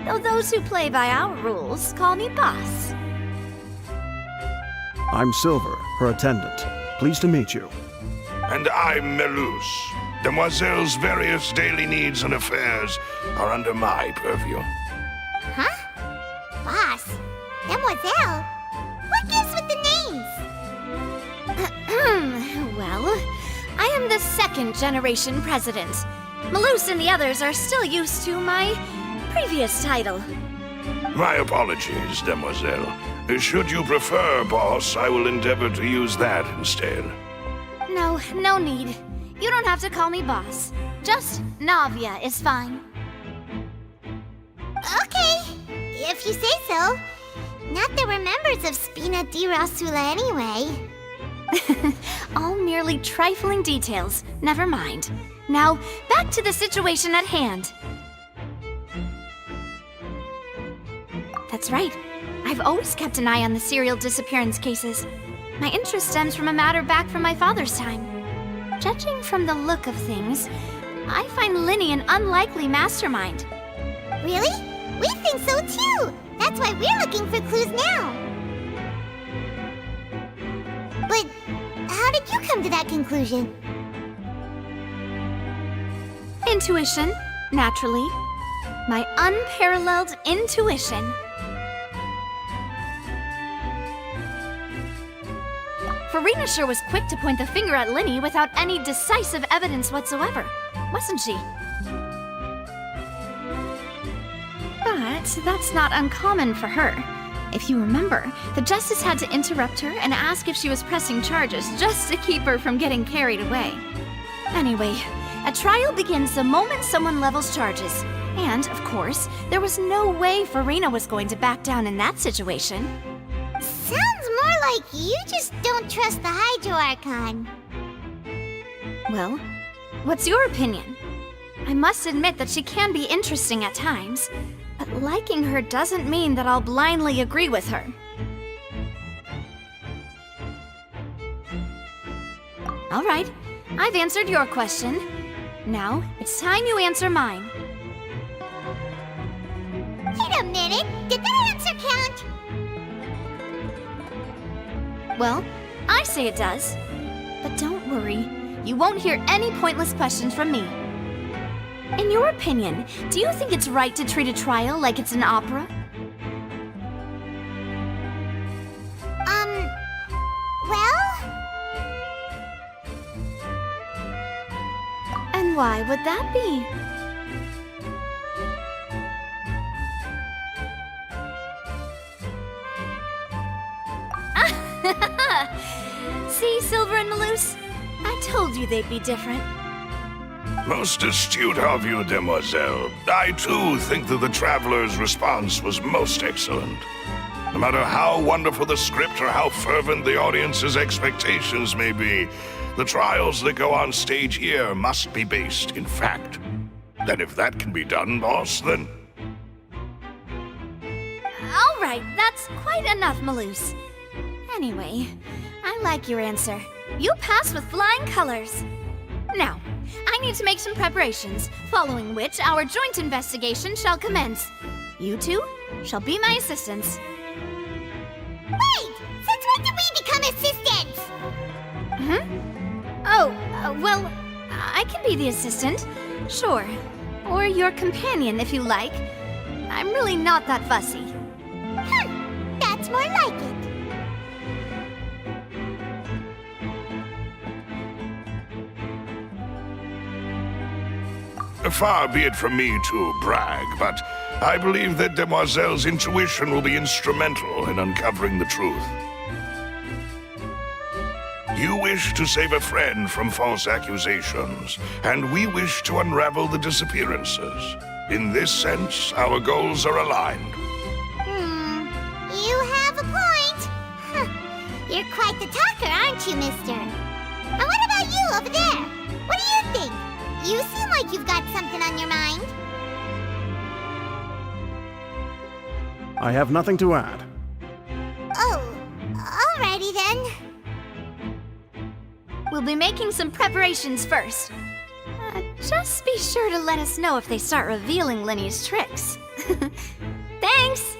B: Though those who play by our rules call me boss.
H: I'm Silver, her attendant. Pleased to meet you.
L: And I'm Melus. Demoiselle's various daily needs and affairs are under my purview.
A: Huh? Boss? Demoiselle? What gives with the names?
B: Well, I am the second generation president. Melus and the others are still used to my previous title.
L: My apologies, Demoiselle. Should you prefer, boss, I will endeavor to use that instead.
B: No need. You don't have to call me boss. Just Navia is fine.
A: Okay, if you say so. Not that we're members of Spina di Rosula anyway.
B: All merely trifling details. Never mind. Now, back to the situation at hand. That's right. I've always kept an eye on the serial disappearance cases. My interest stems from a matter back from my father's time. Judging from the look of things, I find Linny an unlikely mastermind.
A: Really? We think so too! That's why we're looking for clues now! But how did you come to that conclusion?
B: Intuition, naturally. My unparalleled intuition. Farina sure was quick to point the finger at Linny without any decisive evidence whatsoever, wasn't she? But that's not uncommon for her. If you remember, the Justice had to interrupt her and ask if she was pressing charges just to keep her from getting carried away. Anyway, a trial begins the moment someone levels charges. And, of course, there was no way Farina was going to back down in that situation.
A: Sounds more like you just don't trust the Hydro Archon.
B: Well, what's your opinion? I must admit that she can be interesting at times, but liking her doesn't mean that I'll blindly agree with her. All right, I've answered your question. Now, it's time you answer mine.
A: Wait a minute! Did that answer count?
B: Well, I say it does. But don't worry, you won't hear any pointless questions from me. In your opinion, do you think it's right to treat a trial like it's an opera?
A: Well?
B: And why would that be? See, Silver and Maloose? I told you they'd be different.
L: Most astute of you, demoiselle. I too think that the traveler's response was most excellent. No matter how wonderful the script or how fervent the audience's expectations may be, the trials that go on stage here must be based in fact. And if that can be done, boss, then...
B: All right, that's quite enough, Maloose. Anyway, I like your answer. You passed with flying colors. Now, I need to make some preparations, following which our joint investigation shall commence. You two shall be my assistants.
A: Wait! Since when did we become assistants?
B: Well, I can be the assistant, sure. Or your companion, if you like. I'm really not that fussy.
A: That's more like it.
L: Far be it from me to brag, but I believe that Demoiselle's intuition will be instrumental in uncovering the truth. You wish to save a friend from false accusations, and we wish to unravel the disappearances. In this sense, our goals are aligned.
A: You have a point. You're quite the talker, aren't you, mister? And what about you over there? What do you think? You seem like you've got something on your mind.
H: I have nothing to add.
A: Oh, alrighty then.
B: We'll be making some preparations first. Just be sure to let us know if they start revealing Linny's tricks. Thanks!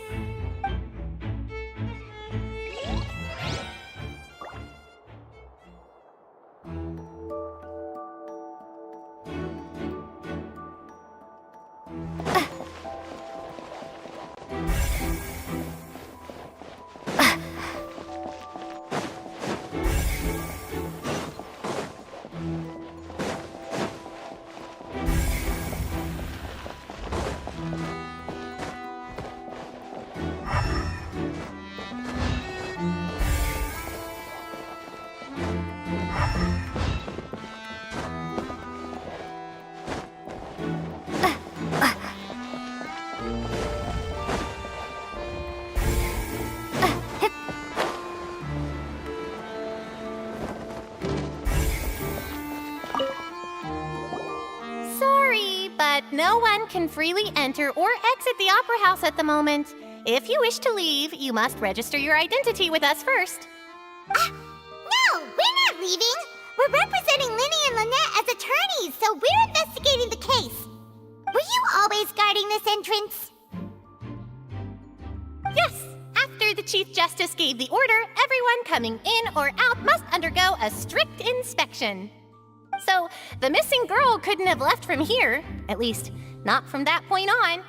J: but no one can freely enter or exit the Opera House at the moment. If you wish to leave, you must register your identity with us first.
A: No, we're not leaving. We're representing Linny and Lynette as attorneys, so we're investigating the case. Were you always guarding this entrance?
J: Yes. After the Chief Justice gave the order, everyone coming in or out must undergo a strict inspection. So, the missing girl couldn't have left from here. At least, not from that point on.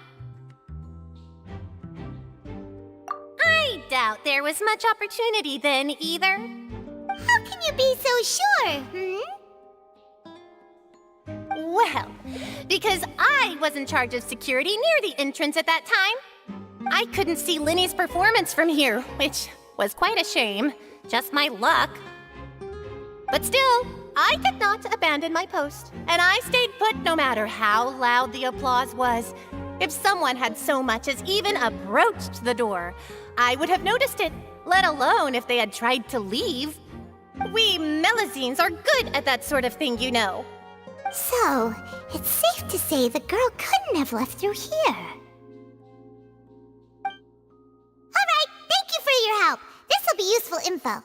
J: I doubt there was much opportunity then, either.
A: How can you be so sure,
J: Well, because I was in charge of security near the entrance at that time. I couldn't see Linny's performance from here, which was quite a shame. Just my luck. But still, I did not abandon my post, and I stayed put no matter how loud the applause was. If someone had so much as even approached the door, I would have noticed it, let alone if they had tried to leave. We Melazines are good at that sort of thing, you know.
A: So, it's safe to say the girl couldn't have left through here. Alright, thank you for your help. This'll be useful info.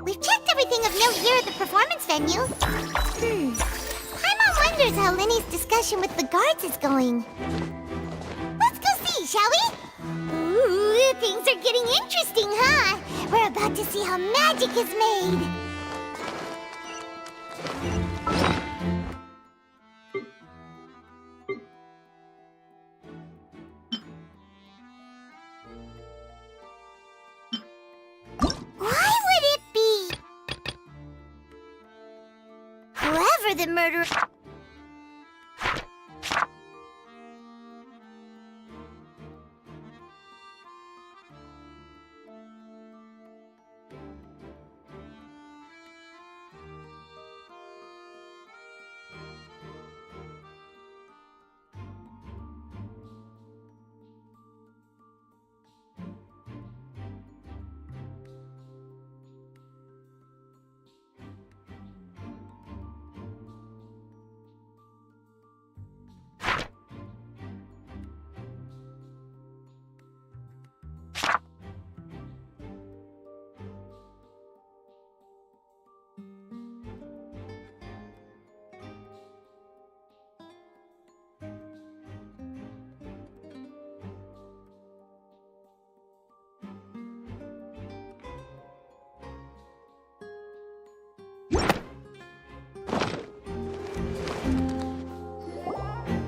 A: We've checked everything of note here at the performance venue. Paimon wonders how Linny's discussion with the guards is going. Let's go see, shall we? Ooh, things are getting interesting, huh? We're about to see how magic is made. Why would it be? Whoever the murderer...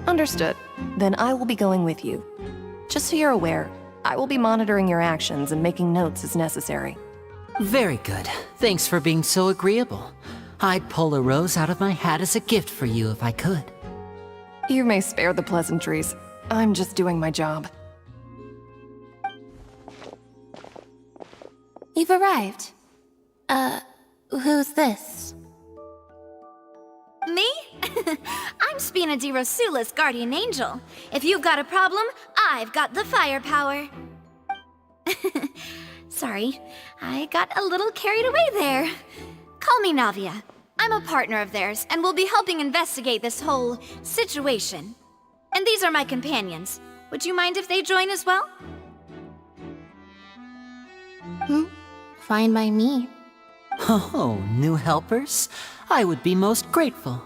K: Understood. Then I will be going with you. Just so you're aware, I will be monitoring your actions and making notes as necessary.
F: Very good. Thanks for being so agreeable. I'd pull a rose out of my hat as a gift for you if I could.
K: You may spare the pleasantries. I'm just doing my job.
E: You've arrived. Who's this?
B: Me? I'm Spina di Rosula's guardian angel. If you've got a problem, I've got the firepower. Sorry, I got a little carried away there. Call me Navia. I'm a partner of theirs, and will be helping investigate this whole situation. And these are my companions. Would you mind if they join as well?
E: Fine by me.
F: Oh, new helpers? I would be most grateful.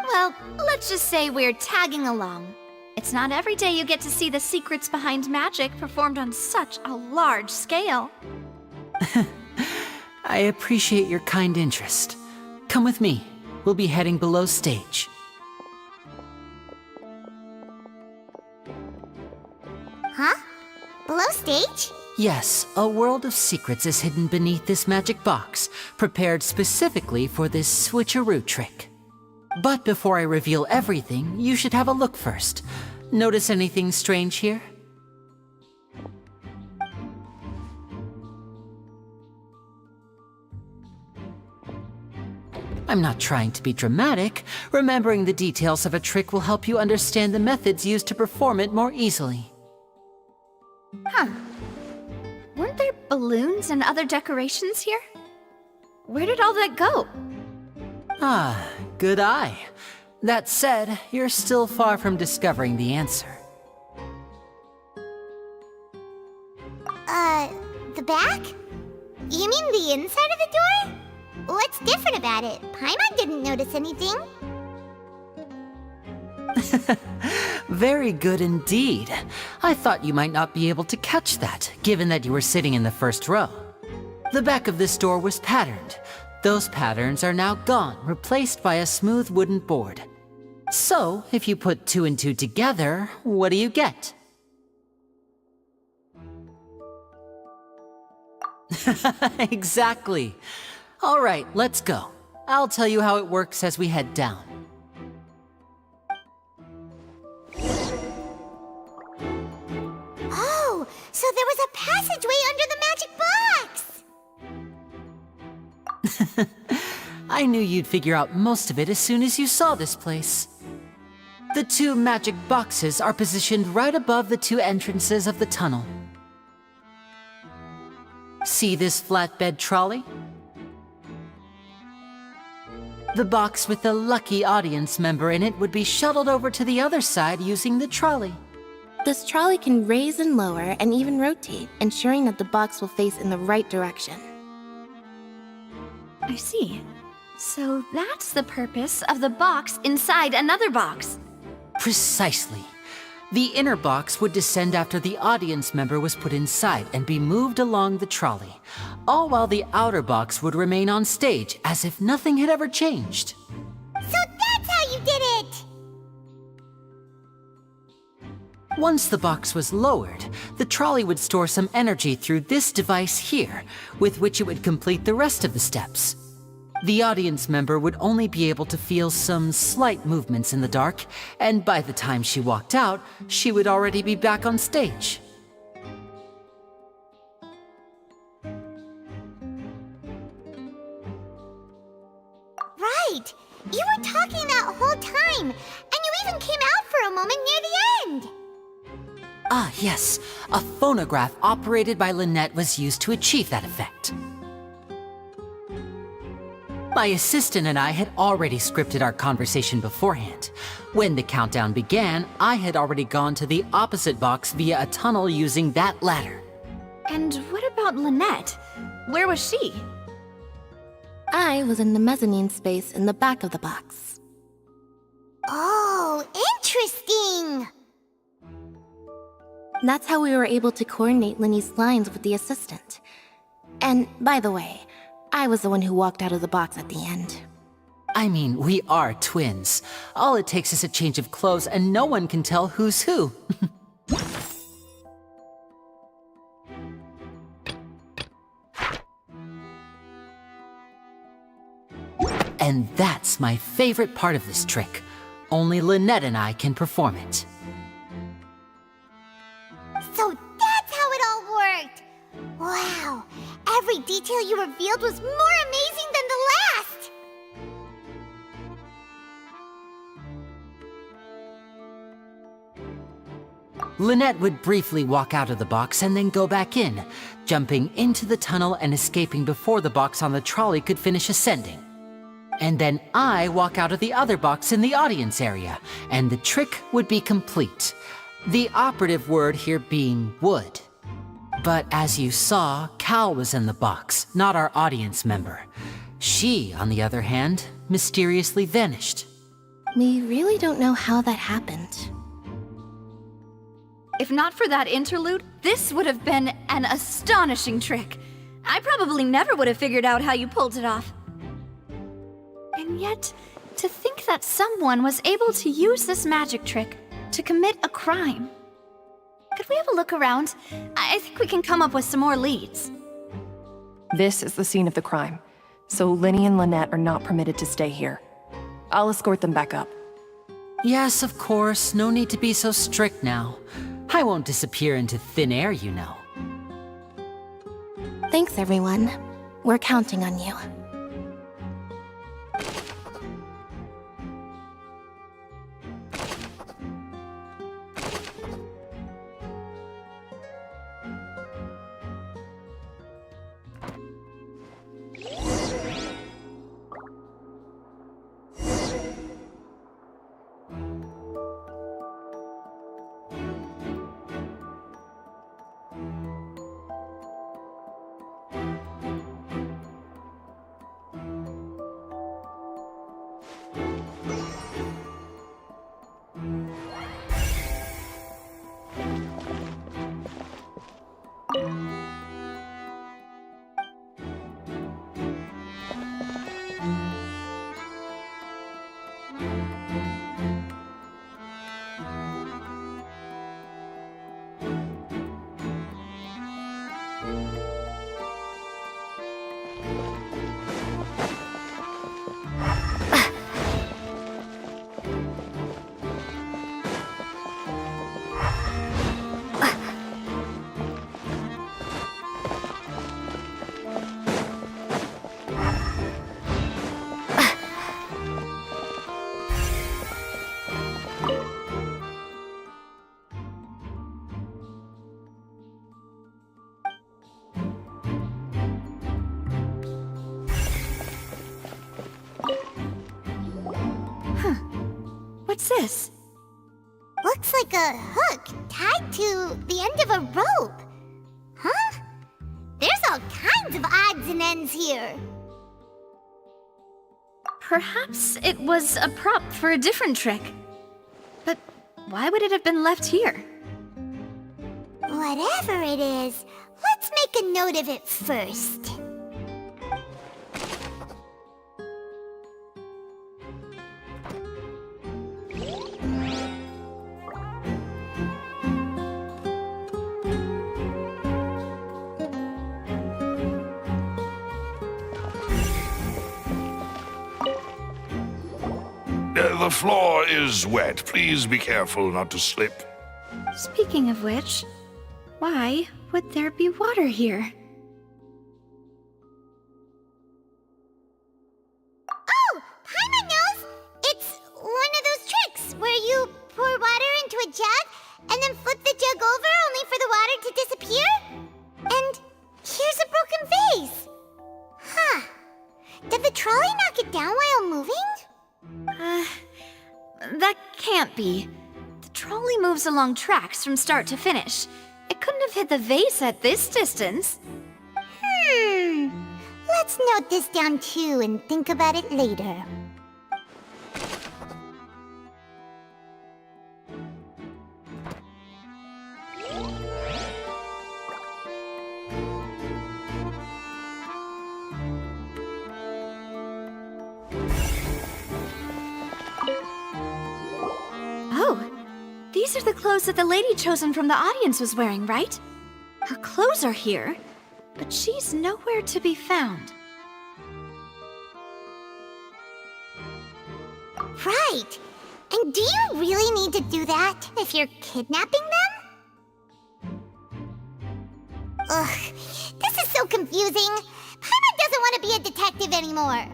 B: Well, let's just say we're tagging along. It's not every day you get to see the secrets behind magic performed on such a large scale.
F: I appreciate your kind interest. Come with me. We'll be heading below stage.
A: Huh? Below stage?
F: Yes, a world of secrets is hidden beneath this magic box, prepared specifically for this switcheroo trick. But before I reveal everything, you should have a look first. Notice anything strange here? I'm not trying to be dramatic. Remembering the details of a trick will help you understand the methods used to perform it more easily.
B: Huh. Weren't there balloons and other decorations here? Where did all that go?
F: Ah, good eye. That said, you're still far from discovering the answer.
A: The back? You mean the inside of the door? What's different about it? Paimon didn't notice anything.
F: Very good indeed. I thought you might not be able to catch that, given that you were sitting in the first row. The back of this door was patterned. Those patterns are now gone, replaced by a smooth wooden board. So, if you put 2 and 2 together, what do you get? Exactly. All right, let's go. I'll tell you how it works as we head down.
A: Oh, so there was a passageway under the magic box!
F: I knew you'd figure out most of it as soon as you saw this place. The 2 magic boxes are positioned right above the 2 entrances of the tunnel. See this flatbed trolley? The box with the lucky audience member in it would be shuttled over to the other side using the trolley.
E: This trolley can raise and lower and even rotate, ensuring that the box will face in the right direction.
B: I see. So that's the purpose of the box inside another box.
F: Precisely. The inner box would descend after the audience member was put inside and be moved along the trolley, all while the outer box would remain on stage as if nothing had ever changed.
A: So that's how you did it!
F: Once the box was lowered, the trolley would store some energy through this device here, with which it would complete the rest of the steps. The audience member would only be able to feel some slight movements in the dark, and by the time she walked out, she would already be back on stage.
A: Right! You were talking that whole time, and you even came out for a moment near the end!
F: Ah, yes. A phonograph operated by Lynette was used to achieve that effect. My assistant and I had already scripted our conversation beforehand. When the countdown began, I had already gone to the opposite box via a tunnel using that ladder.
B: And what about Lynette? Where was she?
E: I was in the mezzanine space in the back of the box.
A: Oh, interesting!
E: That's how we were able to coordinate Linny's lines with the assistant. And, by the way, I was the one who walked out of the box at the end.
F: I mean, we are twins. All it takes is a change of clothes and no one can tell who's who. And that's my favorite part of this trick. Only Lynette and I can perform it.
A: So that's how it all worked! Wow! Every detail you revealed was more amazing than the last!
F: Lynette would briefly walk out of the box and then go back in, jumping into the tunnel and escaping before the box on the trolley could finish ascending. And then I walk out of the other box in the audience area, and the trick would be complete. The operative word here being would. But as you saw, Cal was in the box, not our audience member. She, on the other hand, mysteriously vanished.
E: We really don't know how that happened.
B: If not for that interlude, this would have been an astonishing trick. I probably never would have figured out how you pulled it off. And yet, to think that someone was able to use this magic trick to commit a crime. Could we have a look around? I think we can come up with some more leads.
K: This is the scene of the crime, so Linny and Lynette are not permitted to stay here. I'll escort them back up.
F: Yes, of course. No need to be so strict now. I won't disappear into thin air, you know.
E: Thanks, everyone. We're counting on you.
B: this?
A: Looks like a hook tied to the end of a rope. Huh? There's all kinds of odds and ends here.
B: Perhaps it was a prop for a different trick. But why would it have been left here?
A: Whatever it is, let's make a note of it first.
M: The floor is wet. Please be careful not to slip.
B: Speaking of which, why would there be water here?
A: Oh! Paimon knows! It's one of those tricks where you pour water into a jug and then flip the jug over only for the water to disappear? And here's a broken vase! Huh. Did the trolley knock it down while moving?
B: That can't be. The trolley moves along tracks from start to finish. It couldn't have hit the vase at this distance.
A: Let's note this down too and think about it later.
B: Oh, these are the clothes that the lady chosen from the audience was wearing, right? Her clothes are here, but she's nowhere to be found.
A: Right! And do you really need to do that if you're kidnapping them? Ugh, this is so confusing. Paimon doesn't want to be a detective anymore.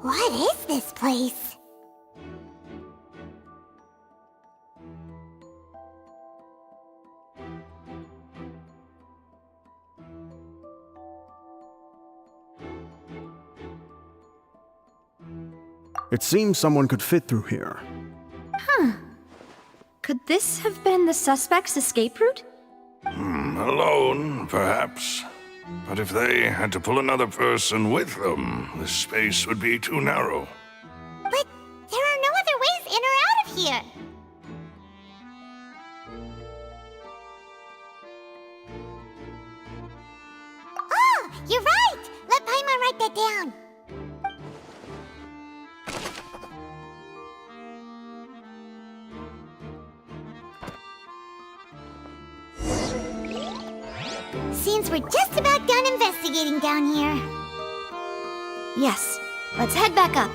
A: What is this place?
H: It seems someone could fit through here.
B: Huh. Could this have been the suspect's escape route?
M: Alone, perhaps. But if they had to pull another person with them, the space would be too narrow.
A: But there are no other ways in or out of here. Oh, you're right! Let Paimon write that down. Seems we're just about done investigating down here.
B: Yes, let's head back up.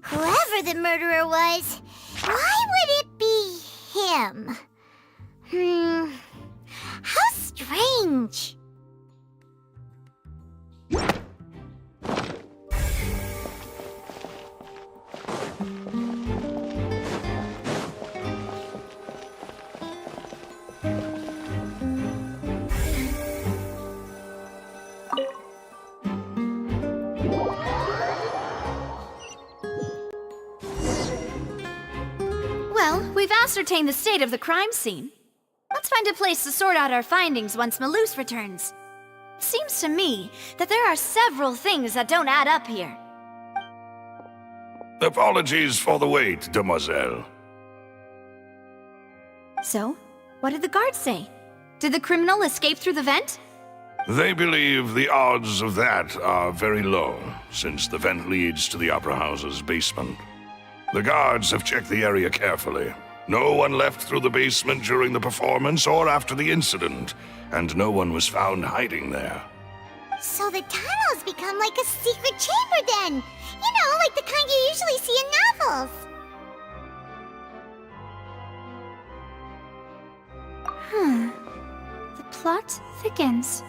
A: Whoever the murderer was, why would it be him? How strange.
B: Well, we've ascertained the state of the crime scene. Let's find a place to sort out our findings once Malus returns. Seems to me that there are several things that don't add up here.
M: Apologies for the wait, demoiselle.
B: So, what did the guards say? Did the criminal escape through the vent?
M: They believe the odds of that are very low, since the vent leads to the Opera House's basement. The guards have checked the area carefully. No one left through the basement during the performance or after the incident, and no one was found hiding there.
A: So the tunnels become like a secret chamber then! You know, like the kind you usually see in novels!
B: The plot thickens.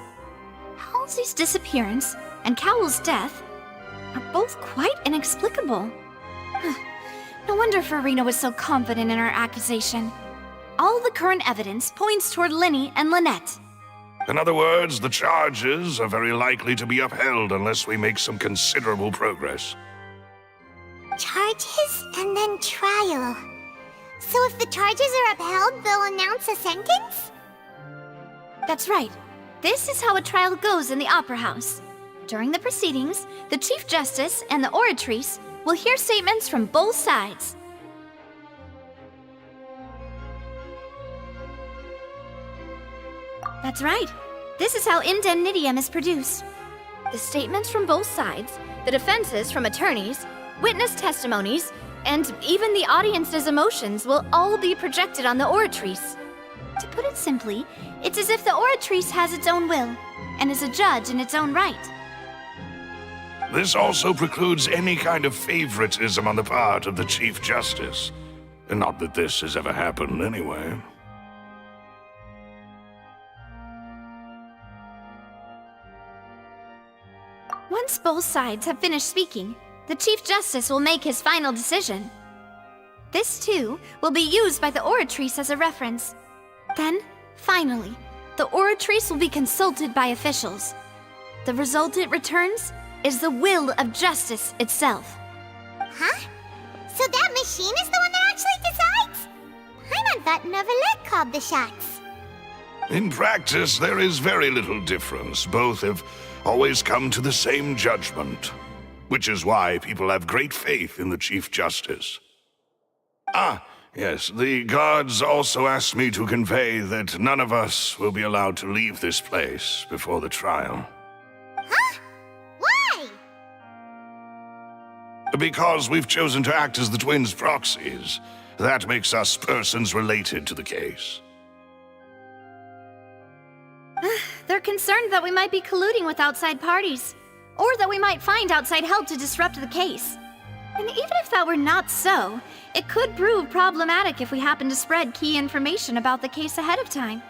B: Halsey's disappearance and Cowell's death are both quite inexplicable. No wonder Farina was so confident in her accusation. All the current evidence points toward Linny and Lynette.
M: In other words, the charges are very likely to be upheld unless we make some considerable progress.
A: Charges and then trial. So if the charges are upheld, they'll announce a sentence?
B: That's right. This is how a trial goes in the Opera House. During the proceedings, the Chief Justice and the Oratrice will hear statements from both sides. That's right. This is how indemnitium is produced. The statements from both sides, the defenses from attorneys, witness testimonies, and even the audience's emotions will all be projected on the Oratrice. To put it simply, it's as if the Oratrice has its own will, and is a judge in its own right.
M: This also precludes any kind of favoritism on the part of the Chief Justice. And not that this has ever happened anyway.
B: Once both sides have finished speaking, the Chief Justice will make his final decision. This, too, will be used by the Oratrice as a reference. Then, finally, the Oratrice will be consulted by officials. The result it returns is the will of justice itself.
A: Huh? So that machine is the one that actually decides? Paimon thought Neuvillette called the shots.
M: In practice, there is very little difference. Both have always come to the same judgment, which is why people have great faith in the Chief Justice. Ah, yes, the guards also asked me to convey that none of us will be allowed to leave this place before the trial.
A: Huh? Why?
M: Because we've chosen to act as the twins' proxies. That makes us persons related to the case.
B: They're concerned that we might be colluding with outside parties, or that we might find outside help to disrupt the case. And even if that were not so, it could prove problematic if we happen to spread key information about the case ahead of time.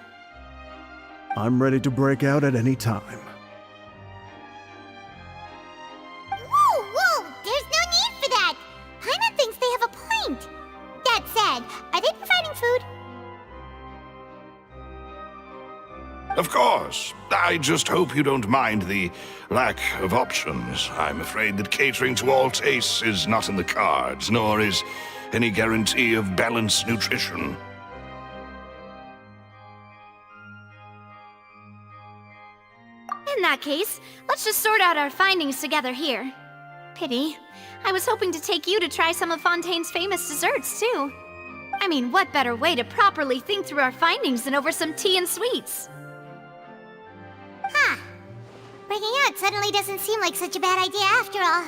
H: I'm ready to break out at any time.
A: Whoa! There's no need for that! Paimon thinks they have a point. That said, are they providing food?
M: Of course. I just hope you don't mind the lack of options. I'm afraid that catering to all tastes is not in the cards, nor is any guarantee of balanced nutrition.
B: In that case, let's just sort out our findings together here. Pity. I was hoping to take you to try some of Fontaine's famous desserts, too. I mean, what better way to properly think through our findings than over some tea and sweets?
A: Huh. Breaking out suddenly doesn't seem like such a bad idea after all.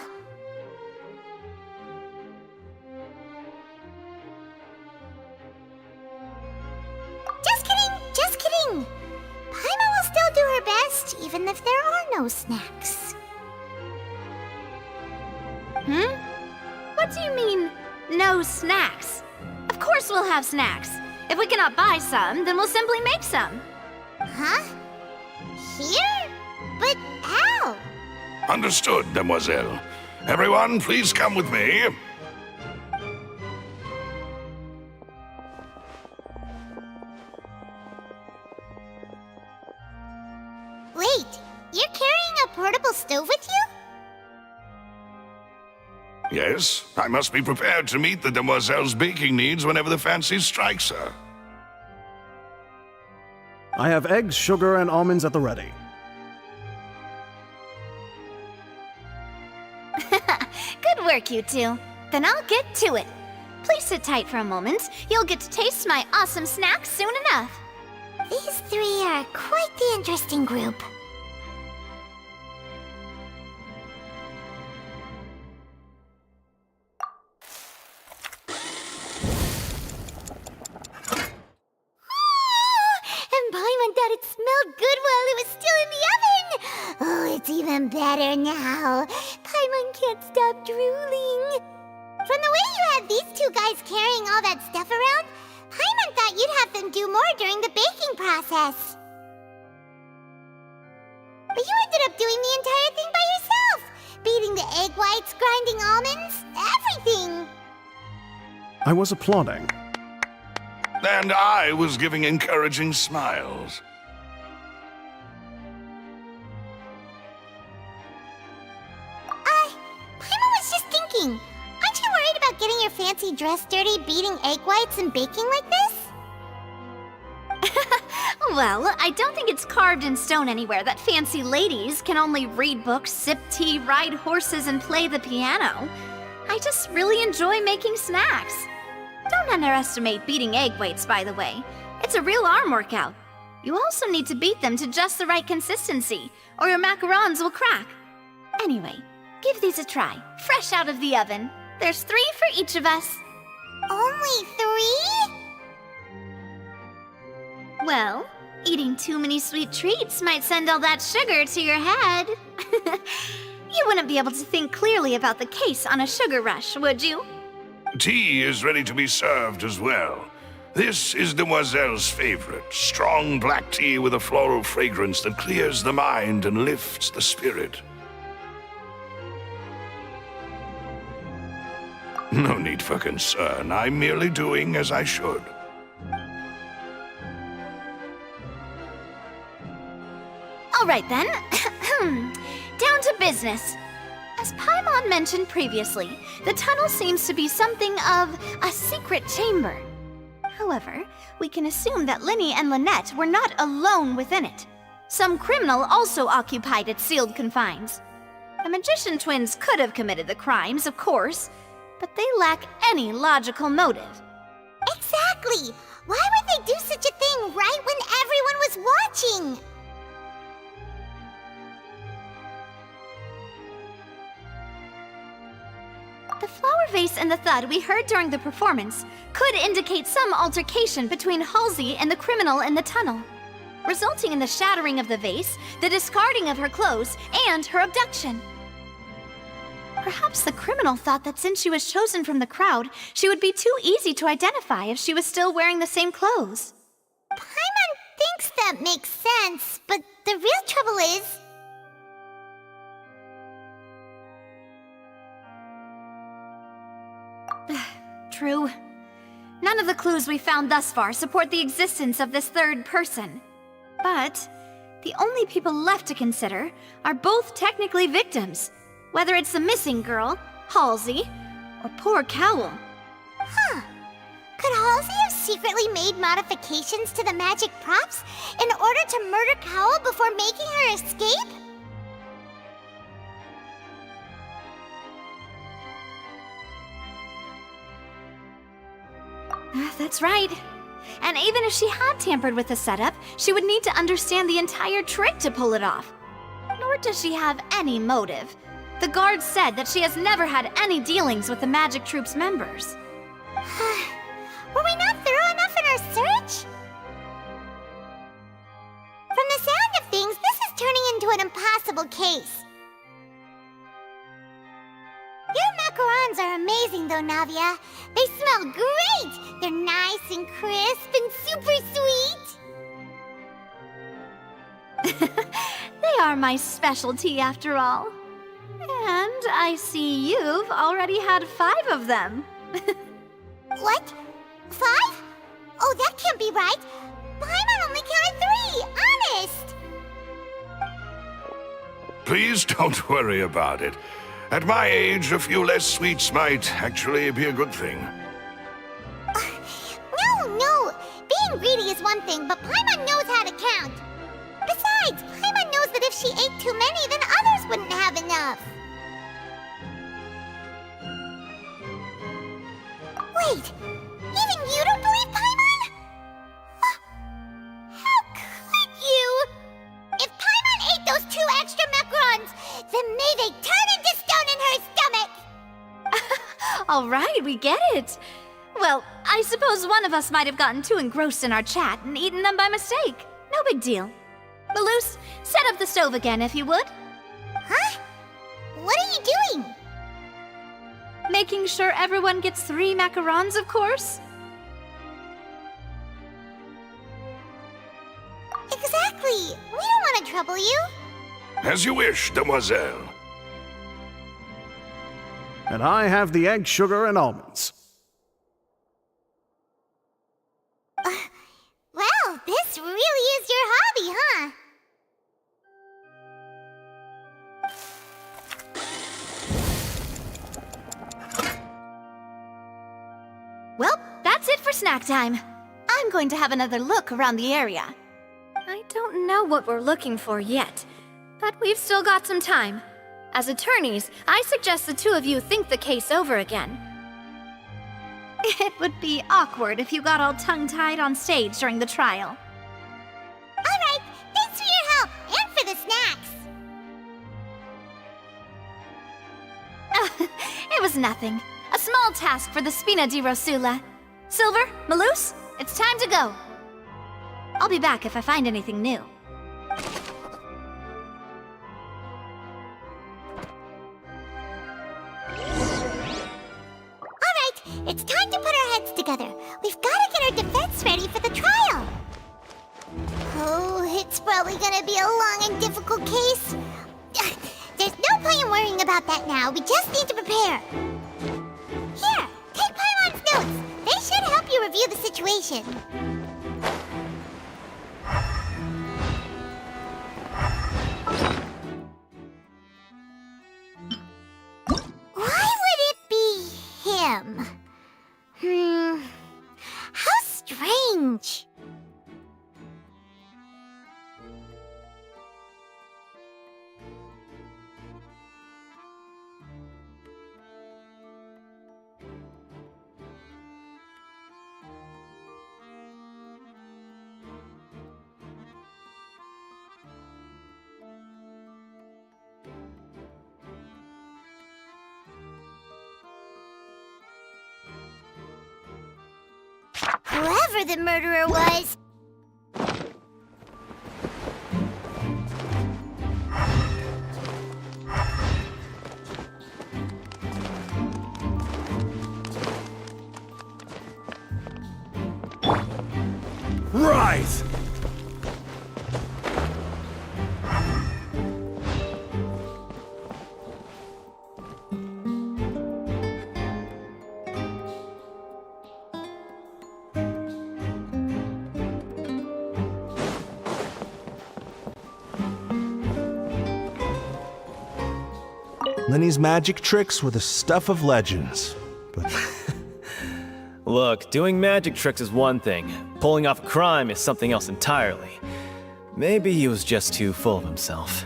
A: Just kidding! Paimon will still do her best, even if there are no snacks.
B: What do you mean, no snacks? Of course we'll have snacks. If we cannot buy some, then we'll simply make some.
A: Huh? Here? But how?
M: Understood, demoiselle. Everyone, please come with me.
A: Wait, you're carrying a portable stove with you?
M: Yes, I must be prepared to meet the demoiselle's baking needs whenever the fancy strikes her.
H: I have eggs, sugar, and almonds at the ready.
B: Good work, you two. Then I'll get to it. Please sit tight for a moment. You'll get to taste my awesome snack soon enough.
A: These three are quite the interesting group. And Paimon thought it smelled good while it was still in the oven! Oh, it's even better now. Paimon can't stop drooling. From the way you had these two guys carrying all that stuff around, Paimon thought you'd have them do more during the baking process. But you ended up doing the entire thing by yourself! Beating the egg whites, grinding almonds, everything!
H: I was applauding.
M: And I was giving encouraging smiles.
A: Paimon was just thinking, aren't you worried about getting your fancy dress dirty beating egg whites and baking like this?
B: Well, I don't think it's carved in stone anywhere that fancy ladies can only read books, sip tea, ride horses, and play the piano. I just really enjoy making snacks. Don't underestimate beating egg whites, by the way. It's a real arm workout. You also need to beat them to just the right consistency, or your macarons will crack. Anyway, give these a try, fresh out of the oven. There's 3 for each of us.
A: Only 3?
B: Well, eating too many sweet treats might send all that sugar to your head. You wouldn't be able to think clearly about the case on a sugar rush, would you?
M: Tea is ready to be served as well. This is Demoiselle's favorite, strong black tea with a floral fragrance that clears the mind and lifts the spirit. No need for concern. I'm merely doing as I should.
B: All right then. Down to business. As Paimon mentioned previously, the tunnel seems to be something of a secret chamber. However, we can assume that Linny and Lynette were not alone within it. Some criminal also occupied its sealed confines. The magician twins could have committed the crimes, of course, but they lack any logical motive.
A: Exactly! Why would they do such a thing right when everyone was watching?
B: The flower vase and the thud we heard during the performance could indicate some altercation between Halsey and the criminal in the tunnel, resulting in the shattering of the vase, the discarding of her clothes, and her abduction. Perhaps the criminal thought that since she was chosen from the crowd, she would be too easy to identify if she was still wearing the same clothes.
A: Paimon thinks that makes sense, but the real trouble is...
B: True. None of the clues we found thus far support the existence of this third person. But the only people left to consider are both technically victims, whether it's the missing girl, Halsey, or poor Cowl.
A: Huh. Could Halsey have secretly made modifications to the magic props in order to murder Cowl before making her escape?
B: That's right. And even if she had tampered with the setup, she would need to understand the entire trick to pull it off. Nor does she have any motive. The guard said that she has never had any dealings with the Magic Troop's members.
A: Were we not thorough enough in our search? From the sound of things, this is turning into an impossible case. Your macarons are amazing though, Navia. They smell great! They're nice and crisp and super sweet!
B: They are my specialty after all. And I see you've already had 5 of them.
A: What? 5? Oh, that can't be right! Paimon only counted 3, honest!
M: Please don't worry about it. At my age, a few less sweets might actually be a good thing.
A: No! Being greedy is one thing, but Paimon knows how to count. Besides, Paimon knows that if she ate too many, then others wouldn't have enough. Wait, even you don't believe Paimon? How could you? If Paimon ate those 2 extra macarons, then may they turn into stone in her stomach!
B: All right, we get it. Well, I suppose one of us might have gotten too engrossed in our chat and eaten them by mistake. No big deal. Maloose, set up the stove again if you would.
A: Huh? What are you doing?
B: Making sure everyone gets 3 macarons, of course.
A: Exactly. We don't want to trouble you.
M: As you wish, demoiselle.
H: And I have the egg, sugar, and almonds.
A: Well, this really is your hobby, huh?
B: Well, that's it for snack time. I'm going to have another look around the area. I don't know what we're looking for yet, but we've still got some time. As attorneys, I suggest the 2 of you think the case over again. It would be awkward if you got all tongue-tied on stage during the trial.
A: Alright, thanks for your help, and for the snacks.
B: It was nothing. A small task for the Spina di Rosula. Silver, Maloose, it's time to go. I'll be back if I find anything new.
A: It's time to put our heads together. We've got to get our defense ready for the trial. Oh, it's probably gonna be a long and difficult case. There's no point in worrying about that now. We just need to prepare. Here, take Paimon's notes. They should help you review the situation. Why would it be him? How strange. Whoever the murderer was...
H: Right!
L: Lenny's magic tricks were the stuff of legends, but...
C: Look, doing magic tricks is one thing. Pulling off a crime is something else entirely. Maybe he was just too full of himself.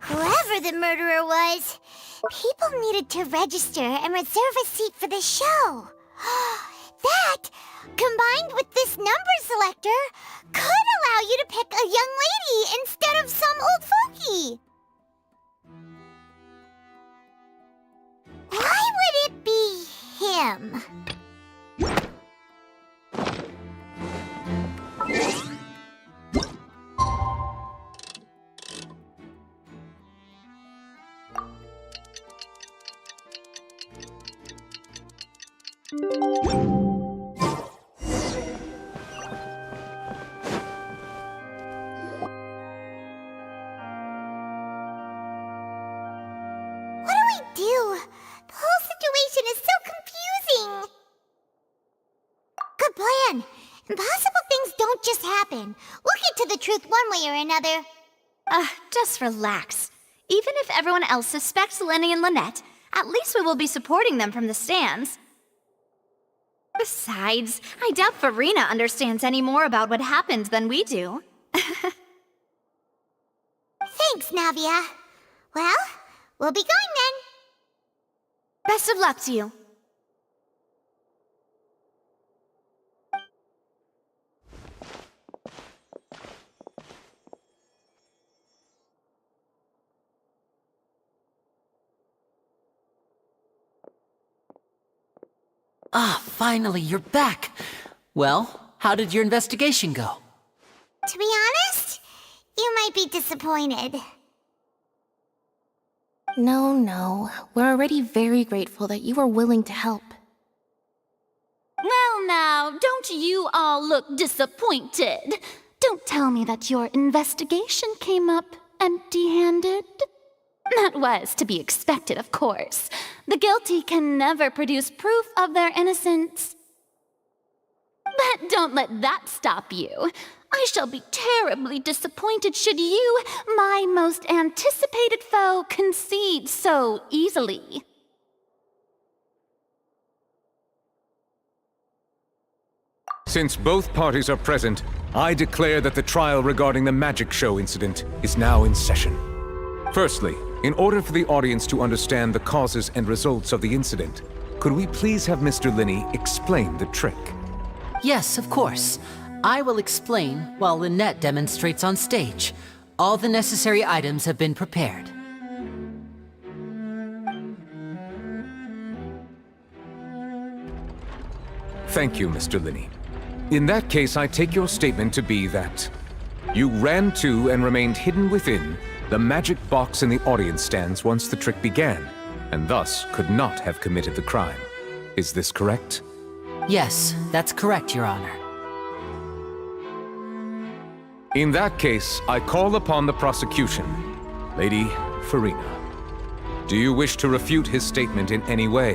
A: Whoever the murderer was, people needed to register and reserve a seat for the show. That, combined with this number selector, could allow you to pick a young lady instead of some old fogey. Why would it be him? What do we do? The whole situation is so confusing. Good plan. Impossible things don't just happen. We'll get to the truth one way or another.
B: Just relax. Even if everyone else suspects Lenny and Lynette, at least we will be supporting them from the stands. Besides, I doubt Farina understands any more about what happened than we do.
A: Thanks, Navia. Well, we'll be going then.
B: Best of luck to you.
F: Ah, finally, you're back. Well, how did your investigation go?
A: To be honest, you might be disappointed.
E: No. We're already very grateful that you were willing to help.
G: Well now, don't you all look disappointed? Don't tell me that your investigation came up empty-handed. That was to be expected, of course. The guilty can never produce proof of their innocence. But don't let that stop you. I shall be terribly disappointed should you, my most anticipated foe, concede so easily.
N: Since both parties are present, I declare that the trial regarding the magic show incident is now in session. Firstly, in order for the audience to understand the causes and results of the incident, could we please have Mr. Linney explain the trick?
F: Yes, of course. I will explain while Lynette demonstrates on stage. All the necessary items have been prepared.
N: Thank you, Mr. Linney. In that case, I take your statement to be that you ran to and remained hidden within the magic box in the audience stands once the trick began, and thus could not have committed the crime. Is this correct?
F: Yes, that's correct, Your Honor.
N: In that case, I call upon the prosecution. Lady Farina, do you wish to refute his statement in any way?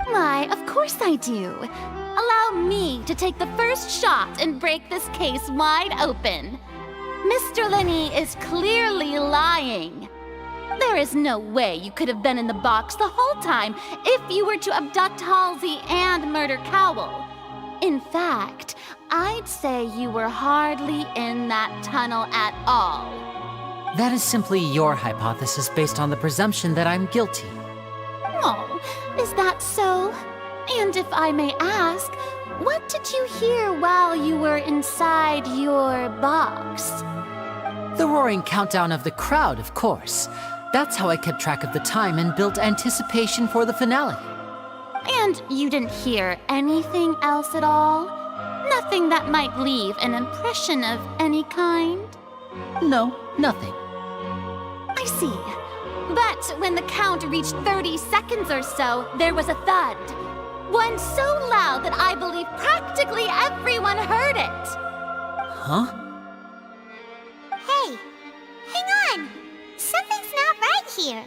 G: Why, of course I do. Allow me to take the first shot and break this case wide open. Mr. Linney is clearly lying. There is no way you could have been in the box the whole time if you were to abduct Halsey and murder Cowell. In fact, I'd say you were hardly in that tunnel at all.
F: That is simply your hypothesis based on the presumption that I'm guilty.
G: Oh, is that so? And if I may ask, what did you hear while you were inside your box?
F: The roaring countdown of the crowd, of course. That's how I kept track of the time and built anticipation for the finale.
G: And you didn't hear anything else at all? Nothing that might leave an impression of any kind?
F: No, nothing.
G: I see. But when the count reached 30 seconds or so, there was a thud. One so loud that I believe practically everyone heard it.
F: Huh?
A: Hey, hang on. Something's not right here.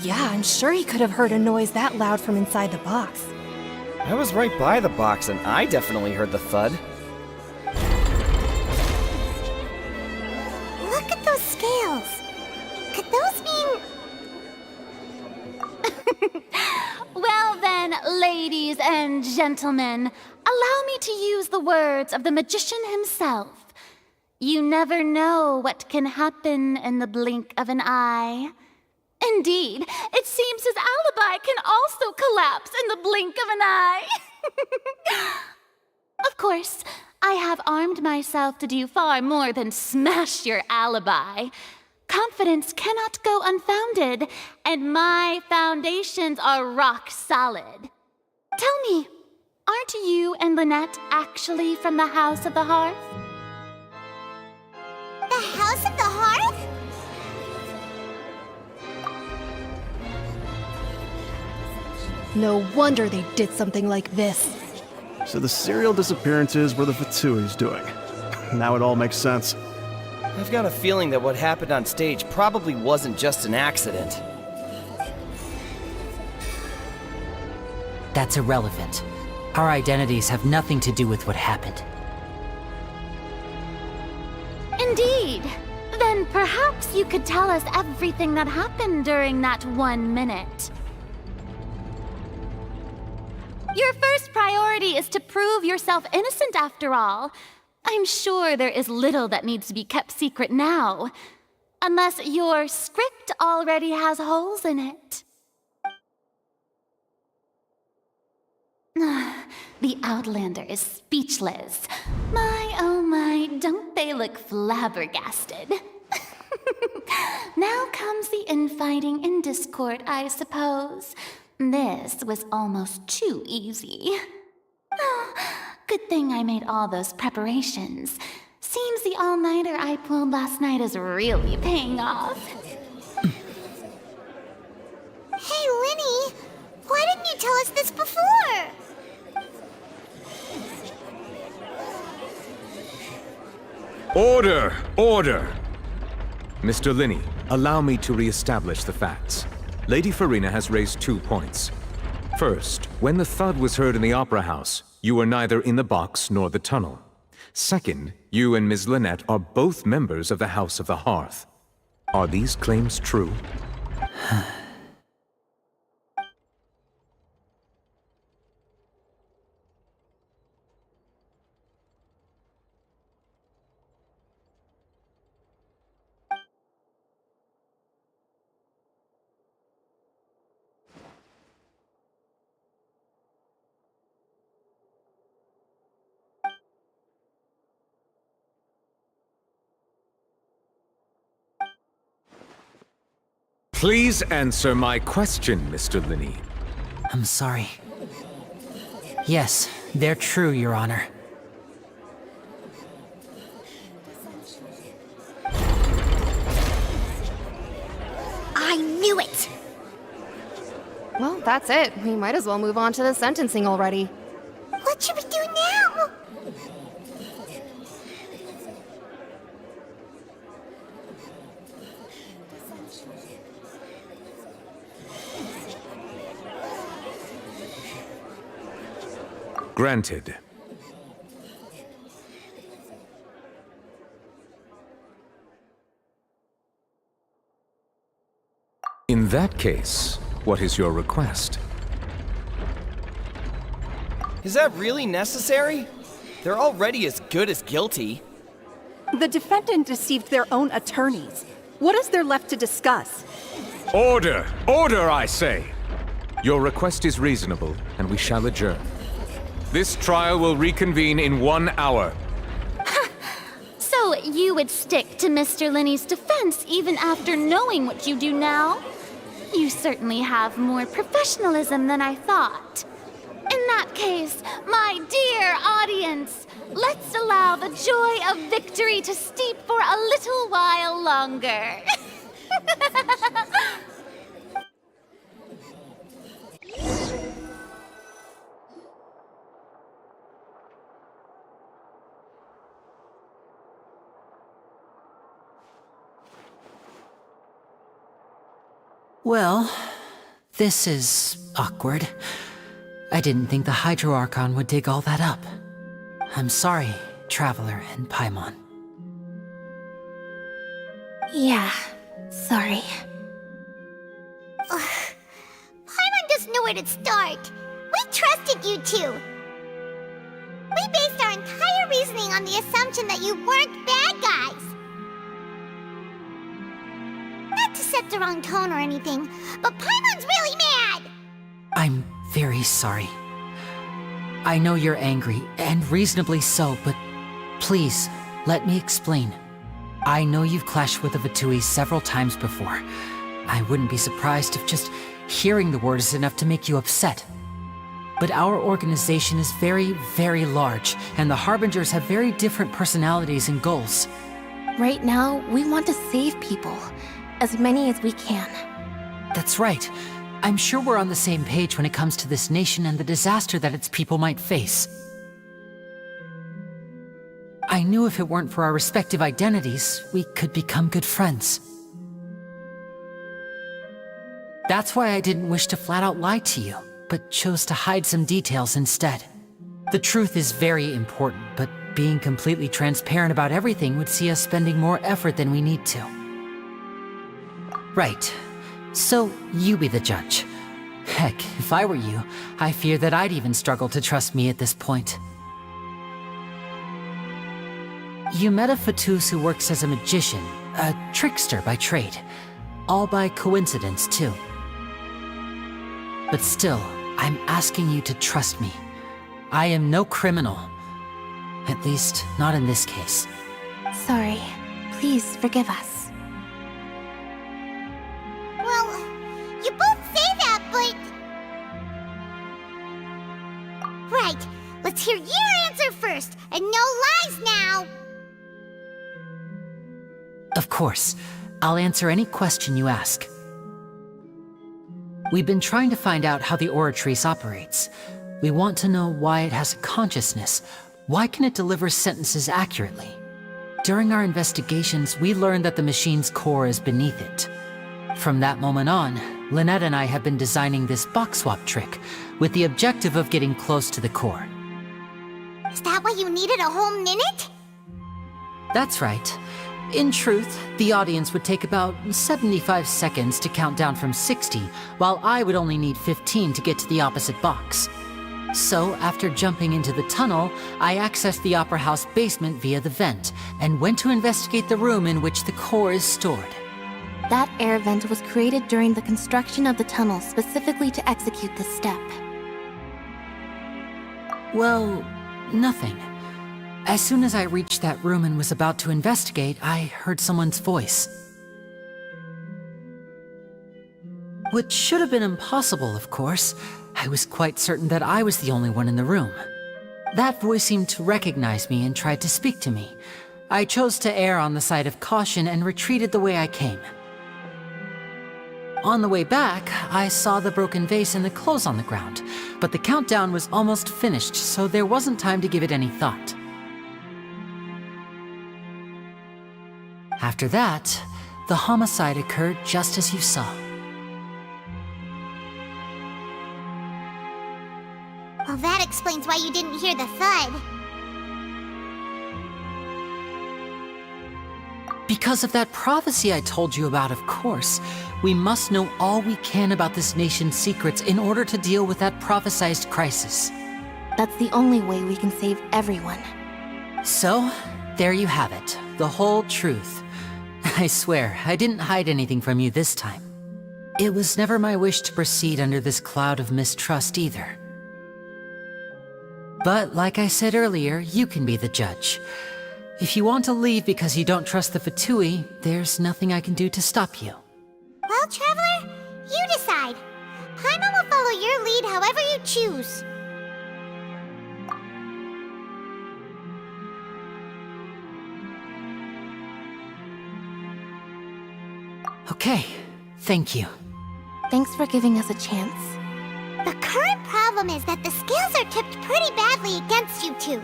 K: Yeah, I'm sure he could have heard a noise that loud from inside the box.
I: I was right by the box and I definitely heard the thud.
A: Look at those scales. Could those mean...
G: Well then, ladies and gentlemen, allow me to use the words of the magician himself. You never know what can happen in the blink of an eye. Indeed, it seems his alibi can also collapse in the blink of an eye. Of course, I have armed myself to do far more than smash your alibi. Confidence cannot go unfounded, and my foundations are rock solid. Tell me, aren't you and Lynette actually from the House of the Hearth?
A: The House of the Hearth?
K: No wonder they did something like this.
H: So the serial disappearances were the Fatui's doing. Now it all makes sense.
I: I've got a feeling that what happened on stage probably wasn't just an accident.
F: That's irrelevant. Our identities have nothing to do with what happened.
G: Indeed. Then perhaps you could tell us everything that happened during that 1 minute. Your first priority is to prove yourself innocent after all. I'm sure there is little that needs to be kept secret now. Unless your script already has holes in it. The Outlander is speechless. My, oh my, don't they look flabbergasted? Now comes the infighting and discord, I suppose. This was almost too easy. Good thing I made all those preparations. Seems the all-nighter I pulled last night is really paying off.
A: Hey, Linny! Why didn't you tell us this before?
N: Order! Order! Mr. Linney, allow me to re-establish the facts. Lady Farina has raised 2 points. First, when the thud was heard in the Opera House, you were neither in the box nor the tunnel. Second, you and Ms. Lynette are both members of the House of the Hearth. Are these claims true? Please answer my question, Mr. Linney.
F: I'm sorry. Yes, they're true, Your Honor.
J: I knew it!
O: Well, that's it. We might as well move on to the sentencing already.
A: What should we do now?
N: Granted. In that case, what is your request?
I: Is that really necessary? They're already as good as guilty.
P: The defendant deceived their own attorneys. What is there left to discuss?
N: Order! Order, I say! Your request is reasonable, and we shall adjourn. This trial will reconvene in 1 hour.
G: So you would stick to Mr. Linney's defense even after knowing what you do now? You certainly have more professionalism than I thought. In that case, my dear audience, let's allow the joy of victory to steep for a little while longer.
F: Well, this is awkward. I didn't think the Hydro Archon would dig all that up. I'm sorry, Traveler and Paimon.
A: Yeah, sorry. Paimon doesn't know where to start. We trusted you two. We based our entire reasoning on the assumption that you weren't bad guys. Not to set the wrong tone or anything, but Paimon's really mad!
F: I'm very sorry. I know you're angry, and reasonably so, but please, let me explain. I know you've clashed with the Vitui several times before. I wouldn't be surprised if just hearing the word is enough to make you upset. But our organization is very, very large, and the Harbingers have very different personalities and goals.
E: Right now, we want to save people. As many as we can.
F: That's right. I'm sure we're on the same page when it comes to this nation and the disaster that its people might face. I knew if it weren't for our respective identities, we could become good friends. That's why I didn't wish to flat out lie to you, but chose to hide some details instead. The truth is very important, but being completely transparent about everything would see us spending more effort than we need to. Right. So, you be the judge. Heck, if I were you, I fear that I'd even struggle to trust me at this point. You met a Fatus who works as a magician, a trickster by trade. All by coincidence, too. But still, I'm asking you to trust me. I am no criminal. At least, not in this case.
E: Sorry. Please forgive us.
A: Well, you both say that, but... Right. Let's hear your answer first, and no lies now!
F: Of course. I'll answer any question you ask. We've been trying to find out how the Oratrice operates. We want to know why it has a consciousness. Why can it deliver sentences accurately? During our investigations, we learned that the machine's core is beneath it. From that moment on, Lynette and I have been designing this box swap trick with the objective of getting close to the core.
A: Is that why you needed a whole minute?
F: That's right. In truth, the audience would take about 75 seconds to count down from 60, while I would only need 15 to get to the opposite box. So, after jumping into the tunnel, I accessed the Opera House basement via the vent, and went to investigate the room in which the core is stored.
E: That air vent was created during the construction of the tunnel specifically to execute this step.
F: Well, nothing. As soon as I reached that room and was about to investigate, I heard someone's voice. Which should have been impossible, of course. I was quite certain that I was the only one in the room. That voice seemed to recognize me and tried to speak to me. I chose to err on the side of caution and retreated the way I came. On the way back, I saw the broken vase and the clothes on the ground, but the countdown was almost finished, so there wasn't time to give it any thought. After that, the homicide occurred just as you saw.
A: Well, that explains why you didn't hear the thud.
F: Because of that prophecy I told you about, of course. We must know all we can about this nation's secrets in order to deal with that prophesized crisis.
E: That's the only way we can save everyone.
F: So, there you have it. The whole truth. I swear, I didn't hide anything from you this time. It was never my wish to proceed under this cloud of mistrust either. But like I said earlier, you can be the judge. If you want to leave because you don't trust the Fatui, there's nothing I can do to stop you.
A: Well, Traveler, you decide. Paimon will follow your lead however you choose.
F: Okay, thank you.
E: Thanks for giving us a chance.
A: The current problem is that the scales are tipped pretty badly against you two.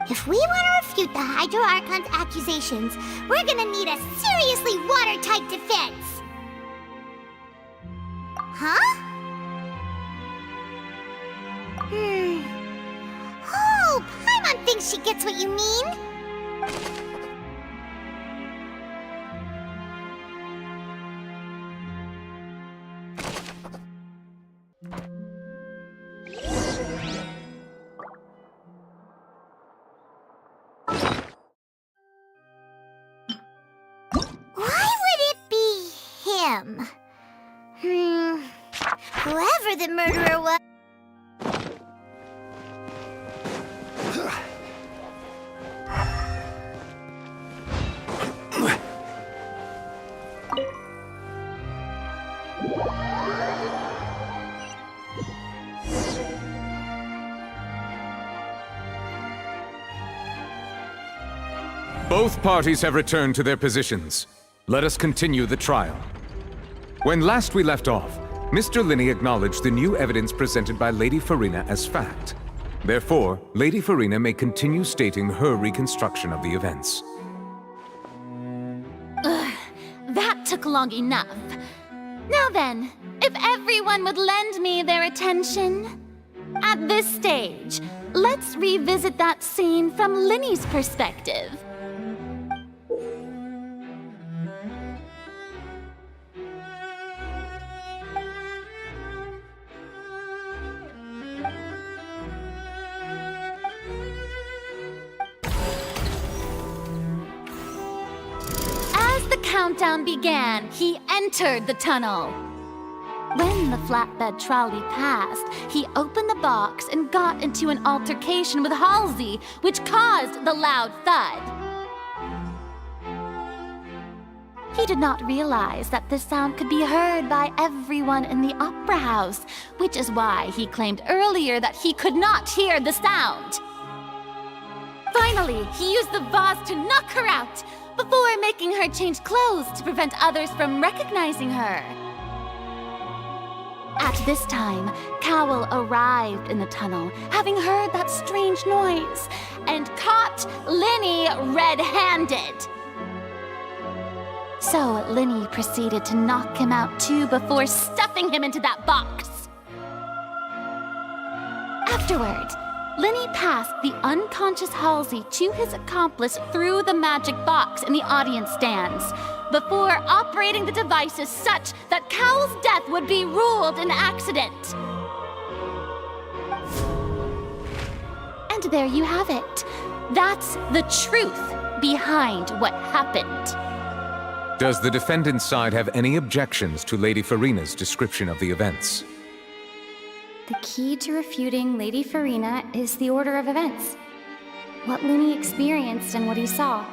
A: If we want to refute the Hydro Archon's accusations, we're gonna need a seriously watertight defense. Huh? Oh, Paimon thinks she gets what you mean. Why would it be him? Whoever the murderer was...
N: Both parties have returned to their positions. Let us continue the trial. When last we left off, Mr. Linney acknowledged the new evidence presented by Lady Farina as fact. Therefore, Lady Farina may continue stating her reconstruction of the events.
G: Ugh, that took long enough. Now then, if everyone would lend me their attention. At this stage, let's revisit that scene from Linny's perspective. As the countdown began, he entered the tunnel. When the flatbed trolley passed, he opened the box and got into an altercation with Halsey, which caused the loud thud. He did not realize that this sound could be heard by everyone in the opera house, which is why he claimed earlier that he could not hear the sound. Finally, he used the vase to knock her out, before making her change clothes to prevent others from recognizing her. At this time, Cowell arrived in the tunnel, having heard that strange noise, and caught Linny red-handed. So Linny proceeded to knock him out too before stuffing him into that box. Afterward, Linny passed the unconscious Halsey to his accomplice through the magic box in the audience stands, before operating the devices such that Cowell's death would be ruled an accident. And there you have it. That's the truth behind what happened.
N: Does the defendant's side have any objections to Lady Farina's description of the events?
B: The key to refuting Lady Farina is the order of events. What Linny experienced and what he saw.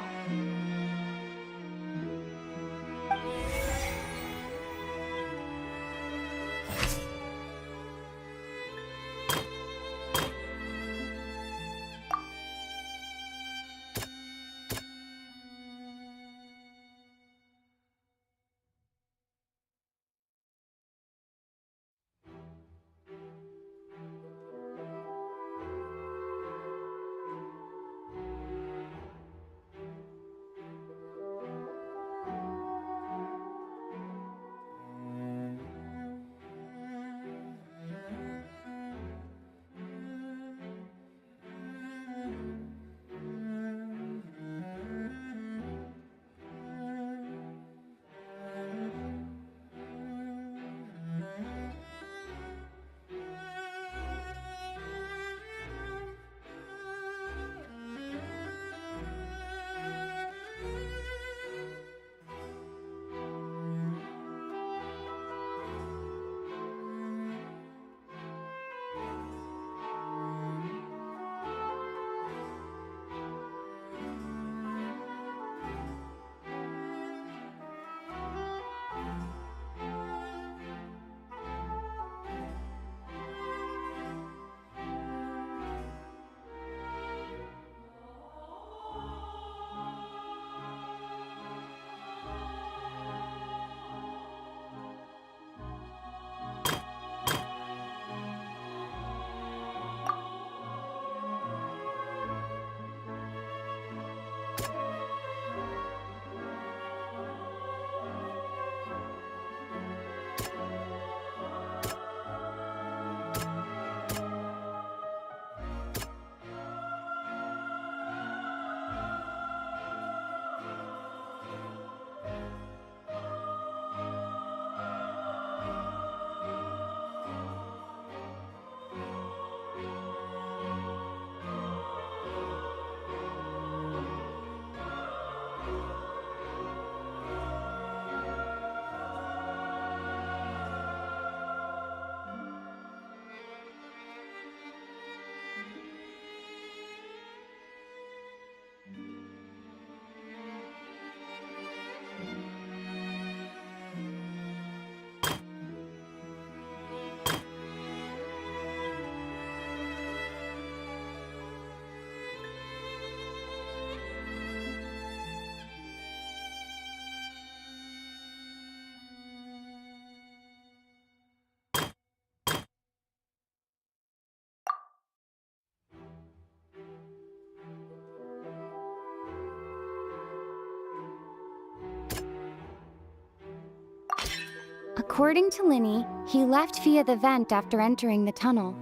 B: According to Linny, he left via the vent after entering the tunnel.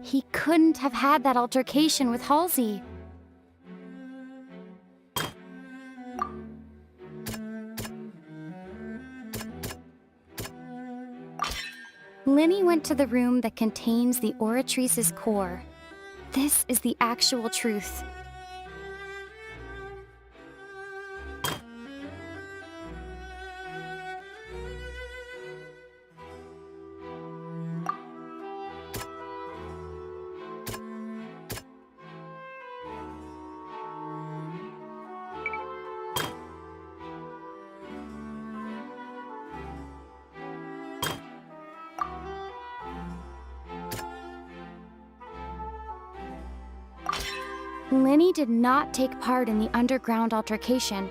G: He couldn't have had that altercation with Halsey. Linny went to the room that contains the Oratrice's core. This is the actual truth. Linny did not take part in the underground altercation.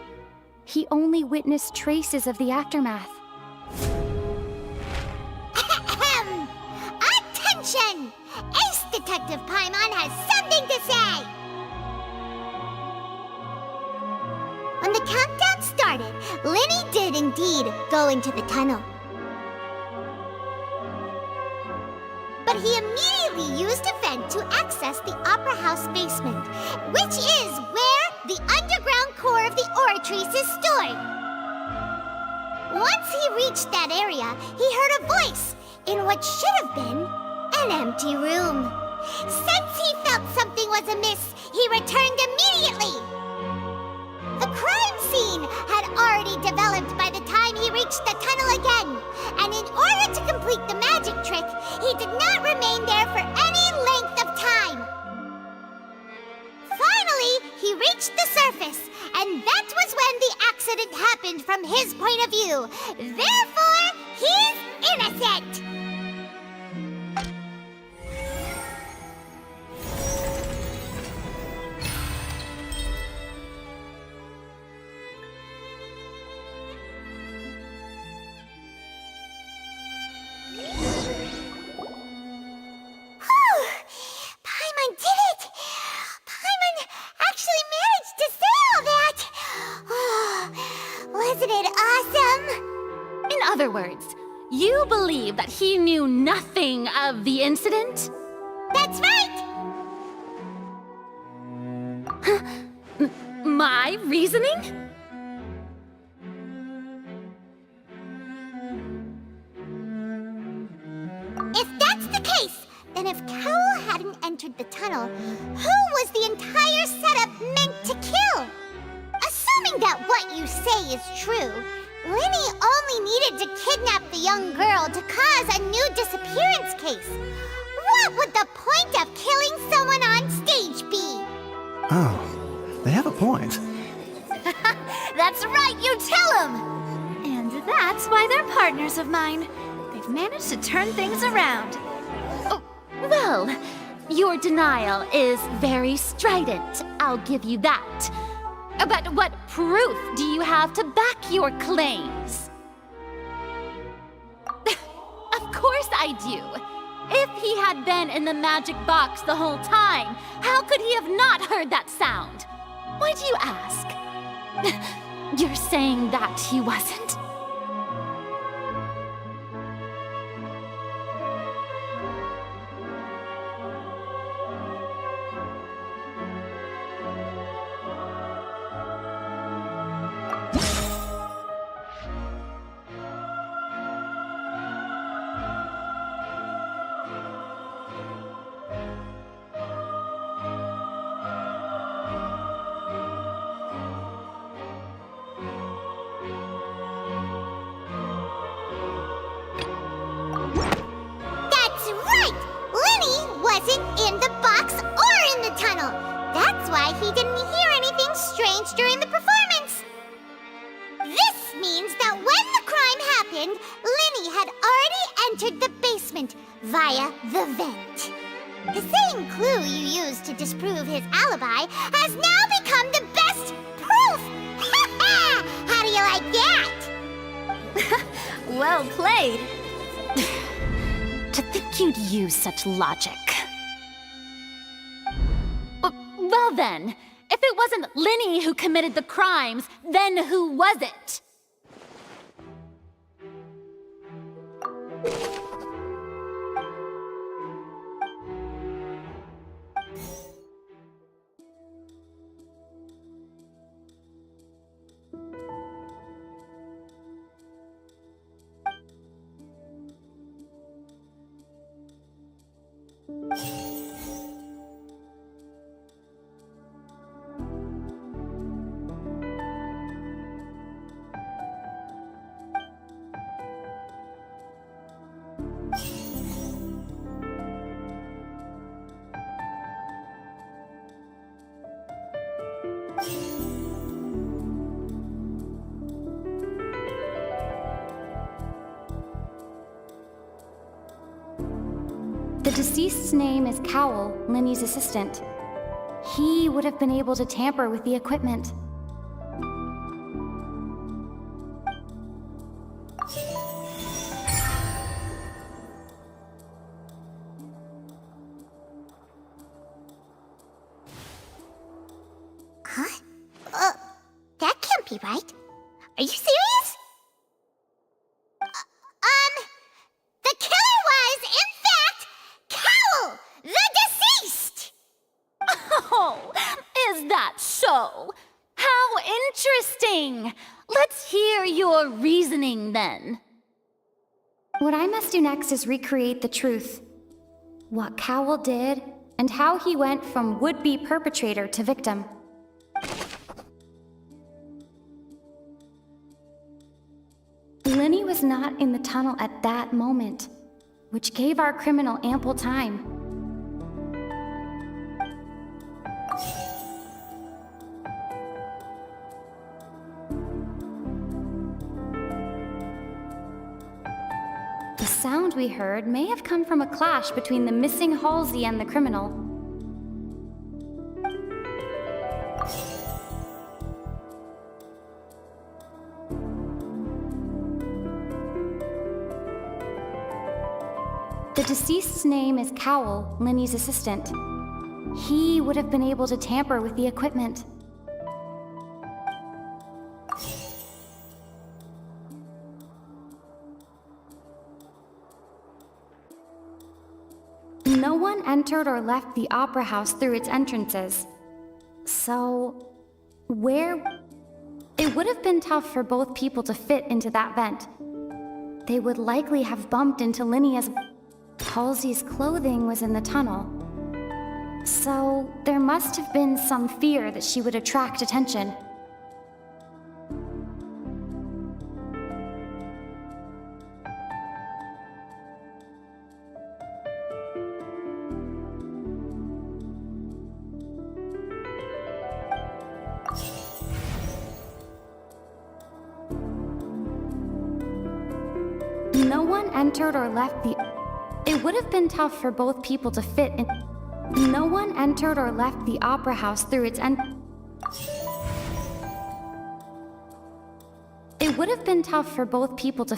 G: He only witnessed traces of the aftermath.
A: Attention! Ace Detective Paimon has something to say! When the countdown started, Linny did indeed go into the tunnel. But he immediately used a vent to access the Opera House basement, which is where the underground core of the Oratrice is stored. Once he reached that area, he heard a voice in what should have been an empty room. Since he felt something was amiss, he returned immediately. The crime scene had already developed by the time he reached the tunnel again, and in order to complete the magic trick, he did not remain there for any length of time. Finally, he reached the surface, and that was when the accident happened from his point of view. Therefore, he's innocent!
G: In other words, you believe that he knew nothing of the incident?
A: That's right!
G: My reasoning?
A: If that's the case, then if Carol hadn't entered the tunnel, who was the entire setup meant to kill? Assuming that what you say is true, Linny only needed to kidnap the young girl to cause a new disappearance case. What would the point of killing someone on stage be?
H: Oh, they have a point.
B: That's right, you tell him! And that's why they're partners of mine. They've managed to turn things around.
G: Oh, well, your denial is very strident, I'll give you that. But what proof do you have to back your claims? Of course I do. If he had been in the magic box the whole time, how could he have not heard that sound? Why do you ask? You're saying that he wasn't?
A: In the box or in the tunnel. That's why he didn't hear anything strange during the performance. This means that when the crime happened, Linny had already entered the basement via the vent. The same clue you used to disprove his alibi has now become the best proof! How do you like that?
G: Well played. To think you'd use such logic. Well then, if it wasn't Linny who committed the crimes, then who was it? The deceased's name is Cowell, Linny's assistant. He would have been able to tamper with the equipment.
A: Huh? That can't be right. Are you serious? The killer was, in fact, Cowell, the deceased!
G: Oh, is that so? How interesting! Let's hear your reasoning then. What I must do next is recreate the truth. What Cowell did, and how he went from would-be perpetrator to victim. Linny was not in the tunnel at that moment, which gave our criminal ample time. The sound we heard may have come from a clash between the missing Halsey and the criminal. The deceased's name is Cowell, Linny's assistant. He would have been able to tamper with the equipment. No one entered or left the opera house through its entrances. So, where... It would have been tough for both people to fit into that vent. They would likely have bumped into Linny as... Halsey's clothing was in the tunnel. So, there must have been some fear that she would attract attention. No one entered or left the... It would have been tough for both people to fit in... No one entered or left the opera house through its It would have been tough for both people to...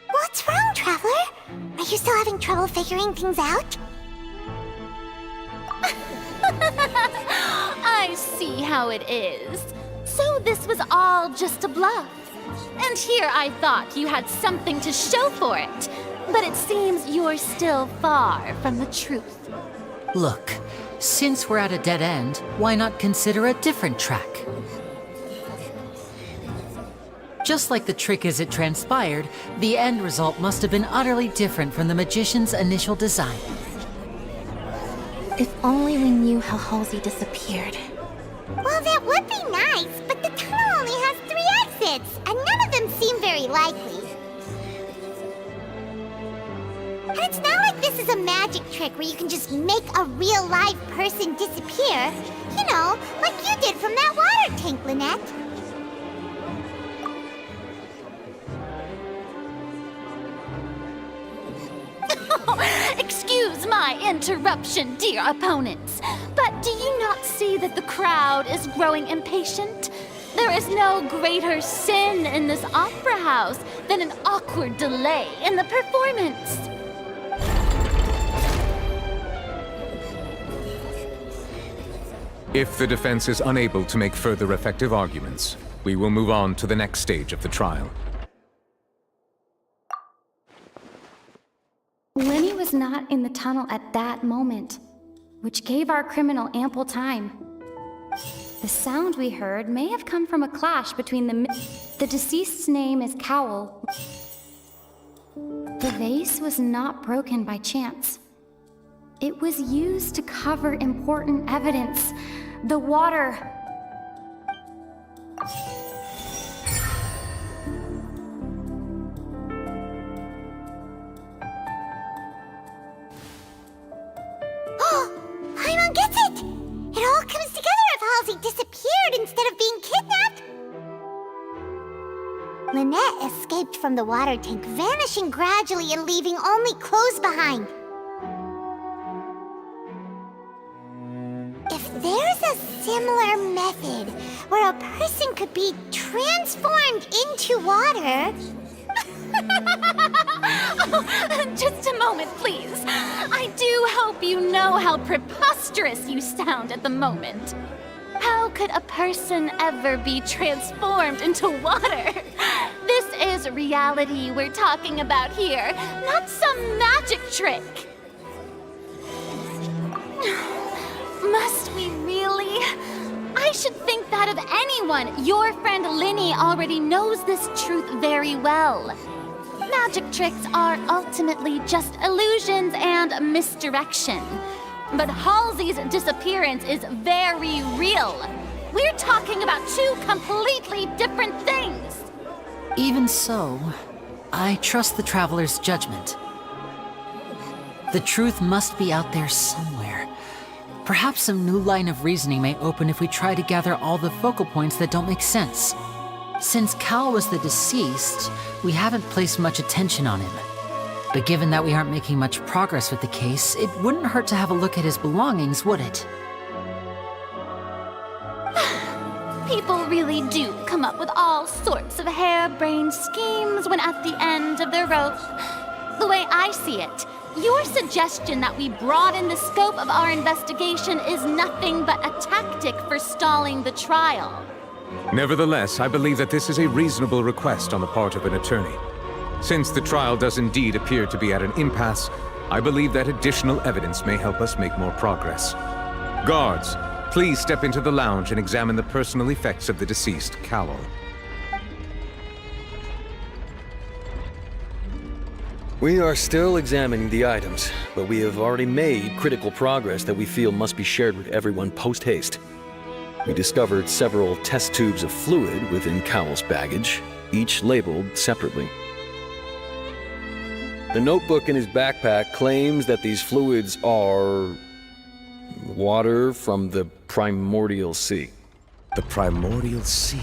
A: What's wrong, Traveler? Are you still having trouble figuring things out?
G: I see how it is. So this was all just a bluff. And here I thought you had something to show for it. But it seems you're still far from the truth.
F: Look, since we're at a dead end, why not consider a different track? Just like the trick as it transpired, the end result must have been utterly different from the magician's initial design.
E: If only we knew how Halsey disappeared.
A: Well, that would be nice, but the tunnel only has 3 exits, and none of them seem very likely. And it's not like this is a magic trick where you can just make a real live person disappear. You know, like you did from that water tank, Lynette.
G: Excuse my interruption, dear opponents, but do you not see that the crowd is growing impatient? They're There is no greater sin in this opera house than an awkward delay in the performance.
N: If the defense is unable to make further effective arguments, we will move on to the next stage of the trial.
B: Lenny was not in the tunnel at that moment, which gave our criminal ample time. The sound we heard may have come from a clash between the deceased's name is Cowell. The vase was not broken by chance. It was used to cover important evidence. The water.
A: Paimon gets it! It all comes together if Halsey disappeared instead of being kidnapped. Lynette escaped from the water tank, vanishing gradually and leaving only clothes behind. If there's a similar method where a person could be transformed into water...
G: Oh, just a moment, please. I do hope you know how preposterous you sound at the moment. How could a person ever be transformed into water? This is reality we're talking about here, not some magic trick. Must we really? I should think that of anyone. Your friend Linny already knows this truth very well. Magic tricks are ultimately just illusions and misdirection. But Halsey's disappearance is very real. We're talking about two completely different things.
F: Even so, I trust the Traveler's judgment. The truth must be out there somewhere. Perhaps some new line of reasoning may open if we try to gather all the focal points that don't make sense. Since Cal was the deceased, we haven't placed much attention on him. But given that we aren't making much progress with the case, it wouldn't hurt to have a look at his belongings, would it?
G: People really do come up with all sorts of harebrained schemes when at the end of their rope. The way I see it, your suggestion that we broaden the scope of our investigation is nothing but a tactic for stalling the trial.
N: Nevertheless, I believe that this is a reasonable request on the part of an attorney. Since the trial does indeed appear to be at an impasse, I believe that additional evidence may help us make more progress. Guards, please step into the lounge and examine the personal effects of the deceased, Cowell.
U: We are still examining the items, but we have already made critical progress that we feel must be shared with everyone post-haste. We discovered several test tubes of fluid within Cowell's baggage, each labeled separately. The notebook in his backpack claims that these fluids are... water from the primordial sea.
N: The primordial sea?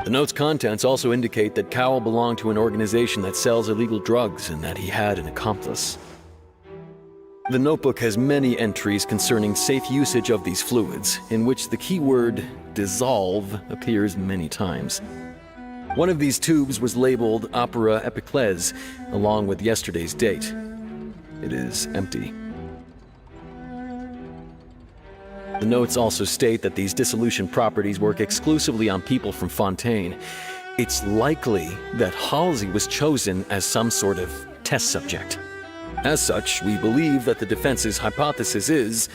U: The note's contents also indicate that Cowell belonged to an organization that sells illegal drugs and that he had an accomplice. The notebook has many entries concerning safe usage of these fluids, in which the keyword dissolve appears many times. One of these tubes was labeled Opera Epiclese, along with yesterday's date. It is empty. The notes also state that these dissolution properties work exclusively on people from Fontaine. It's likely that Halsey was chosen as some sort of test subject. As such, we believe that the defense's hypothesis is,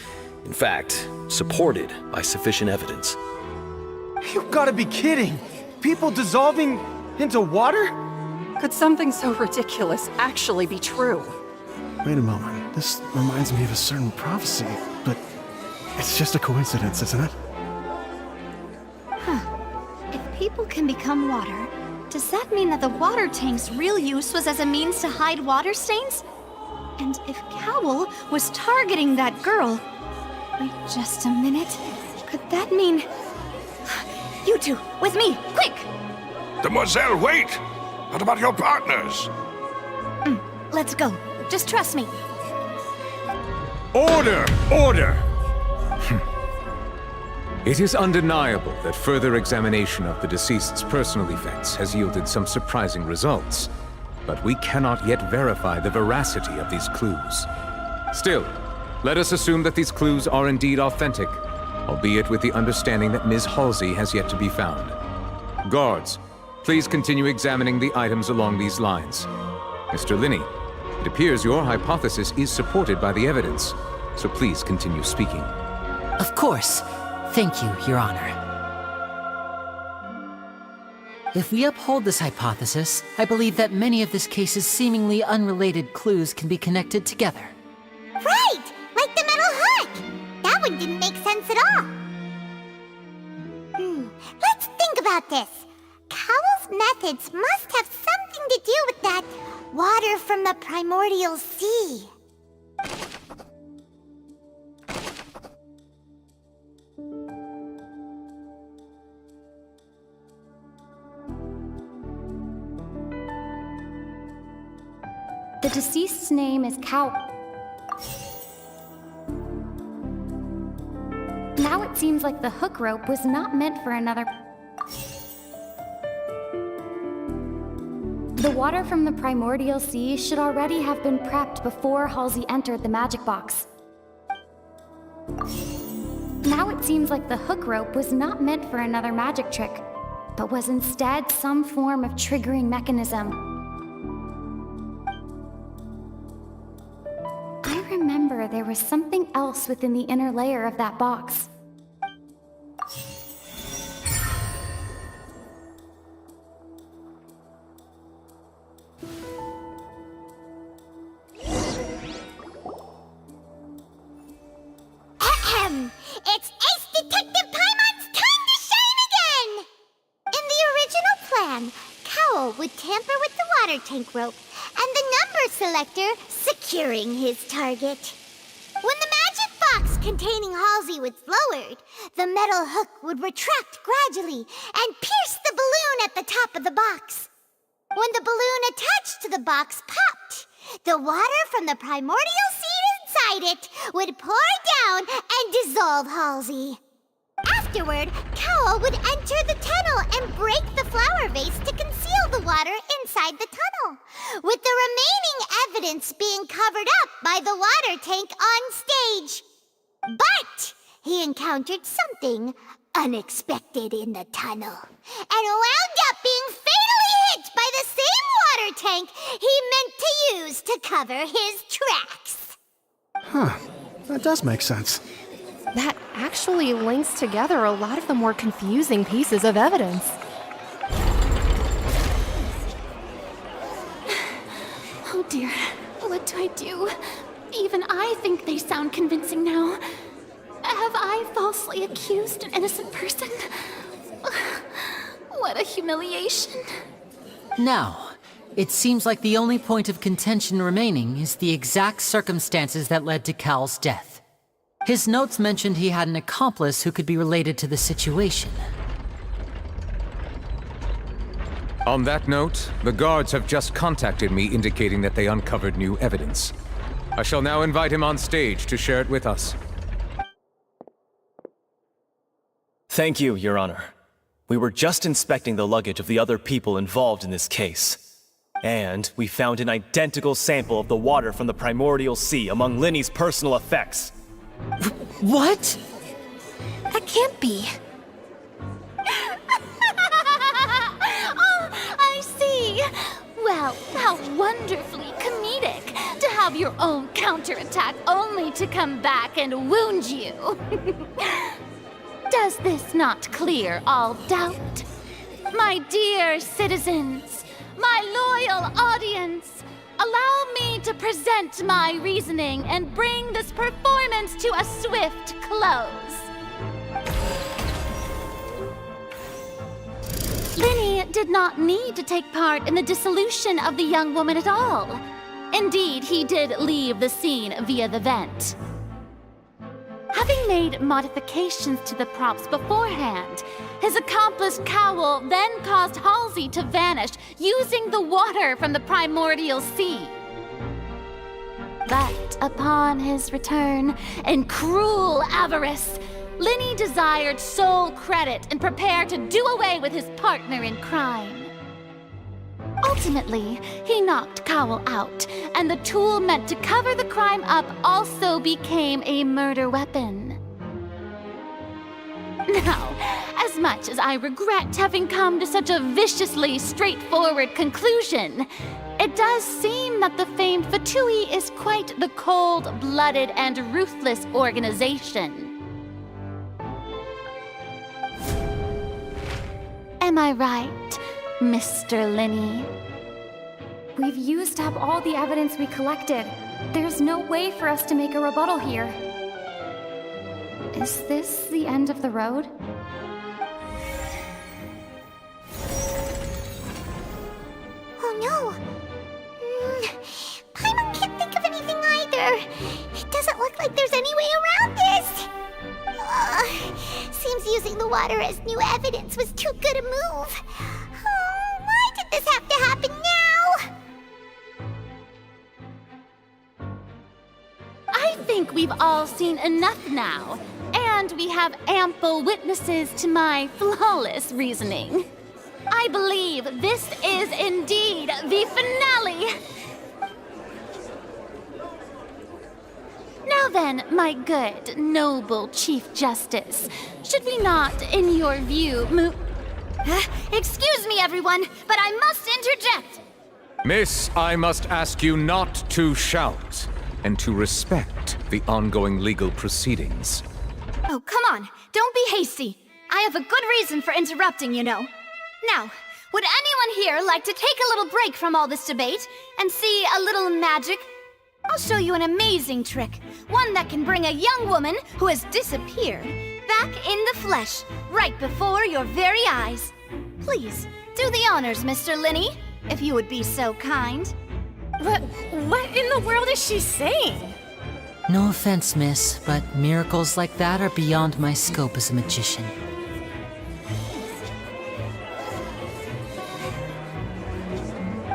U: in fact, supported by sufficient evidence.
Q: You've got to be kidding! People dissolving into water?
P: Could something so ridiculous actually be true?
H: Wait a moment. This reminds me of a certain prophecy, but it's just a coincidence, isn't it?
B: If people can become water, does that mean that the water tank's real use was as a means to hide water stains? And if Cowell was targeting that girl... Wait just a minute. Could that mean... You two, with me, quick!
M: Demoiselle, wait! What about your partners?
B: Let's go. Just trust me.
N: Order! Order! It is undeniable that further examination of the deceased's personal effects has yielded some surprising results, but we cannot yet verify the veracity of these clues. Still, let us assume that these clues are indeed authentic, albeit with the understanding that Ms. Halsey has yet to be found. Guards, please continue examining the items along these lines. Mr. Linney, it appears your hypothesis is supported by the evidence, so please continue speaking.
F: Of course. Thank you, Your Honor. If we uphold this hypothesis, I believe that many of this case's seemingly unrelated clues can be connected together.
A: Right! Like the metal hook! That one didn't make sense at all. Let's think about this. Cowell's methods must have something to do with that water from the primordial sea.
G: The deceased's name is Cowell. Now it seems like the hook rope was not meant for another... The water from the primordial sea should already have been prepped before Halsey entered the magic box. Now it seems like the hook rope was not meant for another magic trick, but was instead some form of triggering mechanism. I remember there was something else within the inner layer of that box.
A: It's Ace Detective Paimon's time to shine again! In the original plan, Cowell would tamper with the water tank rope and the number selector securing his target. When the magic box containing Halsey was lowered, the metal hook would retract gradually and pierce the balloon at the top of the box. When the balloon attached to the box popped, the water from the primordial seed inside it would pour down and dissolve Halsey. Afterward, Cowell would enter the tunnel and break the flower vase to conceal the water inside the tunnel, with the remaining evidence being covered up by the water tank on stage. But he encountered something unexpected in the tunnel, and wound up being fatally hit by the same water tank he meant to use to cover his tracks.
H: Huh. That does make sense.
O: That actually links together a lot of the more confusing pieces of evidence.
G: Oh dear, what do I do? Even I think they sound convincing now. Have I falsely accused an innocent person? What a humiliation.
F: Now, it seems like the only point of contention remaining is the exact circumstances that led to Cal's death. His notes mentioned he had an accomplice who could be related to the situation.
N: On that note, the guards have just contacted me indicating that they uncovered new evidence. I shall now invite him on stage to share it with us.
C: Thank you, Your Honor. We were just inspecting the luggage of the other people involved in this case. And we found an identical sample of the water from the primordial sea among Linney's personal effects.
F: What?
J: That can't be.
G: Oh, I see. Well, how wonderfully comedic to have your own counterattack only to come back and wound you. Does this not clear all doubt? My dear citizens, my loyal audience, allow me to present my reasoning and bring this performance to a swift close. Linney did not need to take part in the dissolution of the young woman at all. Indeed, he did leave the scene via the vent. Having made modifications to the props beforehand, his accomplice Cowell then caused Halsey to vanish using the water from the primordial sea. But upon his return, in cruel avarice, Linny desired sole credit and prepared to do away with his partner in crime. Ultimately, he knocked Cowell out, and the tool meant to cover the crime up also became a murder weapon. Now, as much as I regret having come to such a viciously straightforward conclusion, it does seem that the famed Fatui is quite the cold-blooded and ruthless organization. Am I right, Mr. Linny?
D: We've used up all the evidence we collected. There's no way for us to make a rebuttal here. Is this the end of the road?
A: Oh no! Paimon can't think of anything either. It doesn't look like there's any way around this. Seems using the water as new evidence was too good a move. Oh, why did this have to happen now?
G: I think we've all seen enough now, and we have ample witnesses to my flawless reasoning. I believe this is indeed the finale! Now then, my good, noble Chief Justice, should we not, in your view, move...
B: Excuse me, everyone, but I must interject!
N: Miss, I must ask you not to shout, and to respect the ongoing legal proceedings.
B: Oh, come on, don't be hasty. I have a good reason for interrupting, you know. Now, would anyone here like to take a little break from all this debate and see a little magic? I'll show you an amazing trick, one that can bring a young woman who has disappeared back in the flesh, right before your very eyes. Please, do the honors, Mr. Linny, if you would be so kind.
D: What in the world is she saying?
F: No offense, miss, but miracles like that are beyond my scope as a magician.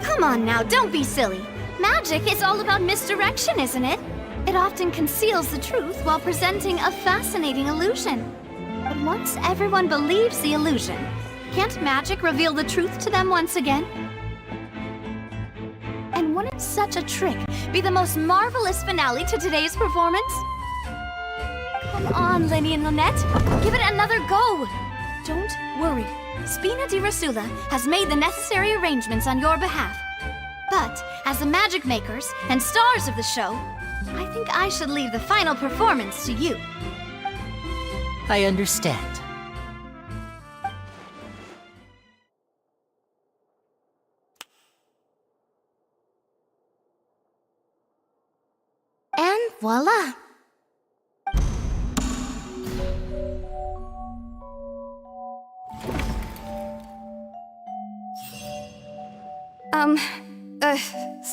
B: Come on now, don't be silly. Magic is all about misdirection, isn't it? It often conceals the truth while presenting a fascinating illusion. But once everyone believes the illusion, can't magic reveal the truth to them once again? And wouldn't such a trick be the most marvelous finale to today's performance? Come on, Linny and Lynette, give it another go. Don't worry, Spina di Rosula has made the necessary arrangements on your behalf. But as the magic makers and stars of the show, I think I should leave the final performance to you.
F: I understand.
E: And voila!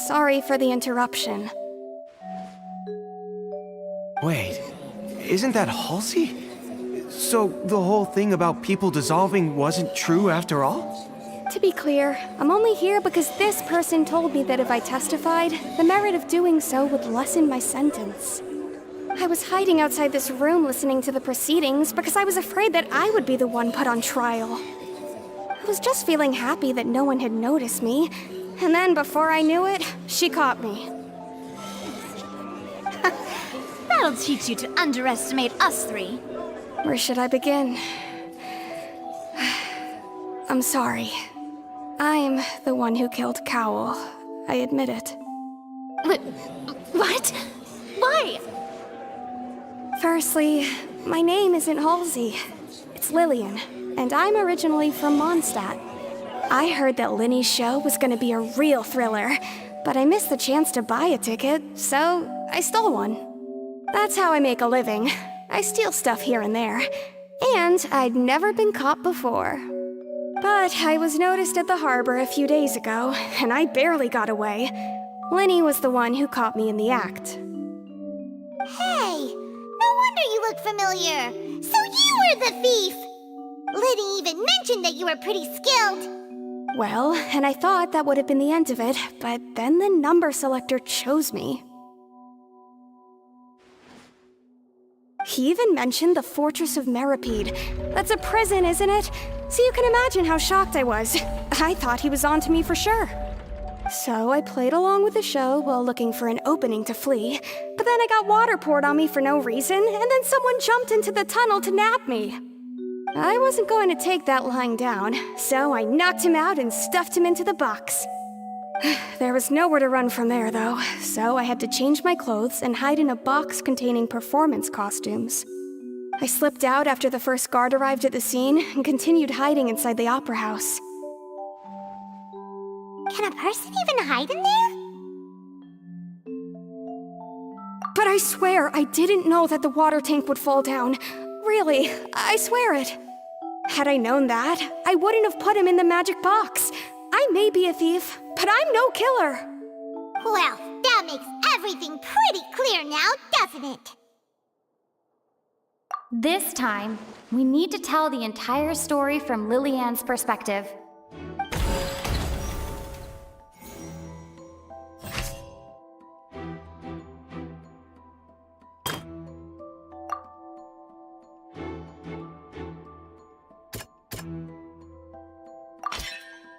D: Sorry for the interruption.
T: Wait, isn't that Halsey? So the whole thing about people dissolving wasn't true after all?
D: To be clear, I'm only here because this person told me that if I testified, the merit of doing so would lessen my sentence. I was hiding outside this room listening to the proceedings because I was afraid that I would be the one put on trial. I was just feeling happy that no one had noticed me, and then before I knew it, she caught me.
B: That'll teach you to underestimate us three.
D: Where should I begin? I'm sorry. I'm the one who killed Cowell. I admit it.
B: What? Why?
D: Firstly, my name isn't Halsey. It's Lillian, and I'm originally from Mondstadt. I heard that Linny's show was gonna be a real thriller, but I missed the chance to buy a ticket, so I stole one. That's how I make a living. I steal stuff here and there, and I'd never been caught before. But I was noticed at the harbor a few days ago, and I barely got away. Linny was the one who caught me in the act.
A: Hey, no wonder you look familiar. So you were the thief! Liddy even mentioned that you were pretty skilled.
D: Well, and I thought that would have been the end of it, but then the number selector chose me. He even mentioned the Fortress of Meripede. That's a prison, isn't it? So you can imagine how shocked I was. I thought he was onto me for sure. So I played along with the show while looking for an opening to flee, but then I got water poured on me for no reason, and then someone jumped into the tunnel to nab me. I wasn't going to take that lying down, so I knocked him out and stuffed him into the box. There was nowhere to run from there, though, so I had to change my clothes and hide in a box containing performance costumes. I slipped out after the first guard arrived at the scene and continued hiding inside the opera house.
A: Can a person even hide in there?
D: But I swear I didn't know that the water tank would fall down. Really, I swear it. Had I known that, I wouldn't have put him in the magic box. I may be a thief, but I'm no killer.
A: Well, that makes everything pretty clear now, doesn't it?
G: This time, we need to tell the entire story from Lillian's perspective.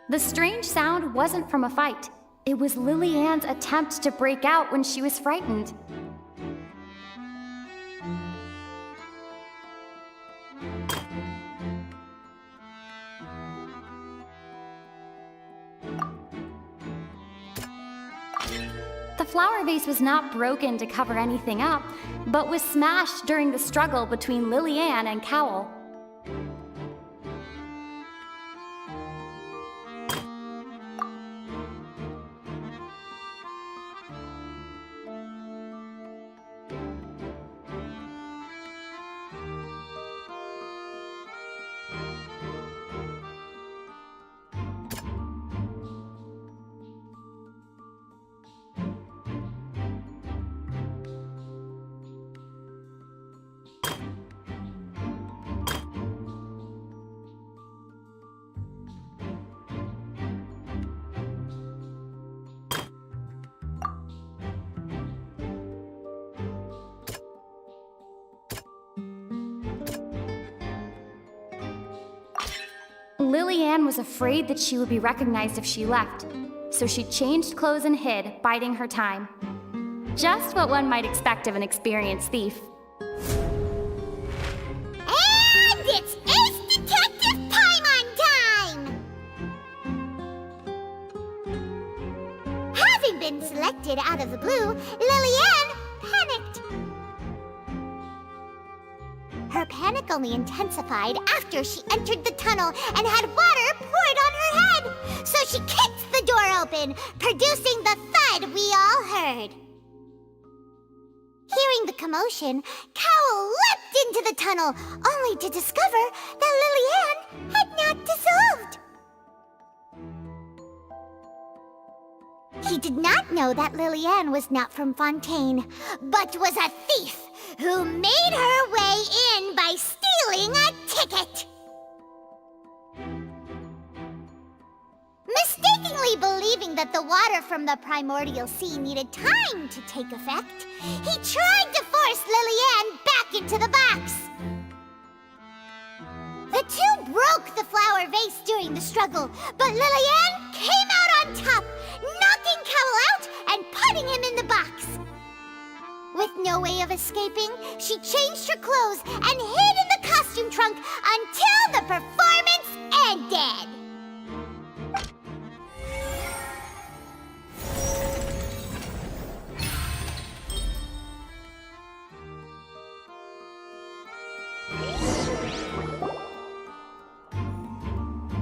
G: The strange sound wasn't from a fight. It was Lillian's attempt to break out when she was frightened. The flower vase was not broken to cover anything up, but was smashed during the struggle between Lillian and Cowell. Lillian was afraid that she would be recognized if she left, so she changed clothes and hid, biding her time. Just what one might expect of an experienced thief.
A: And it's Ace Detective Paimon time! Having been selected out of the blue, Lillian panicked. Her panic only intensified after she entered the tunnel and had water poured on her head. So she kicked the door open, producing the thud we all heard. Hearing the commotion, Cowell leapt into the tunnel, only to discover that Lillian had not dissolved. He did not know that Lillian was not from Fontaine, but was a thief who made her way in by stealing a ticket. Mistakenly believing that the water from the primordial sea needed time to take effect, he tried to force Lillian back into the box. The two broke the flower vase during the struggle, but Lillian came out on top, knocking Cowell out and putting him in the box. With no way of escaping, she changed her clothes and hid in the costume trunk until the performance ended.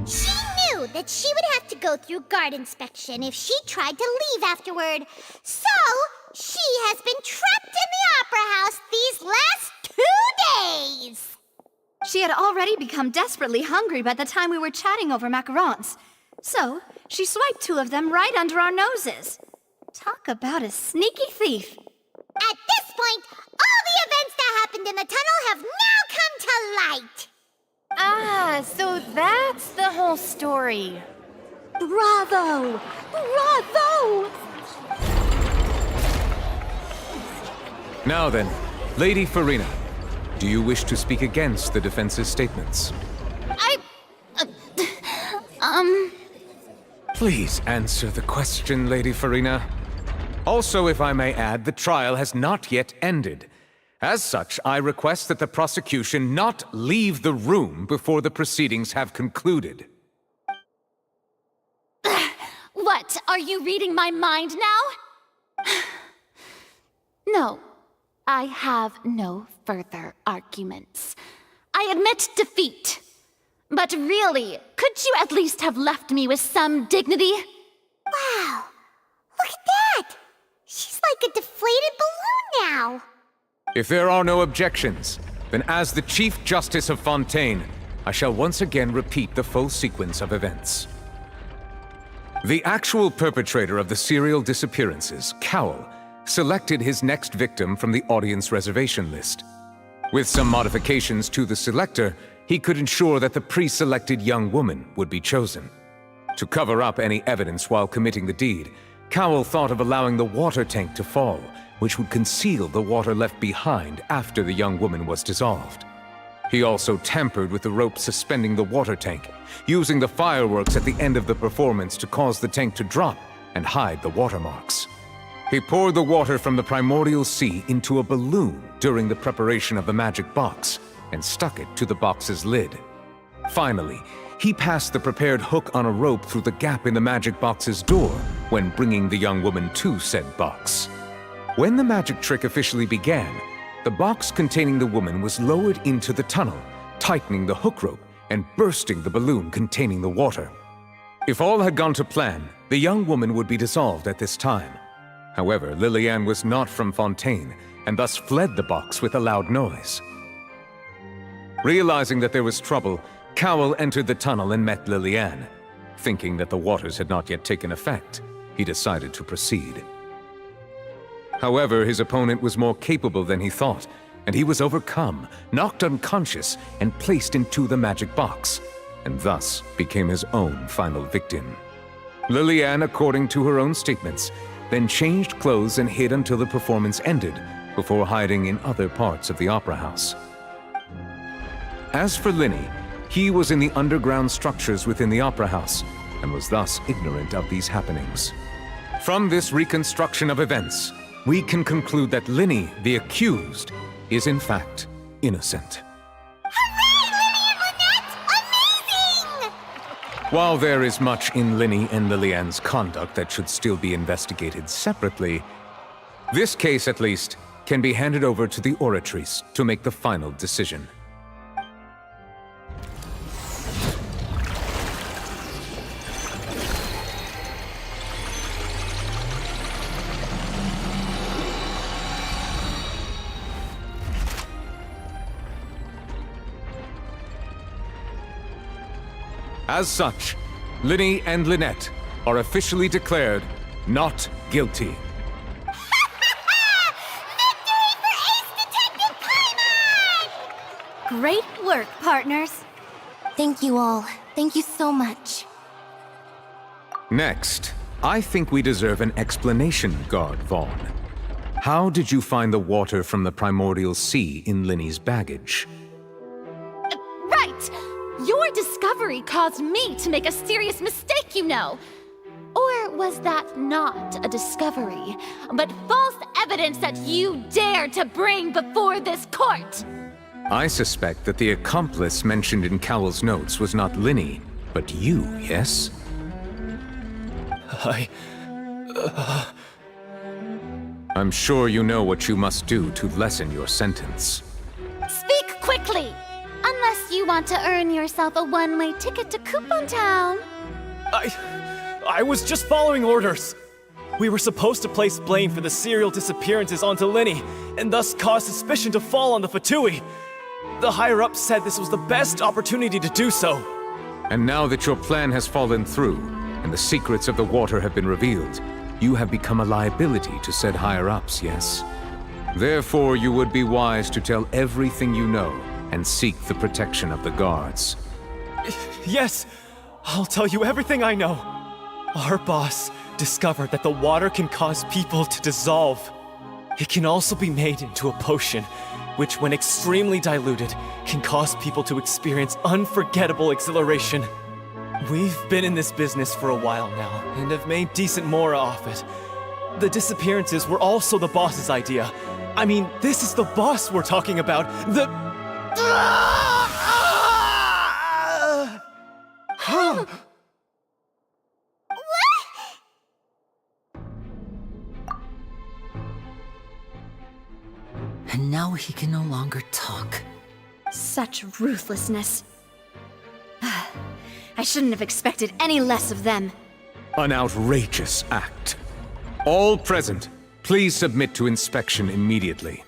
A: She knew that she would have to go through guard inspection if she tried to leave afterward. So, she has been trapped in the opera house these last 2 days.
B: She had already become desperately hungry by the time we were chatting over macarons. So, she swiped 2 of them right under our noses. Talk about a sneaky thief.
A: At this point, all the events that happened in the tunnel have now come to light.
O: Ah, so that's the whole story.
D: Bravo! Bravo!
N: Now then, Lady Farina, Do you wish to speak against the defense's statements? Please answer the question, Lady Farina. Also, if I may add, the trial has not yet ended. As such, I request that the prosecution not leave the room before the proceedings have concluded.
G: What? Are you reading my mind now? No, I have no further arguments. I admit defeat. But really, could you at least have left me with some dignity?
A: Wow, look at that! She's like a deflated balloon now.
N: If there are no objections, then as the Chief Justice of Fontaine, I shall once again repeat the full sequence of events. The actual perpetrator of the serial disappearances, Cowell, selected his next victim from the audience reservation list. With some modifications to the selector, he could ensure that the pre-selected young woman would be chosen. To cover up any evidence while committing the deed, Cowell thought of allowing the water tank to fall, which would conceal the water left behind after the young woman was dissolved. He also tampered with the rope suspending the water tank, using the fireworks at the end of the performance to cause the tank to drop and hide the watermarks. He poured the water from the primordial sea into a balloon during the preparation of the magic box and stuck it to the box's lid. Finally, he passed the prepared hook on a rope through the gap in the magic box's door when bringing the young woman to said box. When the magic trick officially began, the box containing the woman was lowered into the tunnel, tightening the hook rope and bursting the balloon containing the water. If all had gone to plan, the young woman would be dissolved at this time. However, Lillian was not from Fontaine and thus fled the box with a loud noise. Realizing that there was trouble, Cowell entered the tunnel and met Lillian. Thinking that the waters had not yet taken effect, he decided to proceed. However, his opponent was more capable than he thought, and he was overcome, knocked unconscious, and placed into the magic box, and thus became his own final victim. Lillian, according to her own statements, then changed clothes and hid until the performance ended, before hiding in other parts of the opera house. As for Linny, he was in the underground structures within the opera house, and was thus ignorant of these happenings. From this reconstruction of events, we can conclude that Linny, the accused, is in fact innocent. While there is much in Linny and Lillian's conduct that should still be investigated separately, this case, at least, can be handed over to the Oratrice to make the final decision. As such, Linny and Lynette are officially declared not guilty.
B: Great work, partners.
E: Thank you all. Thank you so much.
N: Next, I think we deserve an explanation, Guard Vaughn. How did you find the water from the primordial sea in Linny's baggage?
G: Right! Your discovery caused me to make a serious mistake, you know. Or was that not a discovery, but false evidence that you dared to bring before this court?
N: I suspect that the accomplice mentioned in Cowell's notes was not Linny, but you, yes? I'm sure you know what you must do to lessen your sentence.
G: Speak quickly! Unless you want to earn yourself a one-way ticket to Coupon Town.
C: I was just following orders. We were supposed to place blame for the serial disappearances onto Linny, and thus cause suspicion to fall on the Fatui. The higher-ups said this was the best opportunity to do so.
N: And now that your plan has fallen through, and the secrets of the water have been revealed, you have become a liability to said higher-ups, yes? Therefore, you would be wise to tell everything you know, and seek the protection of the guards.
C: Yes, I'll tell you everything I know. Our boss discovered that the water can cause people to dissolve. It can also be made into a potion, which when extremely diluted, can cause people to experience unforgettable exhilaration. We've been in this business for a while now, and have made decent mora off it. The disappearances were also the boss's idea. I mean, this is the boss we're talking about.
F: And now he can no longer talk.
B: Such ruthlessness. I shouldn't have expected any less of them.
N: An outrageous act. All present, please submit to inspection immediately.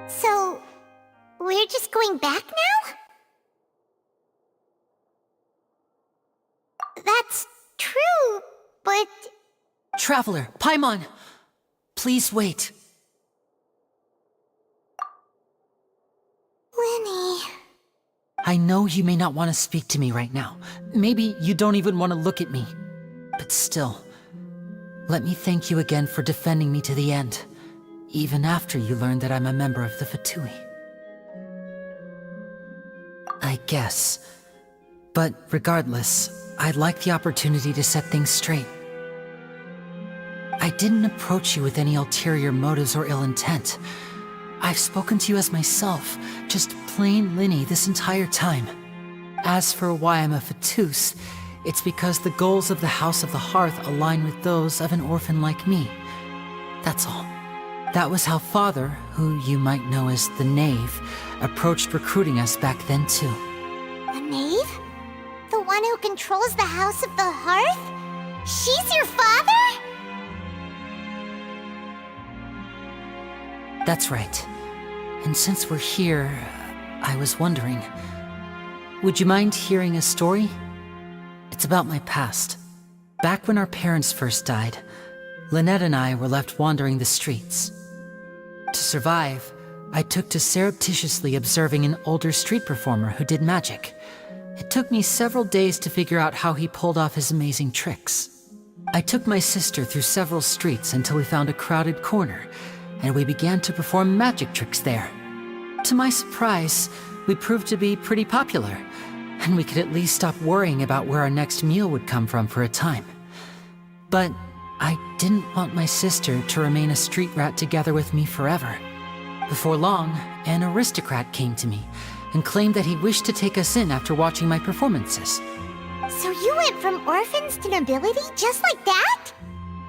A: So, we're just going back now? That's true, but...
F: Traveler, Paimon! Please wait.
A: Lenny...
F: I know you may not want to speak to me right now. Maybe you don't even want to look at me. But still, let me thank you again for defending me to the end, even after you learned that I'm a member of the Fatui. I guess. But regardless, I'd like the opportunity to set things straight. I didn't approach you with any ulterior motives or ill intent. I've spoken to you as myself, just plain Linny this entire time. As for why I'm a Fatus, it's because the goals of the House of the Hearth align with those of an orphan like me. That's all. That was how Father, who you might know as the Knave, approached recruiting us back then too.
A: The Knave? The one who controls the House of the Hearth? She's your father?
F: That's right. And since we're here, I was wondering, would you mind hearing a story? It's about my past. Back when our parents first died, Lynette and I were left wandering the streets. To survive, I took to surreptitiously observing an older street performer who did magic. It took me several days to figure out how he pulled off his amazing tricks. I took my sister through several streets until we found a crowded corner, and we began to perform magic tricks there. To my surprise, we proved to be pretty popular, and we could at least stop worrying about where our next meal would come from for a time. But I didn't want my sister to remain a street rat together with me forever. Before long, an aristocrat came to me and claimed that he wished to take us in after watching my performances.
A: So you went from orphans to nobility just like that?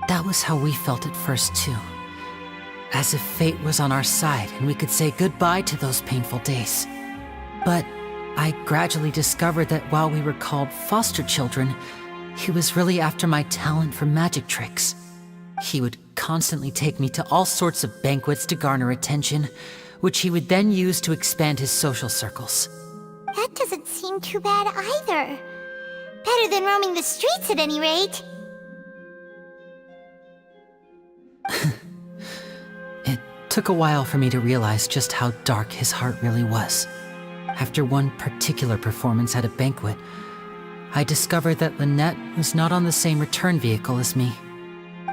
F: That was how we felt at first too. As if fate was on our side and we could say goodbye to those painful days. But I gradually discovered that while we were called foster children, he was really after my talent for magic tricks. He would constantly take me to all sorts of banquets to garner attention, which he would then use to expand his social circles.
A: That doesn't seem too bad either. Better than roaming the streets at any rate.
F: It took a while for me to realize just how dark his heart really was. After one particular performance at a banquet, I discovered that Lynette was not on the same return vehicle as me.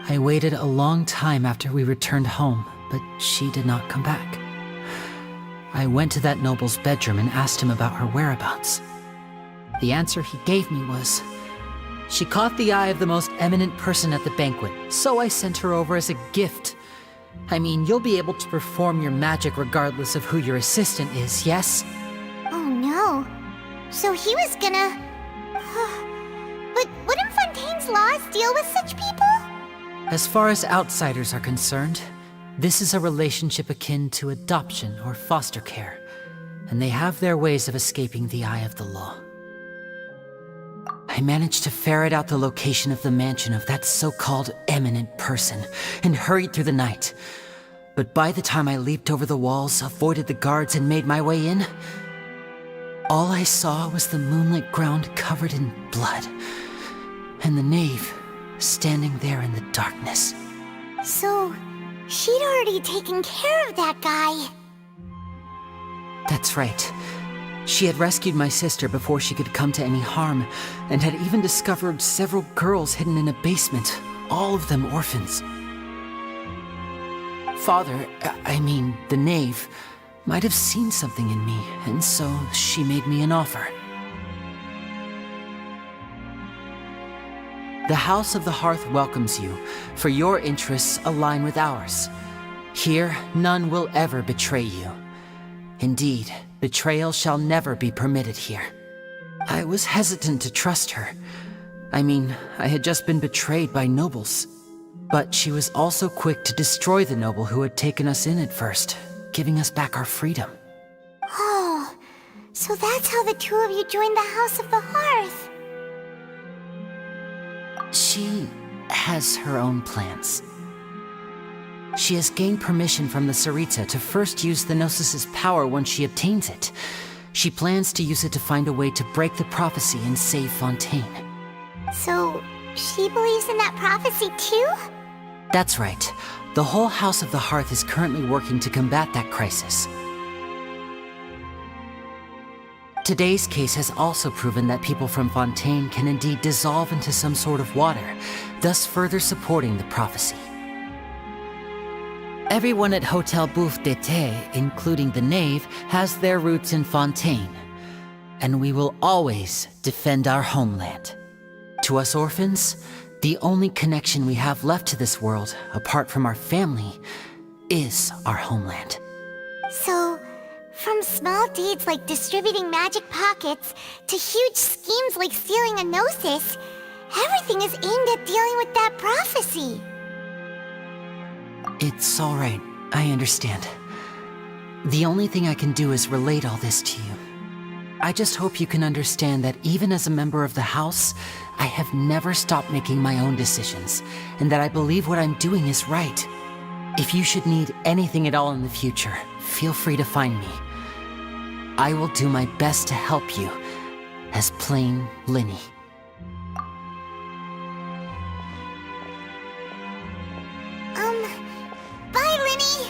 F: I waited a long time after we returned home, but she did not come back. I went to that noble's bedroom and asked him about her whereabouts. The answer he gave me was, she caught the eye of the most eminent person at the banquet, so I sent her over as a gift. I mean, you'll be able to perform your magic regardless of who your assistant is, yes?
A: Oh no. So he was gonna... But wouldn't Fontaine's laws deal with such people?
F: As far as outsiders are concerned, this is a relationship akin to adoption or foster care, and they have their ways of escaping the eye of the law. I managed to ferret out the location of the mansion of that so-called eminent person and hurried through the night. But by the time I leaped over the walls, avoided the guards, and made my way in, all I saw was the moonlit ground covered in blood, and the knave standing there in the darkness.
A: So, she'd already taken care of that guy.
F: That's right. She had rescued my sister before she could come to any harm, and had even discovered several girls hidden in a basement, all of them orphans. Father, I mean, the knave, might have seen something in me, and so she made me an offer. The House of the Hearth welcomes you, for your interests align with ours. Here, none will ever betray you. Indeed, betrayal shall never be permitted here. I was hesitant to trust her. I mean, I had just been betrayed by nobles. But she was also quick to destroy the noble who had taken us in at first, giving us back our freedom.
A: Oh, so that's how the two of you joined the House of the Hearth.
F: She has her own plans. She has gained permission from the Tsaritsa to first use the Gnosis' power once she obtains it. She plans to use it to find a way to break the prophecy and save Fontaine.
A: So, she believes in that prophecy too?
F: That's right. The whole House of the Hearth is currently working to combat that crisis. Today's case has also proven that people from Fontaine can indeed dissolve into some sort of water, thus further supporting the prophecy. Everyone at Hotel Bouffe d'été, including the knave, has their roots in Fontaine. And we will always defend our homeland. To us orphans, the only connection we have left to this world, apart from our family, is our homeland.
A: So, from small deeds like distributing magic pockets to huge schemes like stealing a Gnosis, everything is aimed at dealing with that prophecy.
F: It's all right. I understand. The only thing I can do is relate all this to you. I just hope you can understand that even as a member of the House, I have never stopped making my own decisions, and that I believe what I'm doing is right. If you should need anything at all in the future, feel free to find me. I will do my best to help you, as plain Linny.
A: Bye, Linny!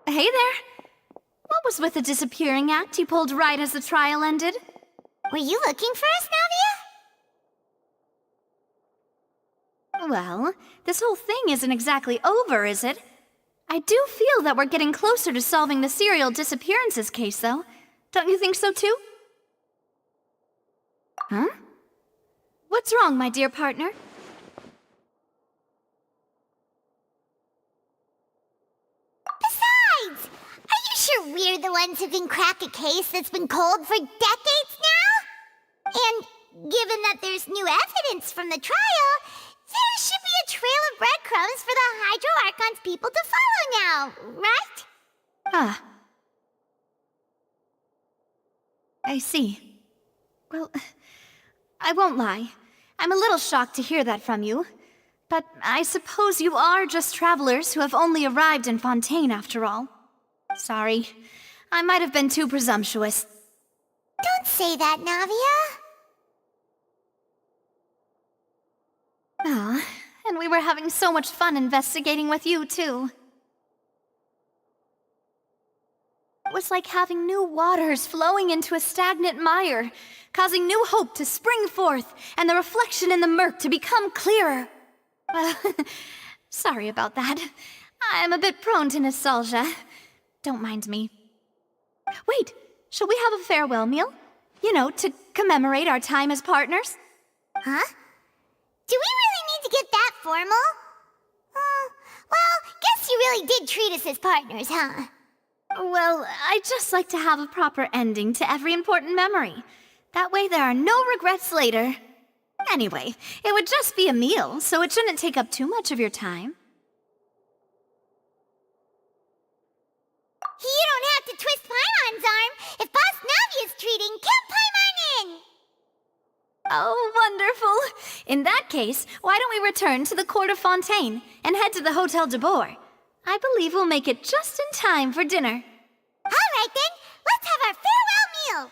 B: Hey there! What was with the disappearing act you pulled right as the trial ended?
A: Were you looking for us, Navia?
B: Well, this whole thing isn't exactly over, is it? I do feel that we're getting closer to solving the serial disappearances case, though. Don't you think so, too? Huh? What's wrong, my dear partner?
A: Besides, are you sure we're the ones who can crack a case that's been cold for decades now? And given that there's new evidence from the trial, there should be a trail of breadcrumbs for the Hydro Archon's people to follow now, right?
B: Ah. I see. Well, I won't lie. I'm a little shocked to hear that from you. But I suppose you are just travelers who have only arrived in Fontaine after all. Sorry. I might have been too presumptuous.
A: Don't say that, Navia.
B: Ah, and we were having so much fun investigating with you, too. It was like having new waters flowing into a stagnant mire, causing new hope to spring forth, and the reflection in the murk to become clearer. Sorry about that. I'm a bit prone to nostalgia. Don't mind me. Wait, shall we have a farewell meal? You know, to commemorate our time as partners?
A: Huh? Do we really need to get that formal? Well, guess you really did treat us as partners, huh?
B: Well, I'd just like to have a proper ending to every important memory. That way there are no regrets later. Anyway, it would just be a meal, so it shouldn't take up too much of your time.
A: You don't have to twist Paimon's arm. If Boss Navi is treating, count Paimon in!
B: Oh, wonderful. In that case, why don't we return to the court of Fontaine and head to the Hotel de Boer? I believe we'll make it just in time for dinner.
A: All right then, let's have our farewell meal.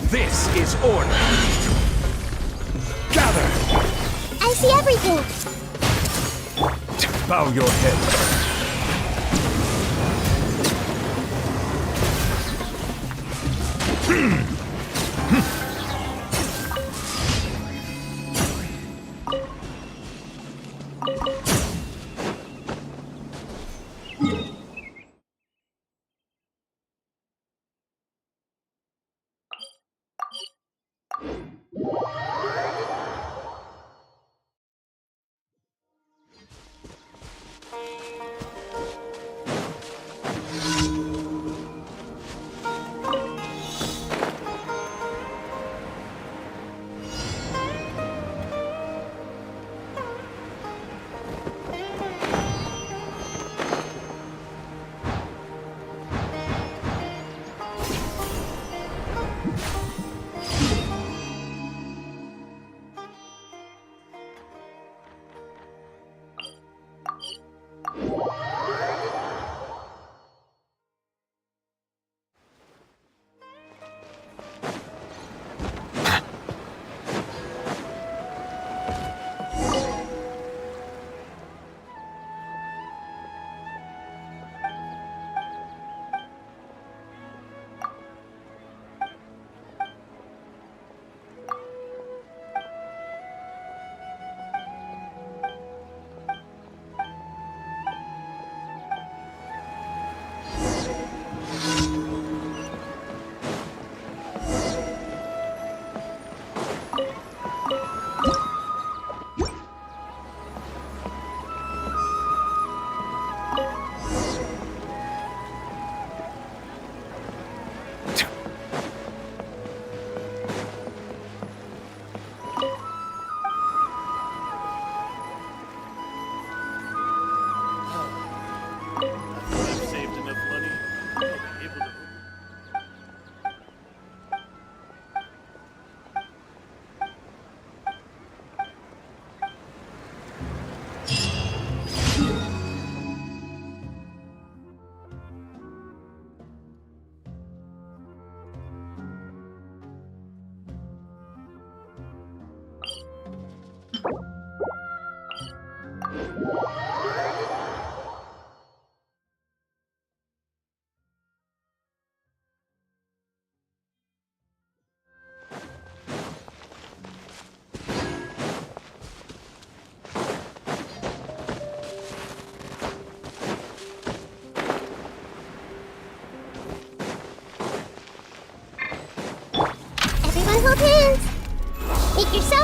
N: This is order. Gather!
A: I see everything.
N: Bow your head.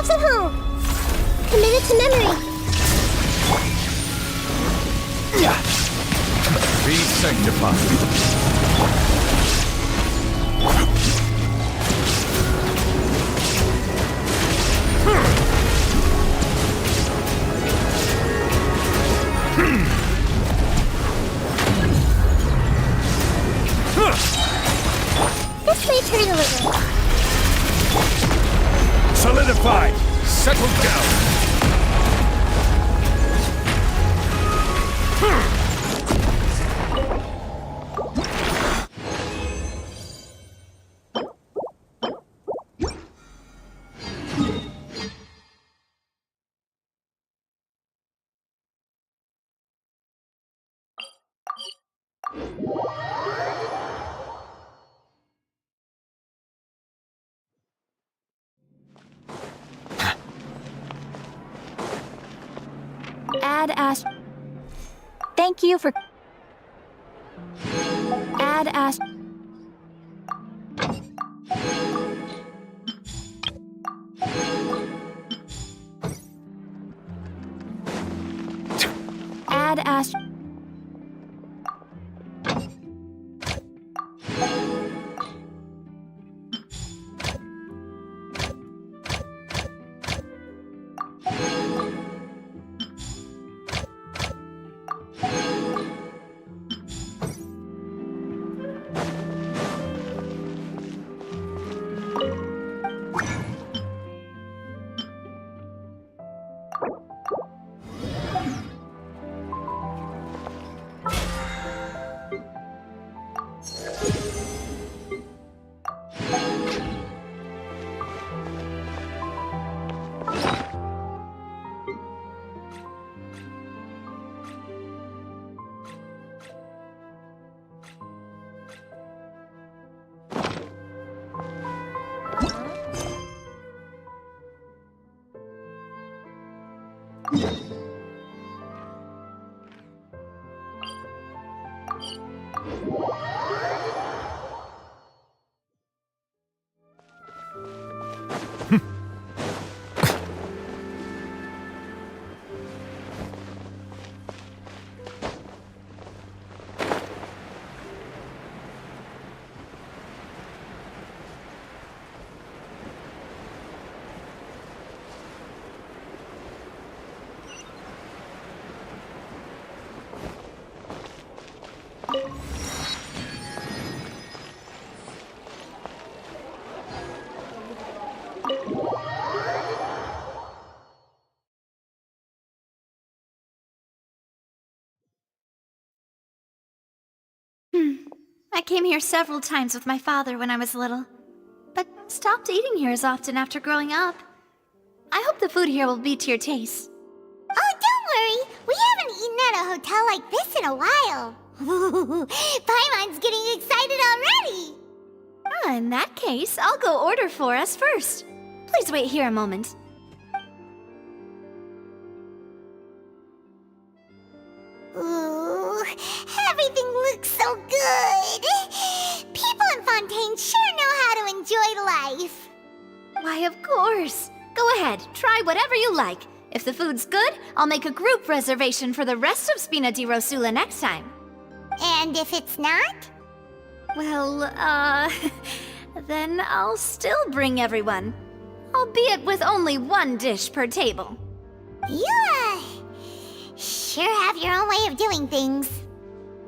J: yourselves at home. Commit it to memory.
N: Be sanctified.
J: This may turn a little.
N: Solidified. Settled down.
B: Add Ash.
R: Thank you for...
B: Add Ash. Add Ash. I came here several times with my father when I was little, but stopped eating here as often after growing up. I hope the food here will be to your taste.
A: Oh, don't worry. We haven't eaten at a hotel like this in a while. Paimon's getting excited already.
B: In that case, I'll go order for us first. Please wait here a moment.
A: Ooh, everything looks so good. People in Fontaine sure know how to enjoy life.
B: Why, of course. Go ahead, try whatever you like. If the food's good, I'll make a group reservation for the rest of Spina di Rosula next time.
A: And if it's not?
B: Well, then I'll still bring everyone. Albeit with only one dish per table.
A: You, sure have your own way of doing things.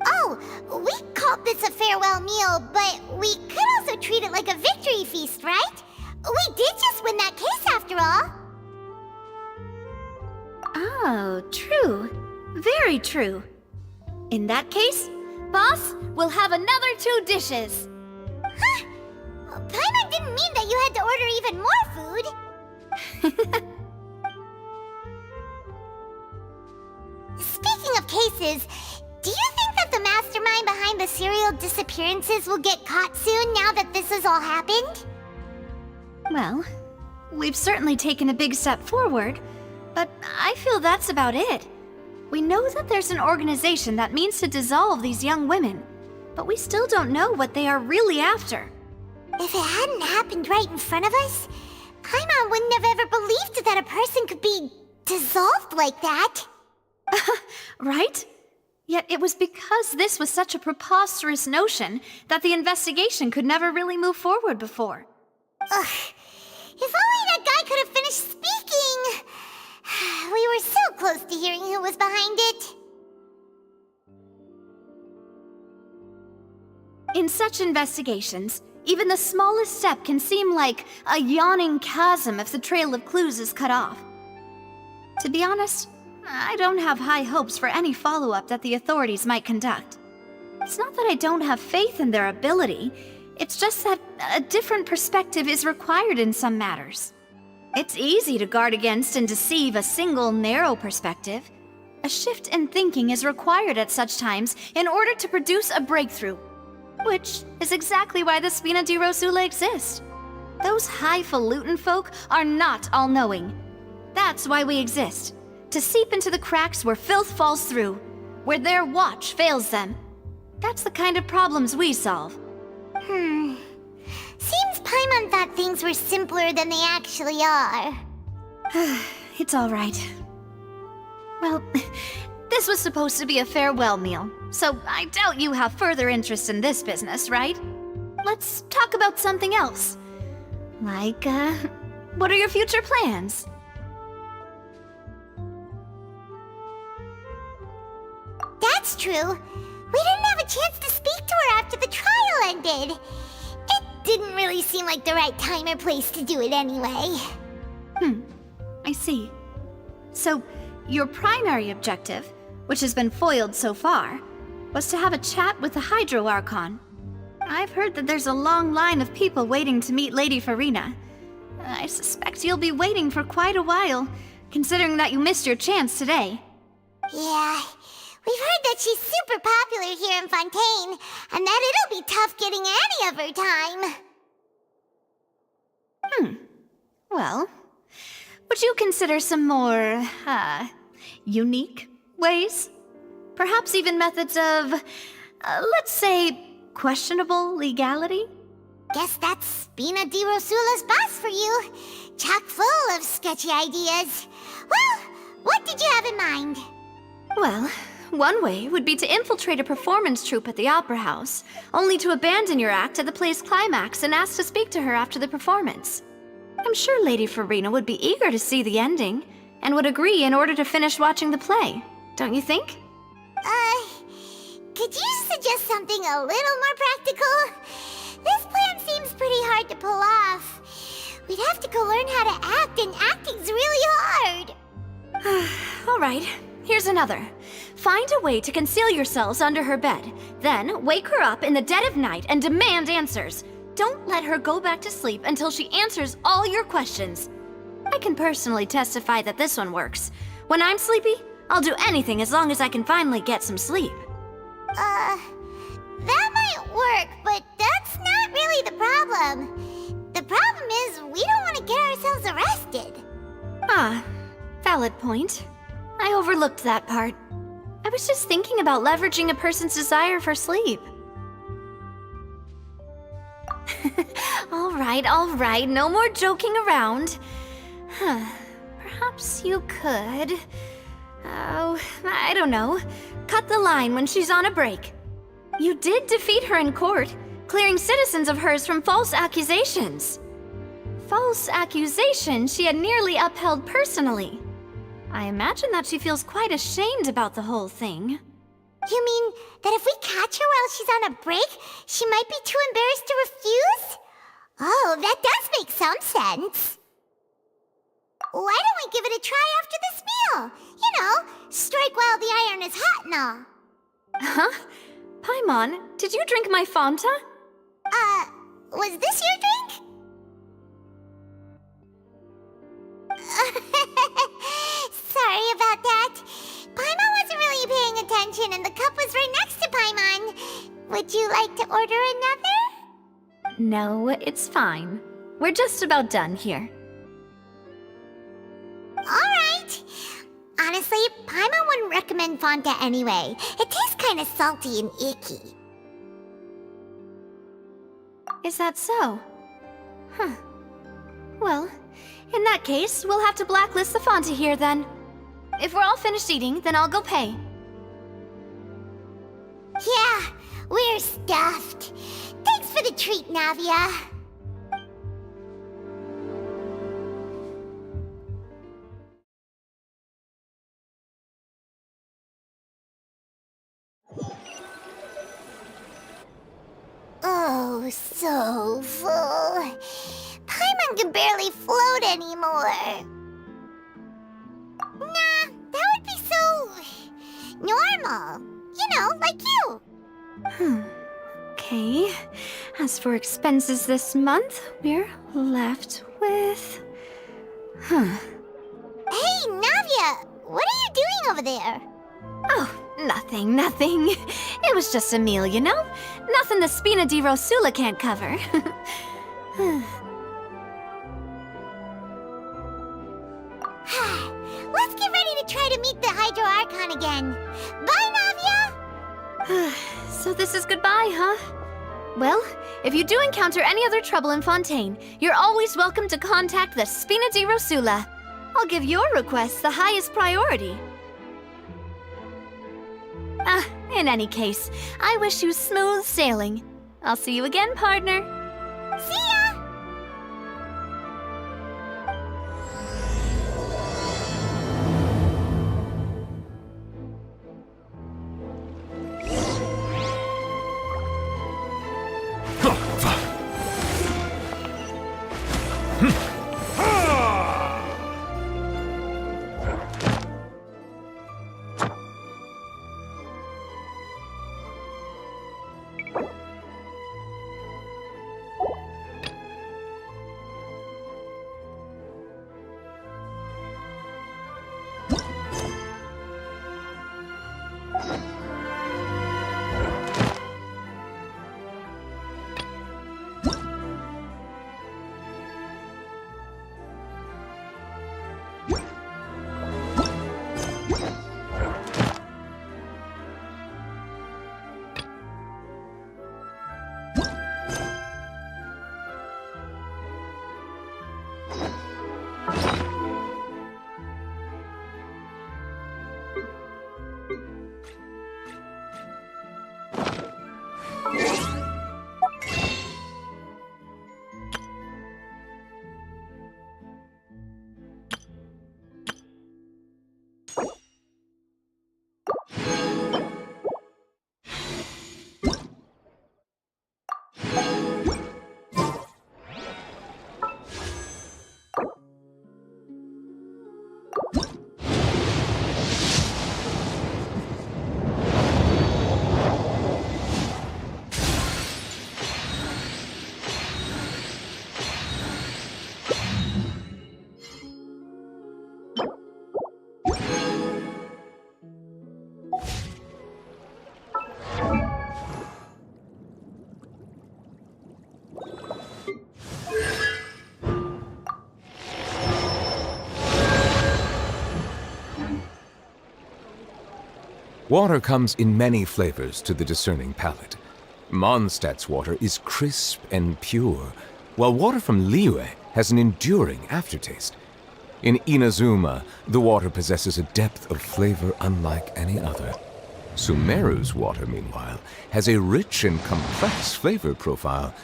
A: Oh, we called this a farewell meal, but we could also treat it like a victory feast, right? We did just win that case after all.
B: Oh, true. Very true. In that case, boss, we'll have another 2 dishes.
A: Huh? Paimon didn't mean that you had to order even more food. Speaking of cases, do you think that the mastermind behind the serial disappearances will get caught soon now that this has all happened?
B: Well, we've certainly taken a big step forward, but I feel that's about it. We know that there's an organization that means to dissolve these young women, but we still don't know what they are really after.
A: If it hadn't happened right in front of us, Paimon wouldn't have ever believed that a person could be dissolved like that.
B: Right? Yet it was because this was such a preposterous notion that the investigation could never really move forward before.
A: Ugh. If only that guy could have finished speaking! We were so close to hearing who was behind it.
B: In such investigations, even the smallest step can seem like a yawning chasm if the trail of clues is cut off. To be honest, I don't have high hopes for any follow-up that the authorities might conduct. It's not that I don't have faith in their ability, it's just that a different perspective is required in some matters. It's easy to guard against and deceive a single narrow perspective. A shift in thinking is required at such times in order to produce a breakthrough, which is exactly why the Spina di Rosula exists. Those highfalutin folk are not all-knowing. That's why we exist. To seep into the cracks where filth falls through, where their watch fails them. That's the kind of problems we solve.
A: Seems Paimon thought things were simpler than they actually are.
B: It's all right. Well, this was supposed to be a farewell meal, so I doubt you have further interest in this business, right? Let's talk about something else. Like, what are your future plans?
A: That's true. We didn't have a chance to speak to her after the trial ended. It didn't really seem like the right time or place to do it anyway.
B: I see. So, your primary objective, which has been foiled so far, was to have a chat with the Hydro Archon. I've heard that there's a long line of people waiting to meet Lady Farina. I suspect you'll be waiting for quite a while, considering that you missed your chance today.
A: Yeah, we've heard that she's super popular here in Fontaine, and that it'll be tough getting any of her time.
B: Well, would you consider some more, unique ways? Perhaps even methods of, let's say, questionable legality?
A: Guess that's Spina di Rosula's boss for you. Chock full of sketchy ideas. Well, what did you have in mind?
B: Well, one way would be to infiltrate a performance troupe at the Opera House, only to abandon your act at the play's climax and ask to speak to her after the performance. I'm sure Lady Farina would be eager to see the ending, and would agree in order to finish watching the play, don't you think?
A: Could you suggest something a little more practical? This plan seems pretty hard to pull off. We'd have to go learn how to act, and acting's really hard.
B: All right, here's another. Find a way to conceal yourselves under her bed. Then wake her up in the dead of night and demand answers. Don't let her go back to sleep until she answers all your questions. I can personally testify that this one works. When I'm sleepy, I'll do anything as long as I can finally get some sleep.
A: That might work, but that's not really the problem. The problem is we don't want to get ourselves arrested.
B: Valid point. I overlooked that part. I was just thinking about leveraging a person's desire for sleep. All right, no more joking around. Perhaps you could... Oh, I don't know. Cut the line when she's on a break. You did defeat her in court, clearing citizens of hers from false accusations. False accusations she had nearly upheld personally. I imagine that she feels quite ashamed about the whole thing.
A: You mean that if we catch her while she's on a break, she might be too embarrassed to refuse? Oh, that does make some sense. Why don't we give it a try after this meal? You know, strike while the iron is hot and all.
B: Huh? Paimon, did you drink my Fanta?
A: Was this your drink? Sorry about that. Paimon wasn't really paying attention and the cup was right next to Paimon. Would you like to order another?
B: No, it's fine. We're just about done here.
A: Alright. Honestly, Paimon wouldn't recommend Fonta anyway. It tastes kind of salty and icky.
B: Is that so? Huh. Well, In that case, we'll have to blacklist the Fonta here then. If we're all finished eating, then I'll go pay.
A: Yeah, we're stuffed. Thanks for the treat, Navia. Oh, so full. Paimon can barely float anymore. Nah, that would be so normal. You know, like you.
B: Okay. As for expenses this month, we're left with...
A: Hey, Navia! What are you doing over there?
B: Oh, nothing. It was just a meal, you know? Nothing the Spina di Rosula can't cover.
A: Let's get ready to try to meet the Hydro Archon again. Bye, Navia!
B: So this is goodbye, huh? Well, if you do encounter any other trouble in Fontaine, you're always welcome to contact the Spina di Rosula. I'll give your request the highest priority. In any case, I wish you smooth sailing. I'll see you again, partner.
A: See ya!
N: Water comes in many flavors to the discerning palate. Mondstadt's water is crisp and pure, while water from Liyue has an enduring aftertaste. In Inazuma, the water possesses a depth of flavor unlike any other. Sumeru's water, meanwhile, has a rich and complex flavor profile,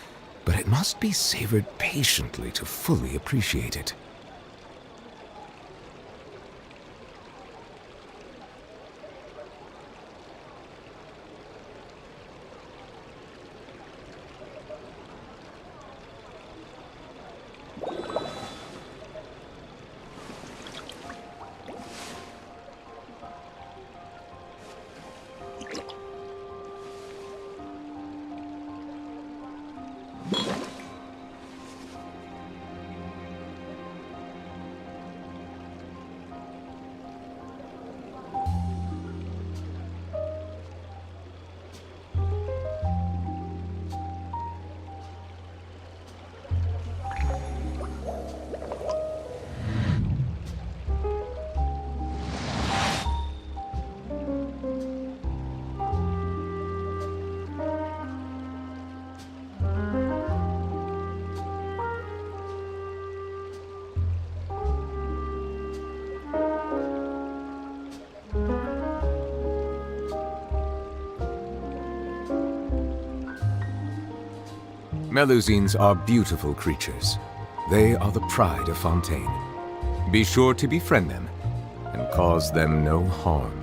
N: but it must be savored patiently to fully appreciate it. Melusines are beautiful creatures. They are the pride of Fontaine. Be sure to befriend them and cause them no harm.